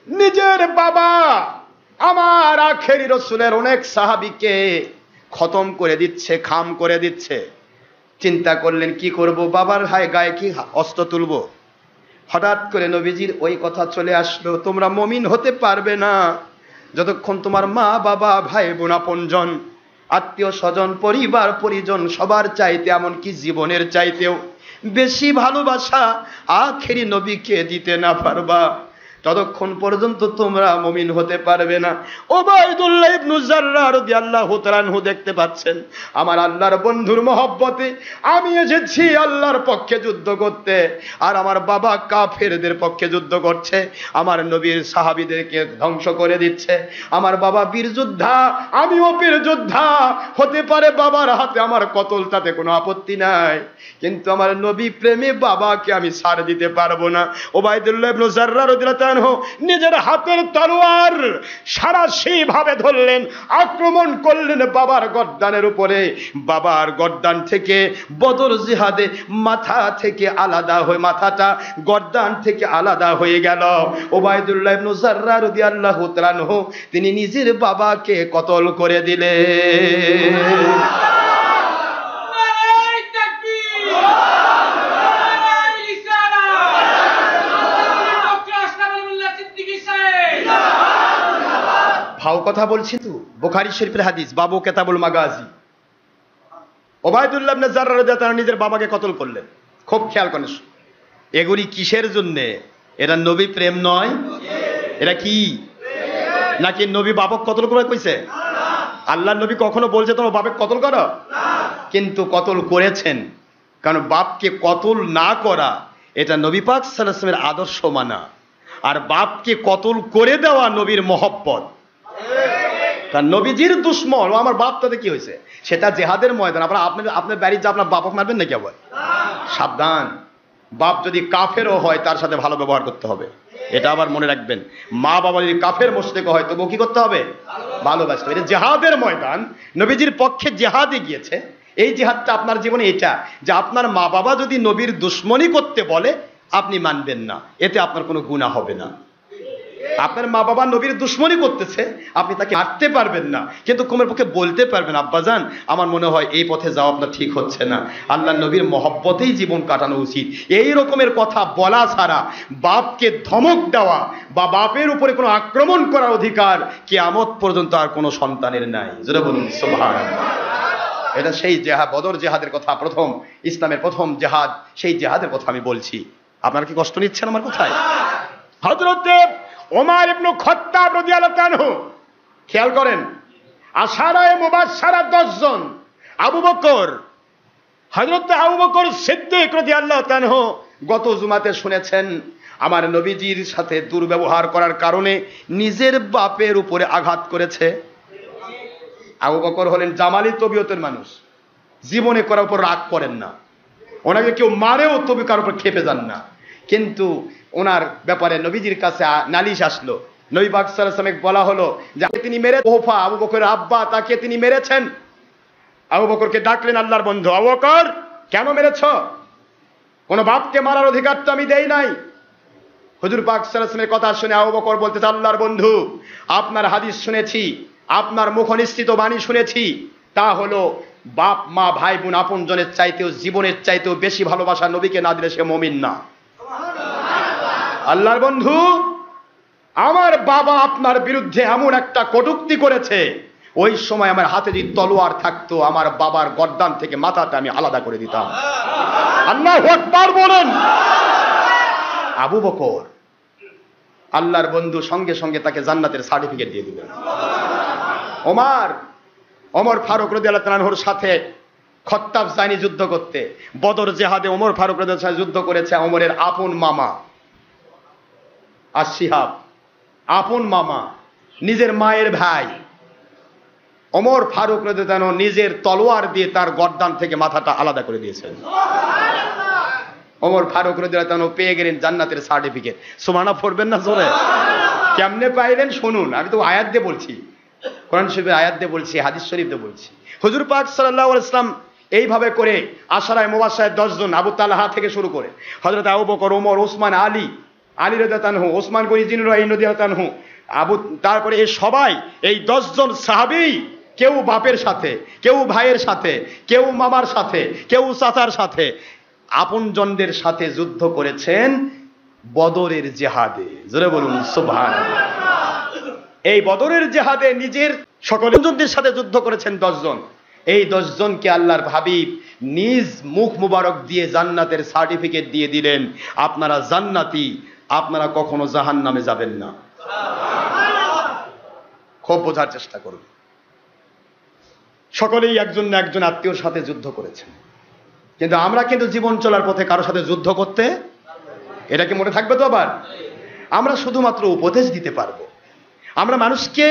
নিজের বাবা আমার আখেরি রাসূলের অনেক সাহাবীকে খতম করে দিচ্ছে, খাম করে দিচ্ছে। চিন্তা করলেন কি করব, বাবার গায়ে কি অস্ত্র তুলব। হঠাৎ করে নবীজির ওই কথা চলে আসলো, তোমরা মুমিন হতে পারবে না যতক্ষণ তোমার মা বাবা ভাই বোন আপনজন আত্মীয় স্বজন পরিবার পরিজন সবার চাইতে, এমনকি জীবনের চাইতেও বেশি ভালোবাসা আখেরি নবীকে দিতে না পারবা, ততক্ষণ পর্যন্ত তোমরা মুমিন হতে পারবে না। উবাইদুল্লাহ ইবনে জাররা রাদিয়াল্লাহু তাআলা আনহু দেখতে পাচ্ছেন, আমার আল্লাহর বন্ধুর মহব্বতে আমি এসেছি আল্লাহর পক্ষে যুদ্ধ করতে, আর আমার বাবা কাফেরদের পক্ষে যুদ্ধ করছে, আমার নবীর সাহাবীদেরকে ধ্বংস করে দিচ্ছে। আমার বাবা বীর যোদ্ধা, আমিও বীর যোদ্ধা, হতে পারে বাবার হাতে আমার কতল, তাতে কোনো আপত্তি নাই, কিন্তু আমার নবী প্রেমে বাবাকে আমি ছাড় দিতে পারবো না। উবাইদুল্লাহ ইবনে জাররা রাদিয়াল্লাহু তাআলা নিজের হাতের তলোয়ার সারাশি ভাবে ধরলেন, আক্রমণ করলেন বাবার গর্দানের উপরে। বাবার গর্দান থেকে বদর জিহাদে মাথা থেকে আলাদা হয়ে, মাথাটা গর্দান থেকে আলাদা হয়ে গেল। উবাইদুল্লাহ ইবনে জাররা রাদিয়াল্লাহু তাআলা আনহু তিনি নিজের বাবাকে কতল করে দিলেন। ভাও কথা বলছি তো, বুখারী শরীফের হাদিস, বাবু কিতাবুল মাগাজি। উবাইদুল্লাহ ইবনে জাররা রাদিয়াল্লাহু তাআলা নিজের বাবাকে কতল করলেন। খুব খেয়াল করেন, এগুলি কিসের জন্য? এটা নবী প্রেম নয়, এটা কি? নাকি নবী বাবক কতল করে কইছে? আল্লাহর নবী কখনো বলছে তোমার বাপকে কতল করো? কিন্তু কতল করেছেন, কারণ বাপকে কতল না করা এটা নবী পাক সাল্লাল্লাহু আলাইহি ওয়াসাল্লামের আদর্শ মানা, আর বাপকে কতল করে দেওয়া নবীর মহব্বত। কারণ নবীজির দুশ্মন আমার বাপ, তাতে কি হয়েছে? সেটা জেহাদের ময়দান। আপনার বাড়ির যে আপনার বাপক মারবেন নাকি আবার? সাবধান, বাপ যদি কাফেরও হয় তার সাথে ভালো ব্যবহার করতে হবে, এটা আবার মনে রাখবেন। মা বাবা যদি কাফের মুশরিক হয় তবু কি করতে হবে? ভালোবাসতে হবে। এটা জেহাদের ময়দান, নবীজির পক্ষে জেহাদে গিয়েছে। এই জেহাদটা আপনার জীবনে এটা, যে আপনার মা বাবা যদি নবীর দুশ্মনী করতে বলে আপনি মানবেন না, এতে আপনার কোনো গুনাহ হবে না। আপনার মা বাবা নবীর দুশ্মনী করতেছে, আপনি তাকে মারতে পারবেন না, কিন্তু কমের পক্ষে বলতে পারবেন, আব্বাজান আমার মনে হয় এই পথে যাওয়া আপনার ঠিক হচ্ছে না, আল্লাহ নবীর মহব্বতেই জীবন কাটানো উচিত। এই রকমের কথা বলা ছাড়া বাপকে ধমক দেওয়া বা বাপের উপরে কোনো আক্রমণ করার অধিকার কিয়ামত পর্যন্ত আর কোনো সন্তানের নাই। জোরে বলুন সুবহানাল্লাহ। এটা সেই জেহাদ, বদর জেহাদের কথা, প্রথম ইসলামের প্রথম জেহাদ, সেই জেহাদের কথা আমি বলছি। আপনারা কি কষ্ট নিচ্ছেন আমার কোথায়? হযরতে ওমর ইবনে খাত্তাব রাদিয়াল্লাহু আনহু, খেয়াল করেন, আশারায়ে মুবাশশারা 10 জন, আবু বকর, হযরত আবু বকর সিদ্দিক রাদিয়াল্লাহু আনহু গত জুমাতে শুনেছেন আমার নবীজির সাথে দুর্ব্যবহার করার কারণে নিজের বাপের উপরে আঘাত করেছে। আবু বকর হলেন জামালি তবিয়তের মানুষ, জীবনে করার উপর রাগ করেন না, ওনাকে কেউ মারেও তবে কারোর উপর খেপে যান না। কিন্তু ওনার ব্যাপারে নবীজির কাছে নালিশ আসলো, নবী পাক সাল্লাল্লাহু আলাইহি ওয়াসাল্লামকে বলা হলো যে তিনি মেরে ওফা আবু বকরের আব্বা, তাকে তিনি মেরেছেন। আবু বকরকে ডাকলেন আল্লাহর বন্ধু, আবু বকর কেন মেরেছ? কোন বাপকে মারার অধিকার তো আমি দেই নাই। হুজুর পাক সাল্লাল্লাহু আলাইহি ওয়াসাল্লামের কথা শুনে আবু বকর বলতেছে, আল্লাহর বন্ধু, আপনার হাদিস শুনেছি, আপনার মুখনিসৃত বাণী শুনেছি, তা হলো বাপ মা ভাই বোন আপন জনের চাইতেও জীবনের চাইতেও বেশি ভালোবাসা নবীকে না দিলে সে মুমিন না। আল্লাহর বন্ধু, আমার বাবা আপনার বিরুদ্ধে এমন একটা কটূক্তি করেছে, ওই সময় আমার হাতে যদি তলোয়ার থাকতো আমার বাবার গর্দান থেকে মাথাটা আমি আলাদা করে দিতাম। আল্লাহু আকবার বলেন। আবু বকর, আল্লাহর বন্ধু সঙ্গে সঙ্গে তাকে জান্নাতের সার্টিফিকেট দিয়ে দিলেন। ওমর ফারুক রাদিয়াল্লাহু আনহুর সাথে খাত্তাব যায়নি যুদ্ধ করতে, বদর জিহাদে ওমর ফারুক রাদিয়াল্লাহু আনহু যুদ্ধ করেছে ওমরের আপন মামা আশ-শিহাব, আপন মামা, নিজের মায়ের ভাই। ওমর ফারুক রাদিয়াল্লাহু আনহু নিজের তলোয়ার দিয়ে তার গর্দান থেকে মাথাটা আলাদা করে দিয়েছেন। ওমর ফারুক রাদিয়াল্লাহু আনহু পেয়ে গেলেন জান্নাতের সার্টিফিকেট। সুবহানাল্লাহ পড়বেন না জোরে? কেমনে পাইলেন শুনুন, আমি তো আয়াত দিয়ে বলছি, কোরআন শরীফের আয়াত দিয়ে বলছি, হাদিস শরীফ দিয়ে বলছি। হুজুর পাক সাল্লাল্লাহু আলাইহি ওয়াসাল্লাম এইভাবে করে আশারায়ে মুবাশশারায় 10 জন, আবু তালহা থেকে শুরু করে হযরত আবু বকর, ওমর, ওসমান, আলী রাদিয়াল্লাহু আনহু, ওসমান গনি জিননুরাইন রাদিয়াল্লাহু আনহু, তারপরে এই সবাই, এই 10 জন সাহাবী, কেউ বাপের সাথে, কেউ ভাইয়ের সাথে, কেউ মামার সাথে, কেউ চাচার সাথে, আপনজনদের সাথে যুদ্ধ করেছেন বদরের জিহাদে। জোরে বলুন সুবহানাল্লাহ। এই বদরের জিহাদে নিজের সকল আপনজনদের সাথে যুদ্ধ করেছেন 10 জন। এই 10 জনকে আল্লাহর হাবিব নিজ মুখ মুবারক দিয়ে জান্নাতের সার্টিফিকেট দিয়ে দিলেন, আপনারা জান্নাতি, আপনারা কখনো জাহান্নামে যাবেন না। খুব বোঝার চেষ্টা করুন। সকলেই একজন না একজন আত্মীয়র সাথে যুদ্ধ করেছেন, কিন্তু আমরা কিন্তু জীবন চলার পথে কারোর সাথে যুদ্ধ করতে, এটা কি মনে থাকবে তো? আবার আমরা শুধুমাত্র উপদেশ দিতে পারবো। আমরা মানুষকে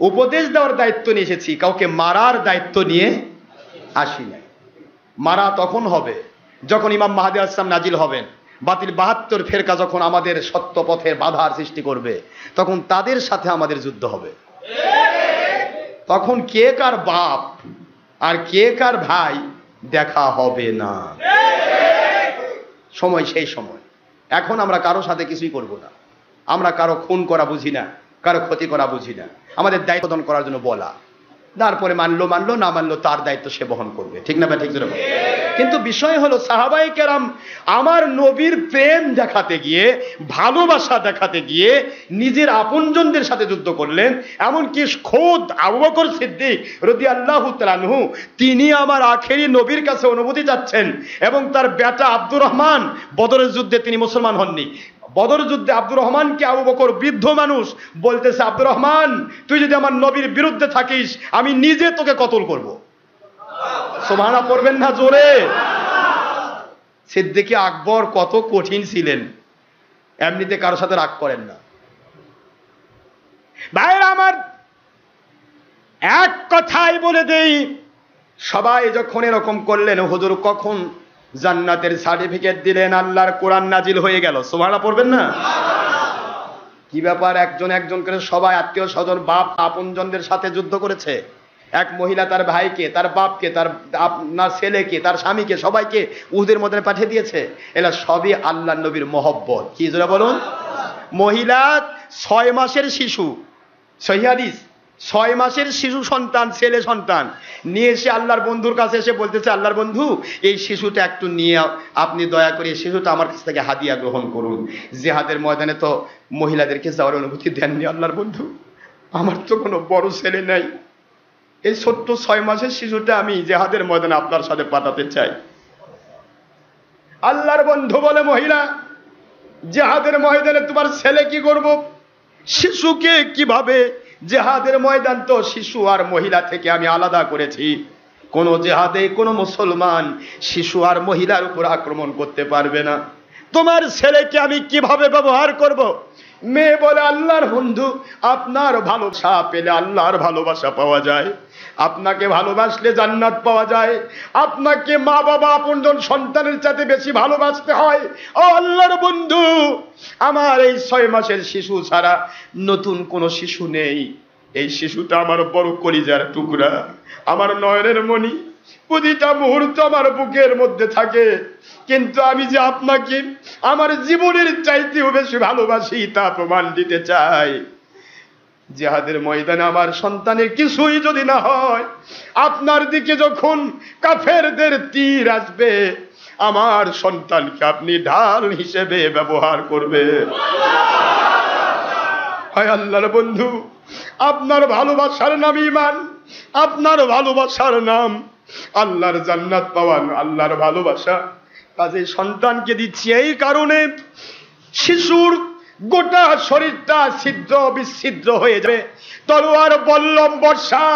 উপদেশ দেওয়ার দায়িত্ব নিয়ে এসেছি, কাউকে মারার দায়িত্ব নিয়ে আসি নাই। মারা তখন হবে যখন ইমাম মাহদী আলাইহিস সালাম নাজিল হবেন, বাতিল 72 ফেরকা যখন আমাদের সত্য পথের বাধার সৃষ্টি করবে, তখন তাদের সাথে আমাদের যুদ্ধ হবে। তখন কে কার বাপ আর কে কার ভাই দেখা হবে না। সময় সেই সময়। এখন আমরা কারো সাথে কিছুই করব না, আমরা কারো খুন করা বুঝি না, কারো ক্ষতি করা বুঝি না। আমাদের দায়িত্ব পালন করার জন্য বলা, তারপরে মানলো, না মানলো তার দায়িত্ব সে বহন করবে। ঠিক না? ঠিক জোরে বলো। কিন্তু বিষয় হলো সাহাবায়ে কেরাম আমার নবীর প্রেম দেখাতে গিয়ে, ভালোবাসা দেখাতে গিয়ে নিজের আপনজনদের সাথে যুদ্ধ করলেন। এমনকি খোদ আবু বকর সিদ্দিক রাদিয়াল্লাহু তাআলা আনহু, তিনি আমার আখেরি নবীর কাছে অনুমতি চাচ্ছেন, এবং তার বেটা আব্দুর রহমান বদরের যুদ্ধে তিনি মুসলমান হননি। বদর যুদ্ধে আব্দুর রহমানকে আবু বকর, বৃদ্ধ মানুষ, বলতেছে, আব্দুর রহমান তুই যদি আমার নবীর বিরুদ্ধে থাকিস আমি নিজে তোকে কতল করব। সুবহানাল্লাহ পড়বেন না জোরে? সিদ্দিক আকবর কত কঠিন ছিলেন, এমনিতে কারোর সাথে রাগ করেন না। ভাইরা আমার, এক কথাই বলে দেই, সবাই যখন এরকম করলেন, হুজুর কখন জান্নাতের সার্টিফিকেট দিলেন, আল্লাহর কোরআন নাজিল হয়ে গেল। সুবহানাল্লাহ পড়বেন না? কি ব্যাপার, একজন একজন করে সবাই আত্মীয় স্বজন, বাপ আপনজনদের সাথে যুদ্ধ করেছে। এক মহিলা তার ভাইকে, তার বাপকে, তার আপনার ছেলেকে, তার স্বামীকে, সবাইকে উহুদের ময়দানে পাঠিয়ে দিয়েছে। এলা সবই আল্লাহর নবীর মহব্বত। কি জোরে বলুন? মহিলা 6 মাসের শিশু, সহিহ হাদিস, 6 মাসের শিশু সন্তান, ছেলে সন্তান নিয়ে এসে আল্লাহর বন্ধুর কাছে এসে বলতেছে, আল্লাহর বন্ধু এই শিশুটা একটু নিয়ে আপনি দয়া করে এই শিশুটা আমার কাছ থেকে হাদিয়া গ্রহণ করুন। জিহাদের ময়দানে তো মহিলাদেরকে যাওয়ার অনুমতি দেননি আল্লাহর বন্ধু, আমার তো কোনো বড় ছেলে নাই, এই ছোট্ট 6 মাসের শিশুটা আমি জিহাদের ময়দানে আপনার সাথে পাঠাতে চাই। আল্লাহর বন্ধু বলে, মহিলা জিহাদের ময়দানে তোমার ছেলে কি করব? শিশুকে কিভাবে? জিহাদের ময়দান তো শিশু আর মহিলা থেকে আমি আলাদা করেছি। কোন জিহাদে কোন মুসলমান শিশু আর মহিলার উপর আক্রমণ করতে পারবে না। তোমার ছেলেকে আমি কিভাবে ব্যবহার করব? মেয়ে বলে, আল্লাহর বন্ধু, আপনার ভালোবাসা পেলে আল্লাহর ভালোবাসা পাওয়া যায়, আপনাকে ভালোবাসলে জান্নাত পাওয়া যায়, আপনাকে মা বাবা আপনজন সন্তানের চাইতে বেশি ভালোবাসতে হয়। ও আল্লাহর বন্ধু, আমার এই 6 মাসের শিশু ছাড়া নতুন কোন শিশু নেই। এই শিশুটা আমার বড় কলিজার টুকরা, আমার নয়নের মণি, প্রতিটা মুহূর্ত আমার বুকের মধ্যে থাকে। কিন্তু আমি যে আপনাকে আমার জীবনের চাইতেও বেশি ভালোবাসি তা প্রমাণ দিতে চাই। জিহাদের ময়দানে আমার সন্তানের কিছুই যদি না হয়, আপনার দিকে যখন কাফেরদের তীর আসবে, আমার সন্তানকে আপনি ঢাল হিসেবে ব্যবহার করবে। হায় আল্লাহর বন্ধু, আপনার ভালোবাসার নাম ঈমান, আপনার ভালোবাসার নাম আল্লাহর জান্নাত পাওয়ান, আল্লাহর ভালোবাসা। কাজে সন্তানকে দিচ্ছি এই কারণে, শিশুর গোটা শরীরটা ছিদ্র বিচ্ছিদ্র হয়ে যাবে। তলোয়ার, বল্লম, বর্ষা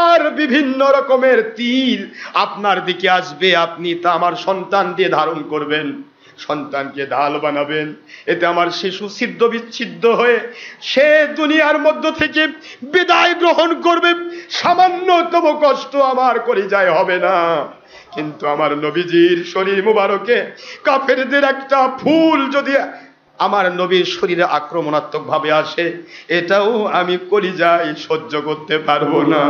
আর বিভিন্ন রকমের তীর আপনার দিকে আসবে, আপনি তা আমার সন্তান দিয়ে ধারণ করবেন, সন্তানকে ঢাল বানাবেন। এতে আমার শিশু ছিদ্র বিচ্ছিন্ন হয়ে সে দুনিয়ার মধ্য থেকে বিদায় গ্রহণ করবে। সামান্যতম কষ্ট আমার কলিজায় হবে না। কিন্তু আমার নবীজির শরীর মুবারকে কাফেরদের একটা ফুল যদি আমার নবীর শরীরে আক্রমণাত্মক ভাবে আসে, এটাও আমি কলিজায় সহ্য করতে পারবো না।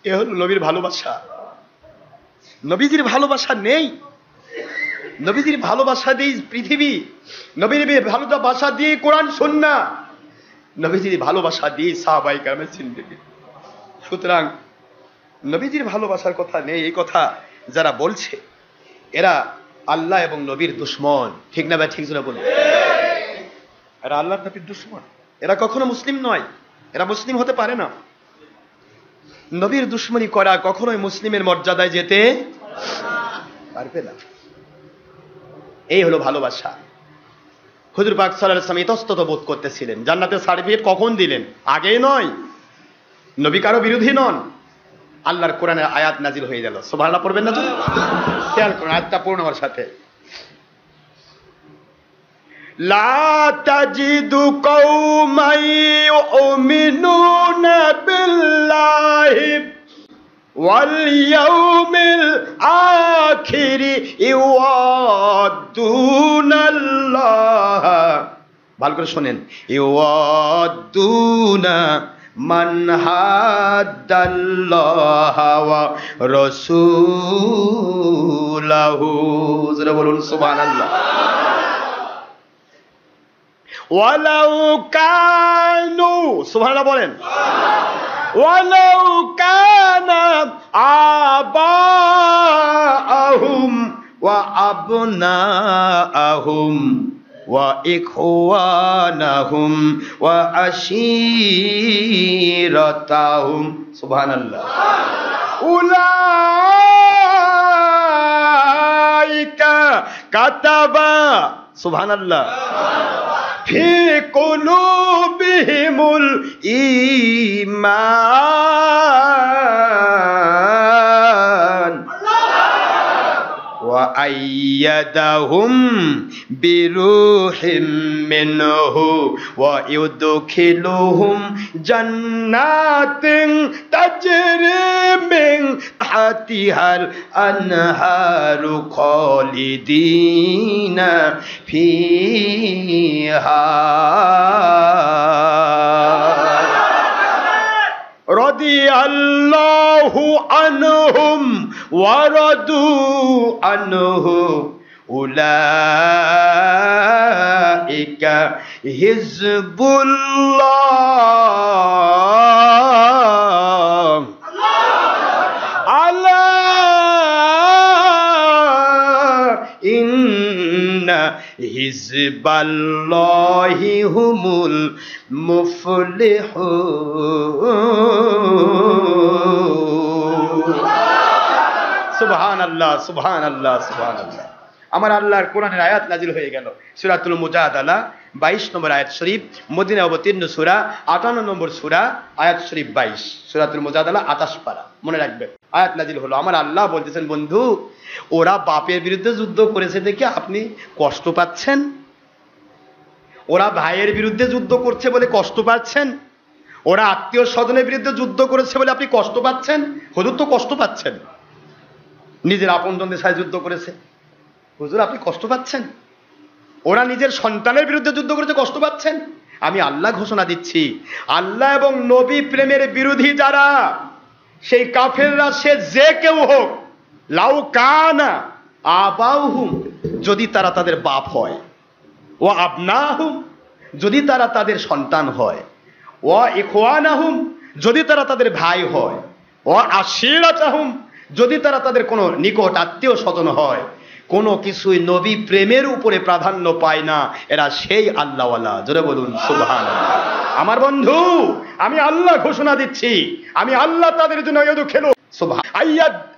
এ হল নবীর ভালোবাসা। নবীজির ভালোবাসা নেই, নবীজির ভালোবাসা দিয়ে পৃথিবী, নবীর ভালোবাসা দিয়ে কোরআন সুন্নাহ, নবীজির ভালোবাসা দিয়ে সাহাবায়ে কেরামের জিন্দেগি। সুতরাং নবীজির ভালোবাসার কথা নেই, এই কথা যারা বলছে এরা আল্লাহ এবং নবীর দুশমন। ঠিক না ভাই? ঠিক না বলে, এরা আল্লাহর নবীর দুশমন, এরা কখনো মুসলিম নয়, এরা মুসলিম হতে পারে না। নবীর দুশমনি করা কখনোই মুসলিমের মর্যাদায় যেতে পারবে না। এই হলো ভালোবাসা। হুজুর পাক সাল্লাল্লাহু আলাইহি ওয়াসাল্লাম ইতস্তত বোধ করতেছিলেন, জান্নাতের সার্টিফিকেট কখন দিলেন? আগেই নয়। নবী কারো বিরোধী নন। আল্লাহর কোরআনের আয়াত নাজিল হয়ে গেল। সুবহানাল্লাহ পড়বেন না? খেয়াল করুন, আয়াতটা পড়ুন আমার সাথে। লা তাজিদু কওমান ইউমিনুনা বিল্লাহি ওয়াল ইয়াউমিল আখিরি ইউয়াদ্দুনাল্লাহ, ভালো করে শোনেন, ইউয়াদ্দুনা মান হাদ্দাল্লাহ ওয়া রাসূলাহু। যারা বলুন সুবহানাল্লাহ। ওয়ালাউ কানু, সুবহানাল্লাহ বলেন, ওয়ালাউ কানা আবাআহুম ওয়া আবনাআহুম ওয়া ইখওয়ানাহুম ওয়া আশীরাতাহুম, সুবহানাল্লাহ, উলাইকা কাতাবা, সুবহানাল্লাহ, ফি কুলুবিহিমুল ঈমান ওয়া আইয়াদাহুম বিরূহিম মিনহু ওয়া ইউদখিলুহুম জান্নাতিন তাজরি মিন তাহতিহাল আনহারু খালিদিনা ফিহা রাদিয়াল্লাহু আনহুম ওয়া রাদু আনহু উলাইকা হিজবুল্লাহ আলা ইন্না হিজবাল্লাহি হুমুল মুফলিহুন। সুবহানাল্লাহ, সুবহানাল্লাহ, সুবহানাল্লাহ। আমার আল্লাহর কোরআনের আয়াত নাজিল হয়ে গেল সূরাতুল মুজাদালা 22 নম্বর আয়াত শরীফ, মদিনা অবতীর্ণ সূরা 58 নম্বর সূরা, আয়াত শরীফ 22, সূরাতুল মুজাদালা 28 পারা, মনে রাখবে। আয়াত নাজিল হলো, আমার আল্লাহ বলতেছেন, বন্ধু ওরা বাপের বিরুদ্ধে যুদ্ধ করেছে দেখে আপনি কষ্ট পাচ্ছেন? ওরা ভাইয়ের বিরুদ্ধে যুদ্ধ করছে বলে কষ্ট পাচ্ছেন? ওরা আত্মীয় স্বজনের বিরুদ্ধে যুদ্ধ করেছে বলে আপনি কষ্ট পাচ্ছেন? হুজুর তো কষ্ট পাচ্ছেন। নিজের আপনজনদের সাথে যুদ্ধ করেছে, হুজুর আপনি কষ্ট পাচ্ছেন? ওরা নিজের সন্তানের বিরুদ্ধে যুদ্ধ করেছে, কষ্ট পাচ্ছেন? আমি আল্লাহ ঘোষণা দিচ্ছি, আল্লাহ এবং নবী প্রেমের বিরোধী যারা, সেই কাফেররা সে যে কেউ হোক, লাউ কানা আবাউহুম, যদি তারা তাদের বাপ হয়, ও আবনাহুম, যদি তারা তাদের সন্তান হয়, ও ইখওয়ানাহুম, যদি তারা তাদের ভাই হয়, ও আশিরাতাহুম, যদি তারা তাদের কোনো নিকট আত্মীয় স্বজন হয়, কোনো কিছুই নবী প্রেমের উপরে প্রাধান্য পায় না, এরা সেই আল্লাহওয়ালা। জোরে বলুন সুবহানাল্লাহ। আমার বন্ধু, আমি আল্লাহ ঘোষণা দিচ্ছি, আমি আল্লাহ তাদের জন্য খেলো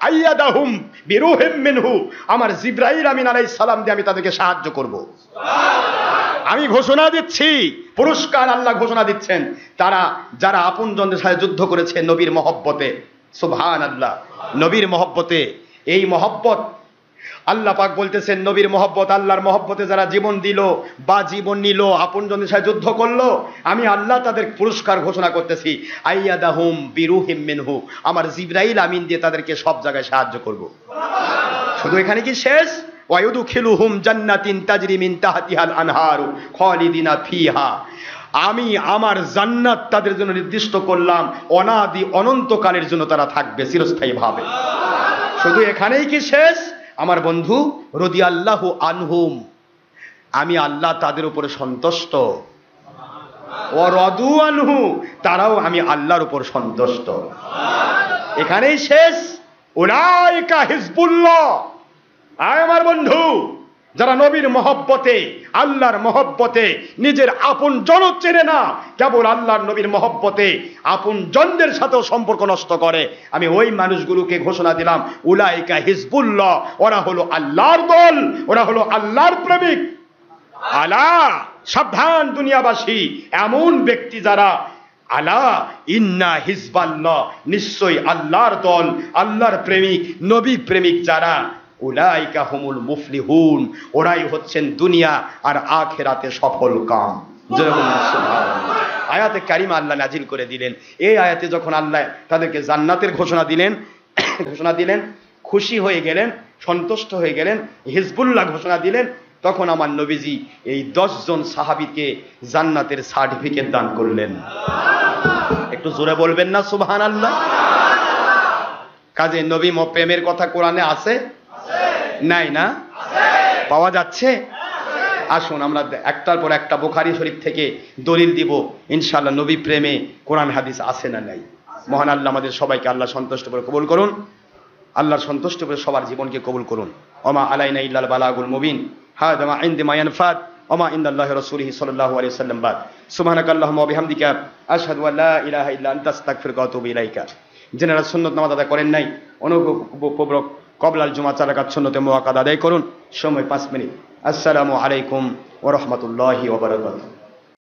আইয়াদাহুম বিরূহিম মিনহু, আমার জিবরাইল আমিন আলাইহিস সালাম দিয়ে আমি তাদেরকে সাহায্য করব। আমি ঘোষণা দিচ্ছি, পুরস্কার আল্লাহ ঘোষণা দিচ্ছেন, তারা যারা আপনজনদের সাথে যুদ্ধ করেছে নবীর মহব্বতে, সুবহানাল্লাহ, নবীর মহব্বতে। এই মহব্বত আল্লাহ পাক বলতেছেন, নবীর মহব্বত, আল্লাহর মহব্বতে যারা জীবন দিল বা জীবন নিল, আপনজনদের সাথে যুদ্ধ করলো, আমি আল্লাহ তাদের পুরস্কার ঘোষণা করতেছি, আইয়াদাহুম বিরূহিম মিনহু, আমার জিবরাইল আমিন দিয়ে তাদেরকে সব জায়গায় সাহায্য করব। শুধু এখানে কি শেষ? ওয়ায়ুদখিলুহুম জান্নাতিন তাজরি মিন তাহতিহাল আনহারু খালিদিনা ফিহা, আমি আমার জান্নাত তাদের জন্য নির্দিষ্ট করলাম, অনাদি অনন্তকালের জন্য তারা থাকবে চিরস্থায়ী ভাবে। শুধু এখানেই কি শেষ? আমার বন্ধু, রাদিয়াল্লাহু আনহুম, আমি আল্লাহ তাদের উপরে সন্তুষ্ট, ও রাদু আনহু, তারাও আমি আল্লাহর উপর সন্তুষ্ট। এখানেই শেষ? উলাইকা হিজবুল্লাহ। আমার বন্ধু, যারা নবীর মহব্বতে, আল্লাহর মহব্বতে নিজের আপন জন চেনে না, কেবল আল্লাহর নবীর মহব্বতে আপন জনদের সাথেও সম্পর্ক নষ্ট করে, আমি ওই মানুষগুলোকে ঘোষণা দিলাম, উলাইকা হিজবুল্লাহ, ওরা হলো আল্লাহর দল, ওরা হলো আল্লাহর প্রেমিক। আলা, সাবধান দুনিয়াবাসী, এমন ব্যক্তি যারা, আলা ইন্না হিজবাল্লাহ, নিশ্চয়ই আল্লাহর দল, আল্লাহর প্রেমিক, নবী প্রেমিক যারা, উলাইকা হুমুল মুফলিহুন, ওরাই হচ্ছেন দুনিয়া আর আখিরাতে সফল কাম। আয়াতে কারিমা আল্লাহ নাজিল করে দিলেন। এই আয়াতে যখন আল্লাহ তাদেরকে জান্নাতের ঘোষণা দিলেন, খুশি হয়ে গেলেন, সন্তুষ্ট হয়ে গেলেন, হিজবুল্লাহ ঘোষণা দিলেন, তখন আমার নবীজি এই 10 জন সাহাবীকে জান্নাতের সার্টিফিকেট দান করলেন। একটু জোরে বলবেন না সুবহানাল্লাহ? কাজে নবী প্রেমের কথা কোরআনে আছে? নাই না? পাওয়া যাচ্ছে? আসুন আমরা একটার পর একটা বুখারী শরীফ থেকে দলিল দিব ইনশাআল্লাহ, নবী প্রেমে কোরআন হাদিস আছে না নাই। মহান আল্লাহ আমাদের সবাইকে আল্লাহ সন্তুষ্ট করে কবুল করুন, আল্লাহর সন্তুষ্ট করে সবার জীবনকে কবুল করুন। ওমা আলাইনা ইল্লাল বালাগুল মুবিন, হাদা মা ইনদি মা ইয়ানফাদ, ওমা ইনদাল্লাহি রাসূলিহি সাল্লাল্লাহু আলাইহি ওয়াসাল্লাম বাদ। সুবহানাকাল্লাহুম্মা ওয়া বিহামদিকা আশহাদু আল্লা ইলাহা ইল্লা আনতা আস্তাগফিরুকা ওয়া আতুবু ইলাইকা। যারা সুন্নাত নামাজ আদায় করেন নাই, অনুগ্রহপূর্বক কবলাল জুমা 4 রাকাত সুন্নতে মুআক্কাদা আদায় করুন, সময় 5 মিনিট। আসসালামু আলাইকুম ওয়া রাহমাতুল্লাহি ওয়া বারাকাতুহু।